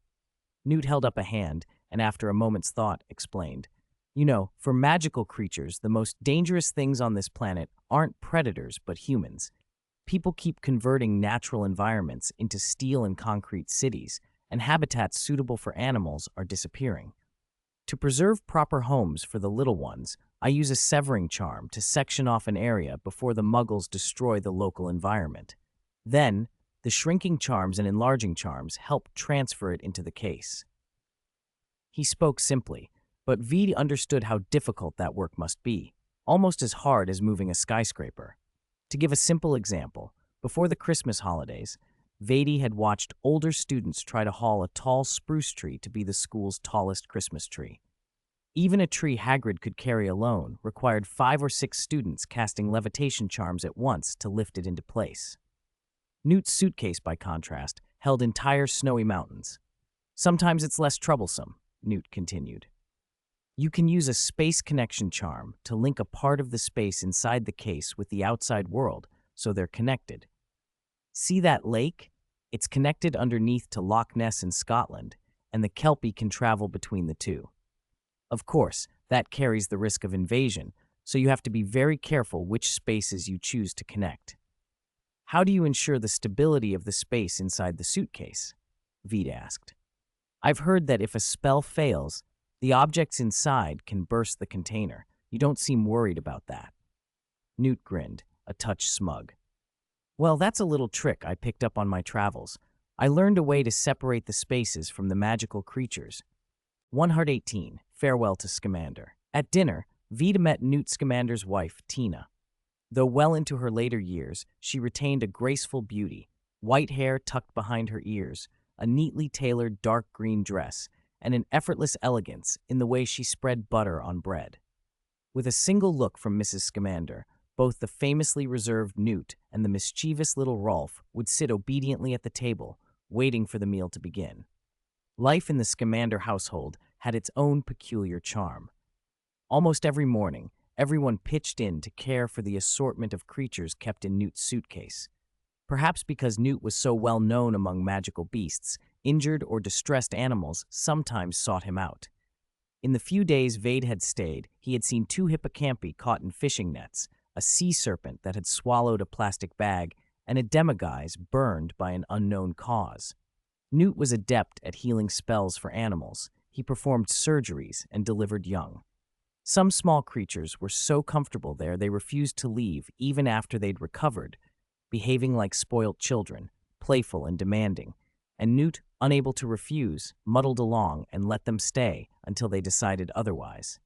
Newt held up a hand, and after a moment's thought, explained, "You know, for magical creatures, the most dangerous things on this planet aren't predators but humans. People keep converting natural environments into steel and concrete cities, and habitats suitable for animals are disappearing. To preserve proper homes for the little ones, I use a severing charm to section off an area before the muggles destroy the local environment. Then, the shrinking charms and enlarging charms help transfer it into the case." He spoke simply, but Vede understood how difficult that work must be, almost as hard as moving a skyscraper. To give a simple example, before the Christmas holidays, Vede had watched older students try to haul a tall spruce tree to be the school's tallest Christmas tree. Even a tree Hagrid could carry alone required 5 or 6 students casting levitation charms at once to lift it into place. Newt's suitcase, by contrast, held entire snowy mountains. "Sometimes it's less troublesome," Newt continued. "You can use a space connection charm to link a part of the space inside the case with the outside world, so they're connected. See that lake? It's connected underneath to Loch Ness in Scotland, and the Kelpie can travel between the two. Of course, that carries the risk of invasion, so you have to be very careful which spaces you choose to connect." "How do you ensure the stability of the space inside the suitcase?" Vede asked. "I've heard that if a spell fails, the objects inside can burst the container. You don't seem worried about that." Newt grinned, a touch smug. "Well, that's a little trick I picked up on my travels. I learned a way to separate the spaces from the magical creatures." 118. Farewell to Scamander. At dinner, Vede met Newt Scamander's wife, Tina. Though well into her later years, she retained a graceful beauty, white hair tucked behind her ears, a neatly tailored dark green dress, and an effortless elegance in the way she spread butter on bread. With a single look from Mrs. Scamander, both the famously reserved Newt and the mischievous little Rolf would sit obediently at the table, waiting for the meal to begin. Life in the Scamander household had its own peculiar charm. Almost every morning, everyone pitched in to care for the assortment of creatures kept in Newt's suitcase. Perhaps because Newt was so well known among magical beasts, injured or distressed animals sometimes sought him out. In the few days Vade had stayed, he had seen 2 hippocampi caught in fishing nets, a sea serpent that had swallowed a plastic bag, and a demiguise burned by an unknown cause. Newt was adept at healing spells for animals. He performed surgeries and delivered young. Some small creatures were so comfortable there they refused to leave even after they'd recovered, behaving like spoilt children, playful and demanding, and Newt, unable to refuse, muddled along and let them stay until they decided otherwise.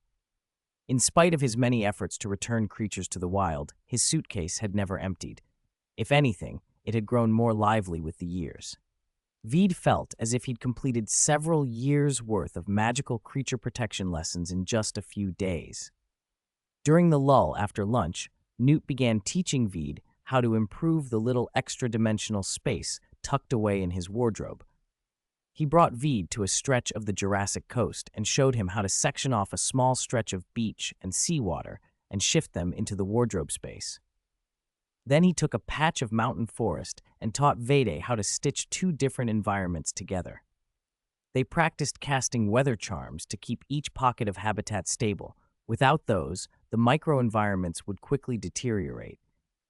In spite of his many efforts to return creatures to the wild, his suitcase had never emptied. If anything, it had grown more lively with the years. Vede felt as if he'd completed several years' worth of magical creature protection lessons in just a few days. During the lull after lunch, Newt began teaching Vede how to improve the little extra-dimensional space tucked away in his wardrobe. He brought Vede to a stretch of the Jurassic coast and showed him how to section off a small stretch of beach and seawater and shift them into the wardrobe space. Then he took a patch of mountain forest and taught Vede how to stitch 2 different environments together. They practiced casting weather charms to keep each pocket of habitat stable. Without those, the microenvironments would quickly deteriorate.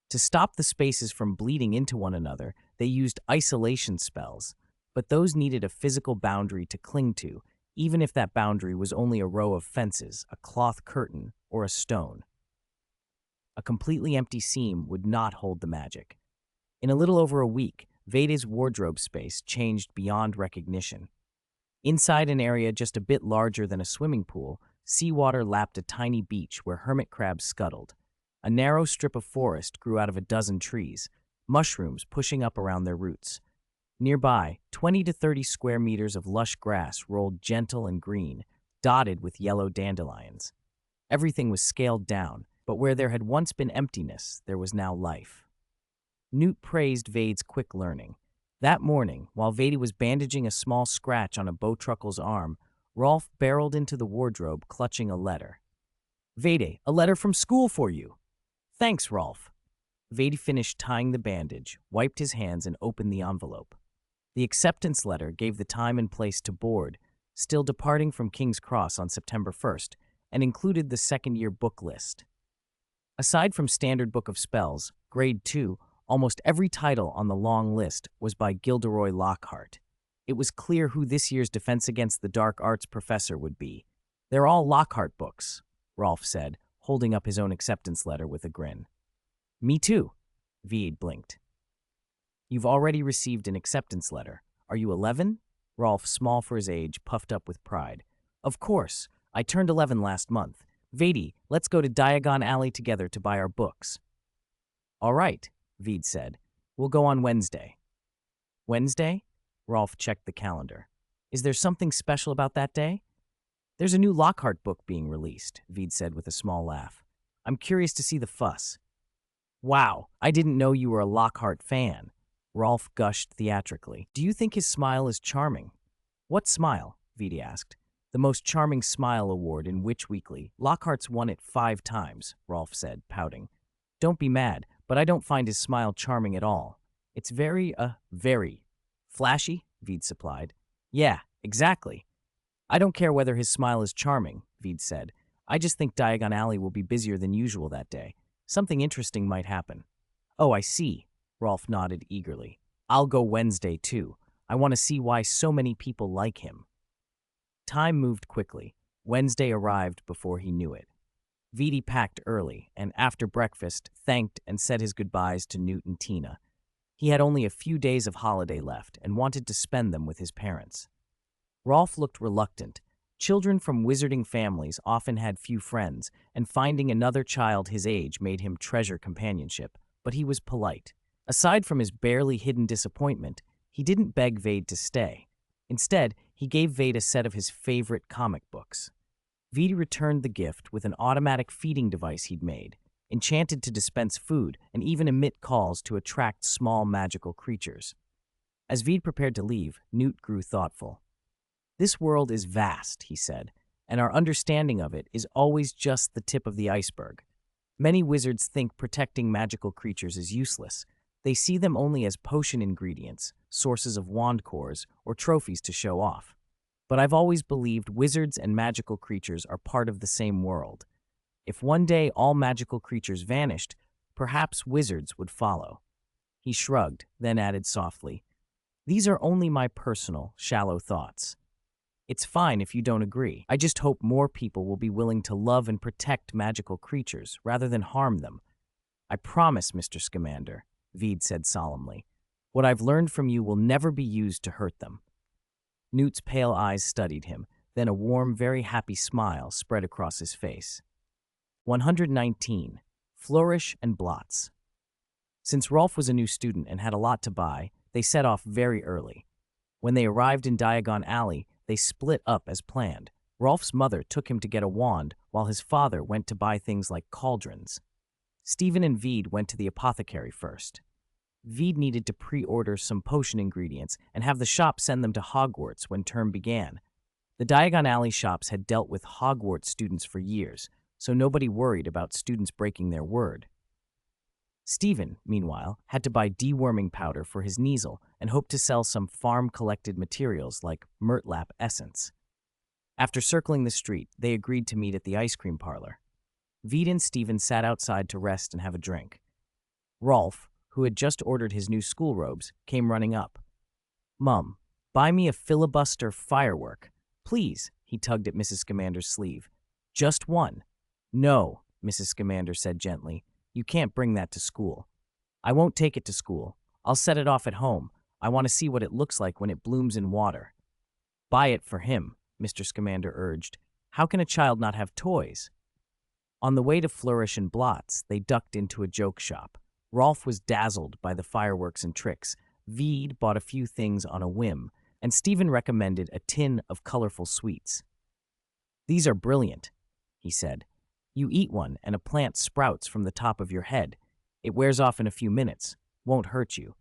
To stop the spaces from bleeding into one another, they used isolation spells, but those needed a physical boundary to cling to, even if that boundary was only a row of fences, a cloth curtain, or a stone. A completely empty seam would not hold the magic. In a little over a week, Vede's wardrobe space changed beyond recognition. Inside an area just a bit larger than a swimming pool, seawater lapped a tiny beach where hermit crabs scuttled. A narrow strip of forest grew out of a dozen trees, mushrooms pushing up around their roots. Nearby, 20 to 30 square meters of lush grass rolled gentle and green, dotted with yellow dandelions. Everything was scaled down, but where there had once been emptiness, there was now life. Newt praised Vade's quick learning. That morning, while Vade was bandaging a small scratch on a bowtruckle's arm, Rolf barreled into the wardrobe clutching a letter. "Vade, a letter from school for you." "Thanks, Rolf." Vade finished tying the bandage, wiped his hands, and opened the envelope. The acceptance letter gave the time and place to board, still departing from King's Cross on September 1st, and included the second-year book list. Aside from Standard Book of Spells, Grade 2, almost every title on the long list was by Gilderoy Lockhart. It was clear who this year's Defense Against the Dark Arts professor would be. "They're all Lockhart books," Rolf said, holding up his own acceptance letter with a grin. "Me too," Vede blinked. "You've already received an acceptance letter. Are you 11? Rolf, small for his age, puffed up with pride. "Of course. I turned 11 last month. Vede, let's go to Diagon Alley together to buy our books." "All right," Vede said. "We'll go on Wednesday." "Wednesday?" Rolf checked the calendar. "Is there something special about that day?" "There's a new Lockhart book being released," Vede said with a small laugh. "I'm curious to see the fuss." "Wow, I didn't know you were a Lockhart fan," Rolf gushed theatrically. "Do you think his smile is charming?" "What smile?" Vede asked. "The Most Charming Smile Award in Witch Weekly. Lockhart's won it 5 times, Rolf said, pouting. "Don't be mad, but I don't find his smile charming at all. It's very flashy," Vede supplied. "Yeah, exactly. I don't care whether his smile is charming," Vede said. "I just think Diagon Alley will be busier than usual that day. Something interesting might happen." "Oh, I see," Rolf nodded eagerly. "I'll go Wednesday, too. I want to see why so many people like him." Time moved quickly. Wednesday arrived before he knew it. Vede packed early, and after breakfast, thanked and said his goodbyes to Newt and Tina. He had only a few days of holiday left and wanted to spend them with his parents. Rolf looked reluctant. Children from wizarding families often had few friends, and finding another child his age made him treasure companionship, but he was polite. Aside from his barely hidden disappointment, He didn't beg Vade to stay. Instead, he gave Vade a set of his favorite comic books. Vade returned the gift with an automatic feeding device he'd made, enchanted to dispense food and even emit calls to attract small magical creatures. As Vade prepared to leave, Newt grew thoughtful. "This world is vast," he said, "and our understanding of it is always just the tip of the iceberg. Many wizards think protecting magical creatures is useless. They see them only as potion ingredients, sources of wand cores, or trophies to show off. But I've always believed wizards and magical creatures are part of the same world. If one day all magical creatures vanished, perhaps wizards would follow." He shrugged, then added softly, "These are only my personal, shallow thoughts. It's fine if you don't agree. I just hope more people will be willing to love and protect magical creatures rather than harm them. I promise, Mr. Scamander," Vade said solemnly, "what I've learned from you will never be used to hurt them." Newt's pale eyes studied him, then a warm, very happy smile spread across his face. 119. Flourish and Blots. Since Rolf was a new student and had a lot to buy, they set off very early. When they arrived in Diagon Alley, they split up as planned. Rolf's mother took him to get a wand, while his father went to buy things like cauldrons. Stephen and Vade went to the apothecary first. Vade needed to pre-order some potion ingredients and have the shop send them to Hogwarts when term began. The Diagon Alley shops had dealt with Hogwarts students for years, so nobody worried about students breaking their word. Stephen, meanwhile, had to buy deworming powder for his Kneasel and hoped to sell some farm-collected materials like Murtlap essence. After circling the street, they agreed to meet at the ice cream parlor. Vade and Stephen sat outside to rest and have a drink. Rolf, who had just ordered his new school robes, came running up. "Mum, buy me a filibuster firework. Please," he tugged at Mrs. Scamander's sleeve. "Just one." "No," Mrs. Scamander said gently. "You can't bring that to school." "I won't take it to school. I'll set it off at home. I want to see what it looks like when it blooms in water." "Buy it for him," Mr. Scamander urged. "How can a child not have toys?" On the way to Flourish and Blots, they ducked into a joke shop. Rolf was dazzled by the fireworks and tricks. Vade bought a few things on a whim, and Stephen recommended a tin of colorful sweets. "These are brilliant," he said. "You eat one and a plant sprouts from the top of your head. It wears off in a few minutes. Won't hurt you."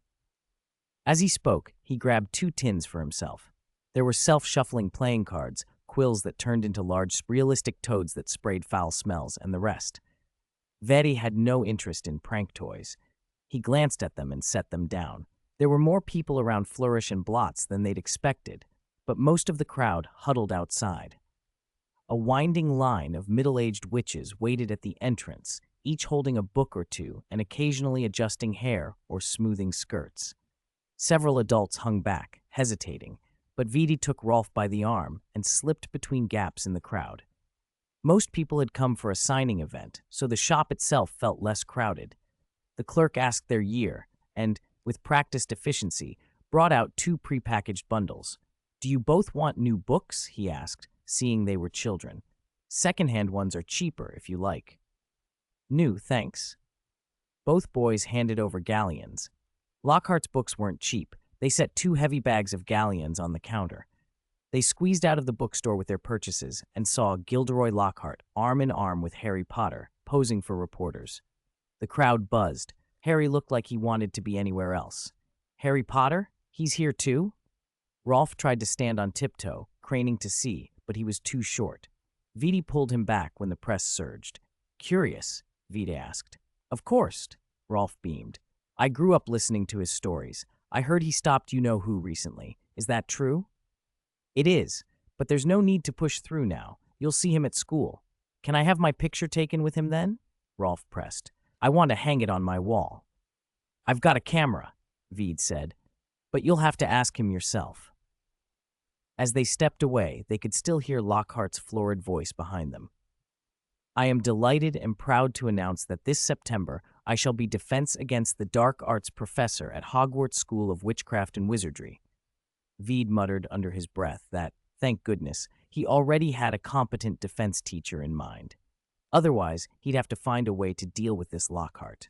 As he spoke, he grabbed 2 tins for himself. There were self-shuffling playing cards, quills that turned into large, realistic toads that sprayed foul smells, and the rest. Vade had no interest in prank toys. He glanced at them and set them down. There were more people around Flourish and Blots than they'd expected, but most of the crowd huddled outside. A winding line of middle-aged witches waited at the entrance, each holding a book or two and occasionally adjusting hair or smoothing skirts. Several adults hung back, hesitating, but Vade took Rolf by the arm and slipped between gaps in the crowd. Most people had come for a signing event, so the shop itself felt less crowded. The clerk asked their year and, with practiced efficiency, brought out 2 prepackaged bundles. "Do you both want new books?" he asked, seeing they were children. "Second-hand ones are cheaper, if you like." "New, thanks." Both boys handed over galleons. Lockhart's books weren't cheap. They set 2 heavy bags of galleons on the counter. They squeezed out of the bookstore with their purchases and saw Gilderoy Lockhart arm in arm with Harry Potter, posing for reporters. The crowd buzzed. Harry looked like he wanted to be anywhere else. "Harry Potter? He's here too?" Rolf tried to stand on tiptoe, craning to see, but he was too short. Vade pulled him back when the press surged. "Curious?" Vade asked. "Of course," Rolf beamed. "I grew up listening to his stories. I heard he stopped you-know-who recently. Is that true?" "It is, but there's no need to push through now. You'll see him at school. Can I have my picture taken with him then?" Rolf pressed. "I want to hang it on my wall." "I've got a camera," Vade said, "but you'll have to ask him yourself." As they stepped away, they could still hear Lockhart's florid voice behind them. "I am delighted and proud to announce that this September I shall be Defense Against the Dark Arts professor at Hogwarts School of Witchcraft and Wizardry." Vade muttered under his breath that, thank goodness, he already had a competent defense teacher in mind. Otherwise, he'd have to find a way to deal with this Lockhart.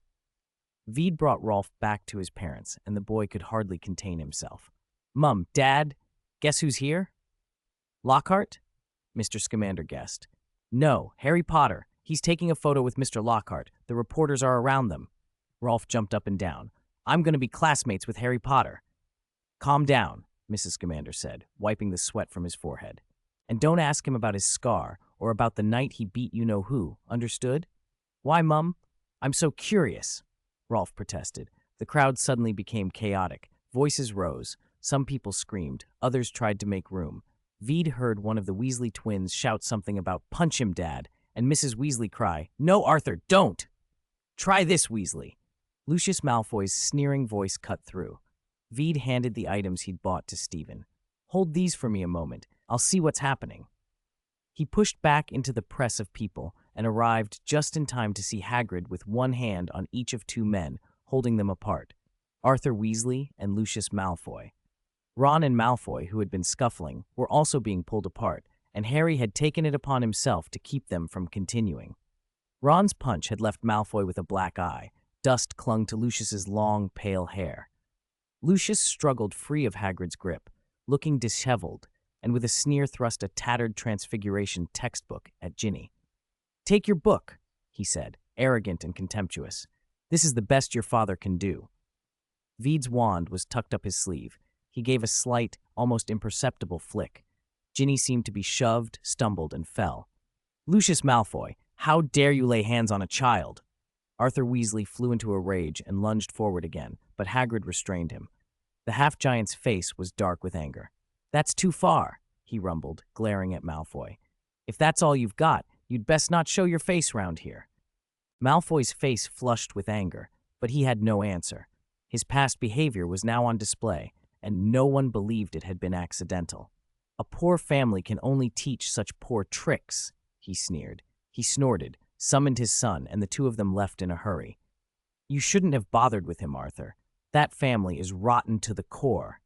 Veed brought Rolf back to his parents, and the boy could hardly contain himself. "Mum, Dad, guess who's here?" "Lockhart?" Mr. Scamander guessed. "No, Harry Potter. He's taking a photo with Mr. Lockhart. The reporters are around them." Rolf jumped up and down. "I'm going to be classmates with Harry Potter." "Calm down," Mrs. Scamander said, wiping the sweat from his forehead. "And don't ask him about his scar or about the night he beat you-know-who, understood?" "Why, Mum? I'm so curious," Rolf protested. The crowd suddenly became chaotic. Voices rose. Some people screamed. Others tried to make room. Veed heard one of the Weasley twins shout something about "punch him, Dad," and Mrs. Weasley cry, "No, Arthur, don't! Try this, Weasley." Lucius Malfoy's sneering voice cut through. Veed handed the items he'd bought to Stephen. "Hold these for me a moment. I'll see what's happening." He pushed back into the press of people and arrived just in time to see Hagrid with one hand on each of two men, holding them apart, Arthur Weasley and Lucius Malfoy. Ron and Malfoy, who had been scuffling, were also being pulled apart, and Harry had taken it upon himself to keep them from continuing. Ron's punch had left Malfoy with a black eye. Dust clung to Lucius's long, pale hair. Lucius struggled free of Hagrid's grip, looking disheveled, and with a sneer thrust a tattered Transfiguration textbook at Ginny. "Take your book," he said, arrogant and contemptuous. "This is the best your father can do." Veed's wand was tucked up his sleeve. He gave a slight, almost imperceptible flick. Ginny seemed to be shoved, stumbled, and fell. "Lucius Malfoy, how dare you lay hands on a child?" Arthur Weasley flew into a rage and lunged forward again, but Hagrid restrained him. The half-giant's face was dark with anger. "That's too far," he rumbled, glaring at Malfoy. "If that's all you've got, you'd best not show your face round here." Malfoy's face flushed with anger, but he had no answer. His past behavior was now on display, and no one believed it had been accidental. "A poor family can only teach such poor tricks," he sneered. He snorted, summoned his son, and the two of them left in a hurry. "You shouldn't have bothered with him, Arthur. That family is rotten to the core,"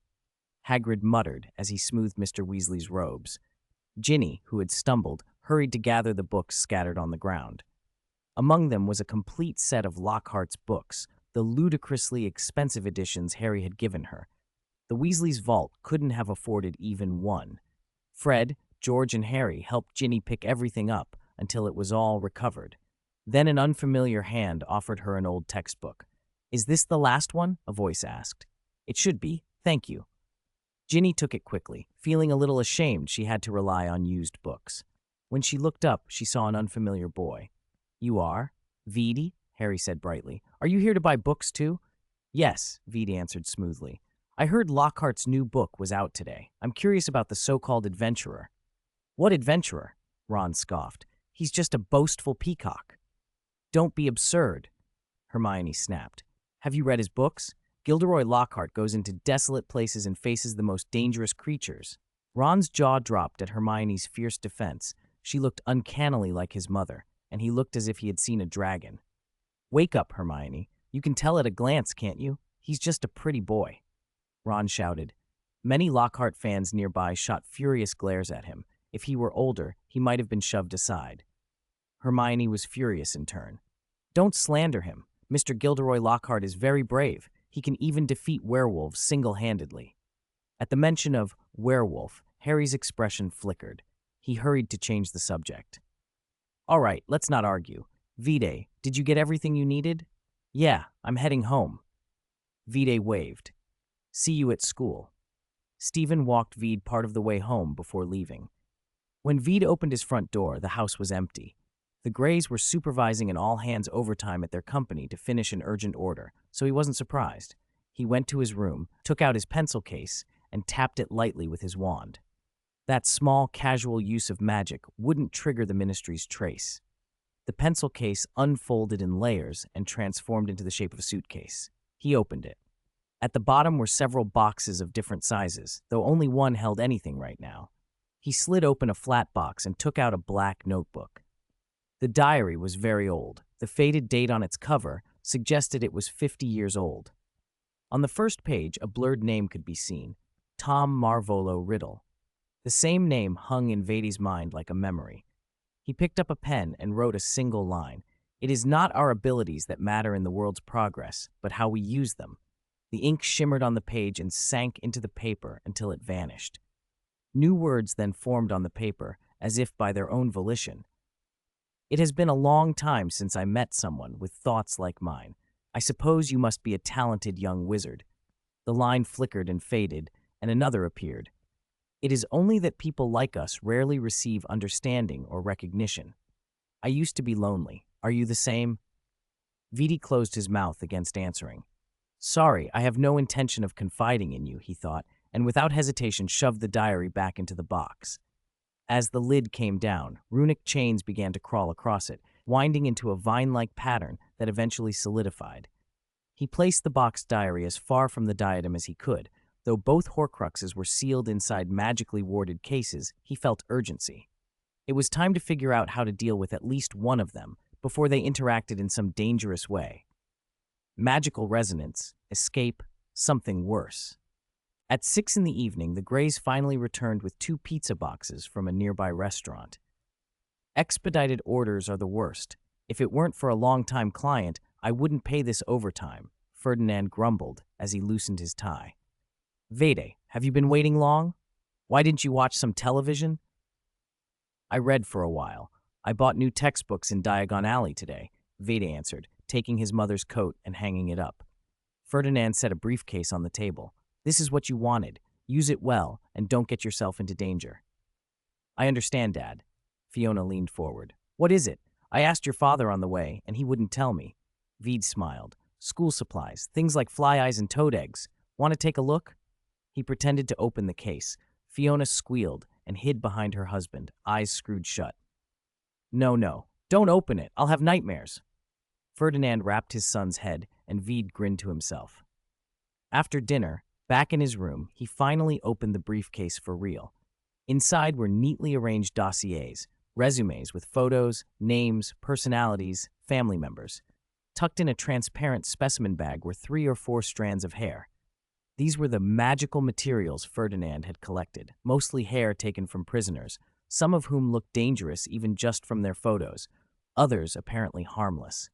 Hagrid muttered as he smoothed Mr. Weasley's robes. Ginny, who had stumbled, hurried to gather the books scattered on the ground. Among them was a complete set of Lockhart's books, the ludicrously expensive editions Harry had given her. The Weasleys' vault couldn't have afforded even one. Fred, George, and Harry helped Ginny pick everything up until it was all recovered. Then an unfamiliar hand offered her an old textbook. "Is this the last one?" a voice asked. "It should be. Thank you." Ginny took it quickly, feeling a little ashamed she had to rely on used books. When she looked up, she saw an unfamiliar boy. "You are? Veedy?" Harry said brightly. "Are you here to buy books too?" "Yes," Veedy answered smoothly. "I heard Lockhart's new book was out today. I'm curious about the so-called adventurer." "What adventurer?" Ron scoffed. "He's just a boastful peacock." "Don't be absurd," Hermione snapped. "Have you read his books? Gilderoy Lockhart goes into desolate places and faces the most dangerous creatures." Ron's jaw dropped at Hermione's fierce defense. She looked uncannily like his mother, and he looked as if he had seen a dragon. "Wake up, Hermione. You can tell at a glance, can't you? He's just a pretty boy," Ron shouted. Many Lockhart fans nearby shot furious glares at him. If he were older, he might have been shoved aside. Hermione was furious in turn. "Don't slander him. Mr. Gilderoy Lockhart is very brave. He can even defeat werewolves single-handedly." At the mention of werewolf, Harry's expression flickered. He hurried to change the subject. "All right, let's not argue. Vide, did you get everything you needed?" "Yeah, I'm heading home." Vide waved. "See you at school." Stephen walked Vide part of the way home before leaving. When Vide opened his front door, the house was empty. The Greys were supervising an all-hands overtime at their company to finish an urgent order, so he wasn't surprised. He went to his room, took out his pencil case, and tapped it lightly with his wand. That small, casual use of magic wouldn't trigger the Ministry's trace. The pencil case unfolded in layers and transformed into the shape of a suitcase. He opened it. At the bottom were several boxes of different sizes, though only one held anything right now. He slid open a flat box and took out a black notebook. The diary was very old. The faded date on its cover suggested it was 50 years old. On the first page, a blurred name could be seen, Tom Marvolo Riddle. The same name hung in Vadi's mind like a memory. He picked up a pen and wrote a single line. It is not our abilities that matter in the world's progress, but how we use them. The ink shimmered on the page and sank into the paper until it vanished. New words then formed on the paper, as if by their own volition. It has been a long time since I met someone with thoughts like mine. I suppose you must be a talented young wizard. The line flickered and faded, and another appeared. It is only that people like us rarely receive understanding or recognition. I used to be lonely. Are you the same? Vidi closed his mouth against answering. Sorry, I have no intention of confiding in you, he thought, and without hesitation shoved the diary back into the box. As the lid came down, runic chains began to crawl across it, winding into a vine-like pattern that eventually solidified. He placed the boxed diary as far from the diadem as he could. Though both Horcruxes were sealed inside magically warded cases, he felt urgency. It was time to figure out how to deal with at least one of them before they interacted in some dangerous way. Magical resonance, escape, something worse. At 6 in the evening, the Greys finally returned with 2 pizza boxes from a nearby restaurant. Expedited orders are the worst. If it weren't for a long-time client, I wouldn't pay this overtime, Ferdinand grumbled as he loosened his tie. Vede, have you been waiting long? Why didn't you watch some television? I read for a while. I bought new textbooks in Diagon Alley today, Vede answered, taking his mother's coat and hanging it up. Ferdinand set a briefcase on the table. This is what you wanted. Use it well, and don't get yourself into danger. I understand, Dad. Fiona leaned forward. What is it? I asked your father on the way, and he wouldn't tell me. Vede smiled. School supplies, things like fly eyes and toad eggs. Want to take a look? He pretended to open the case. Fiona squealed and hid behind her husband, eyes screwed shut. No, don't open it. I'll have nightmares. Ferdinand rapped his son's head, and Vede grinned to himself. After dinner, back in his room, he finally opened the briefcase for real. Inside were neatly arranged dossiers, resumes with photos, names, personalities, family members. Tucked in a transparent specimen bag were 3 or 4 strands of hair. These were the magical materials Ferdinand had collected, mostly hair taken from prisoners, some of whom looked dangerous even just from their photos, others apparently harmless.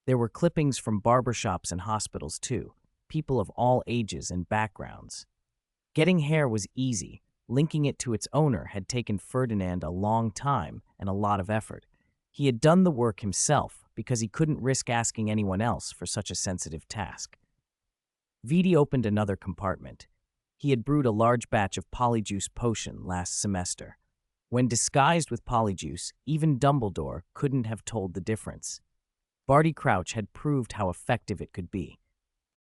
There were clippings from barbershops and hospitals too, people of all ages and backgrounds. Getting hair was easy. Linking it to its owner had taken Ferdinand a long time and a lot of effort. He had done the work himself because he couldn't risk asking anyone else for such a sensitive task. Vede opened another compartment. He had brewed a large batch of polyjuice potion last semester. When disguised with polyjuice, even Dumbledore couldn't have told the difference. Barty Crouch had proved how effective it could be.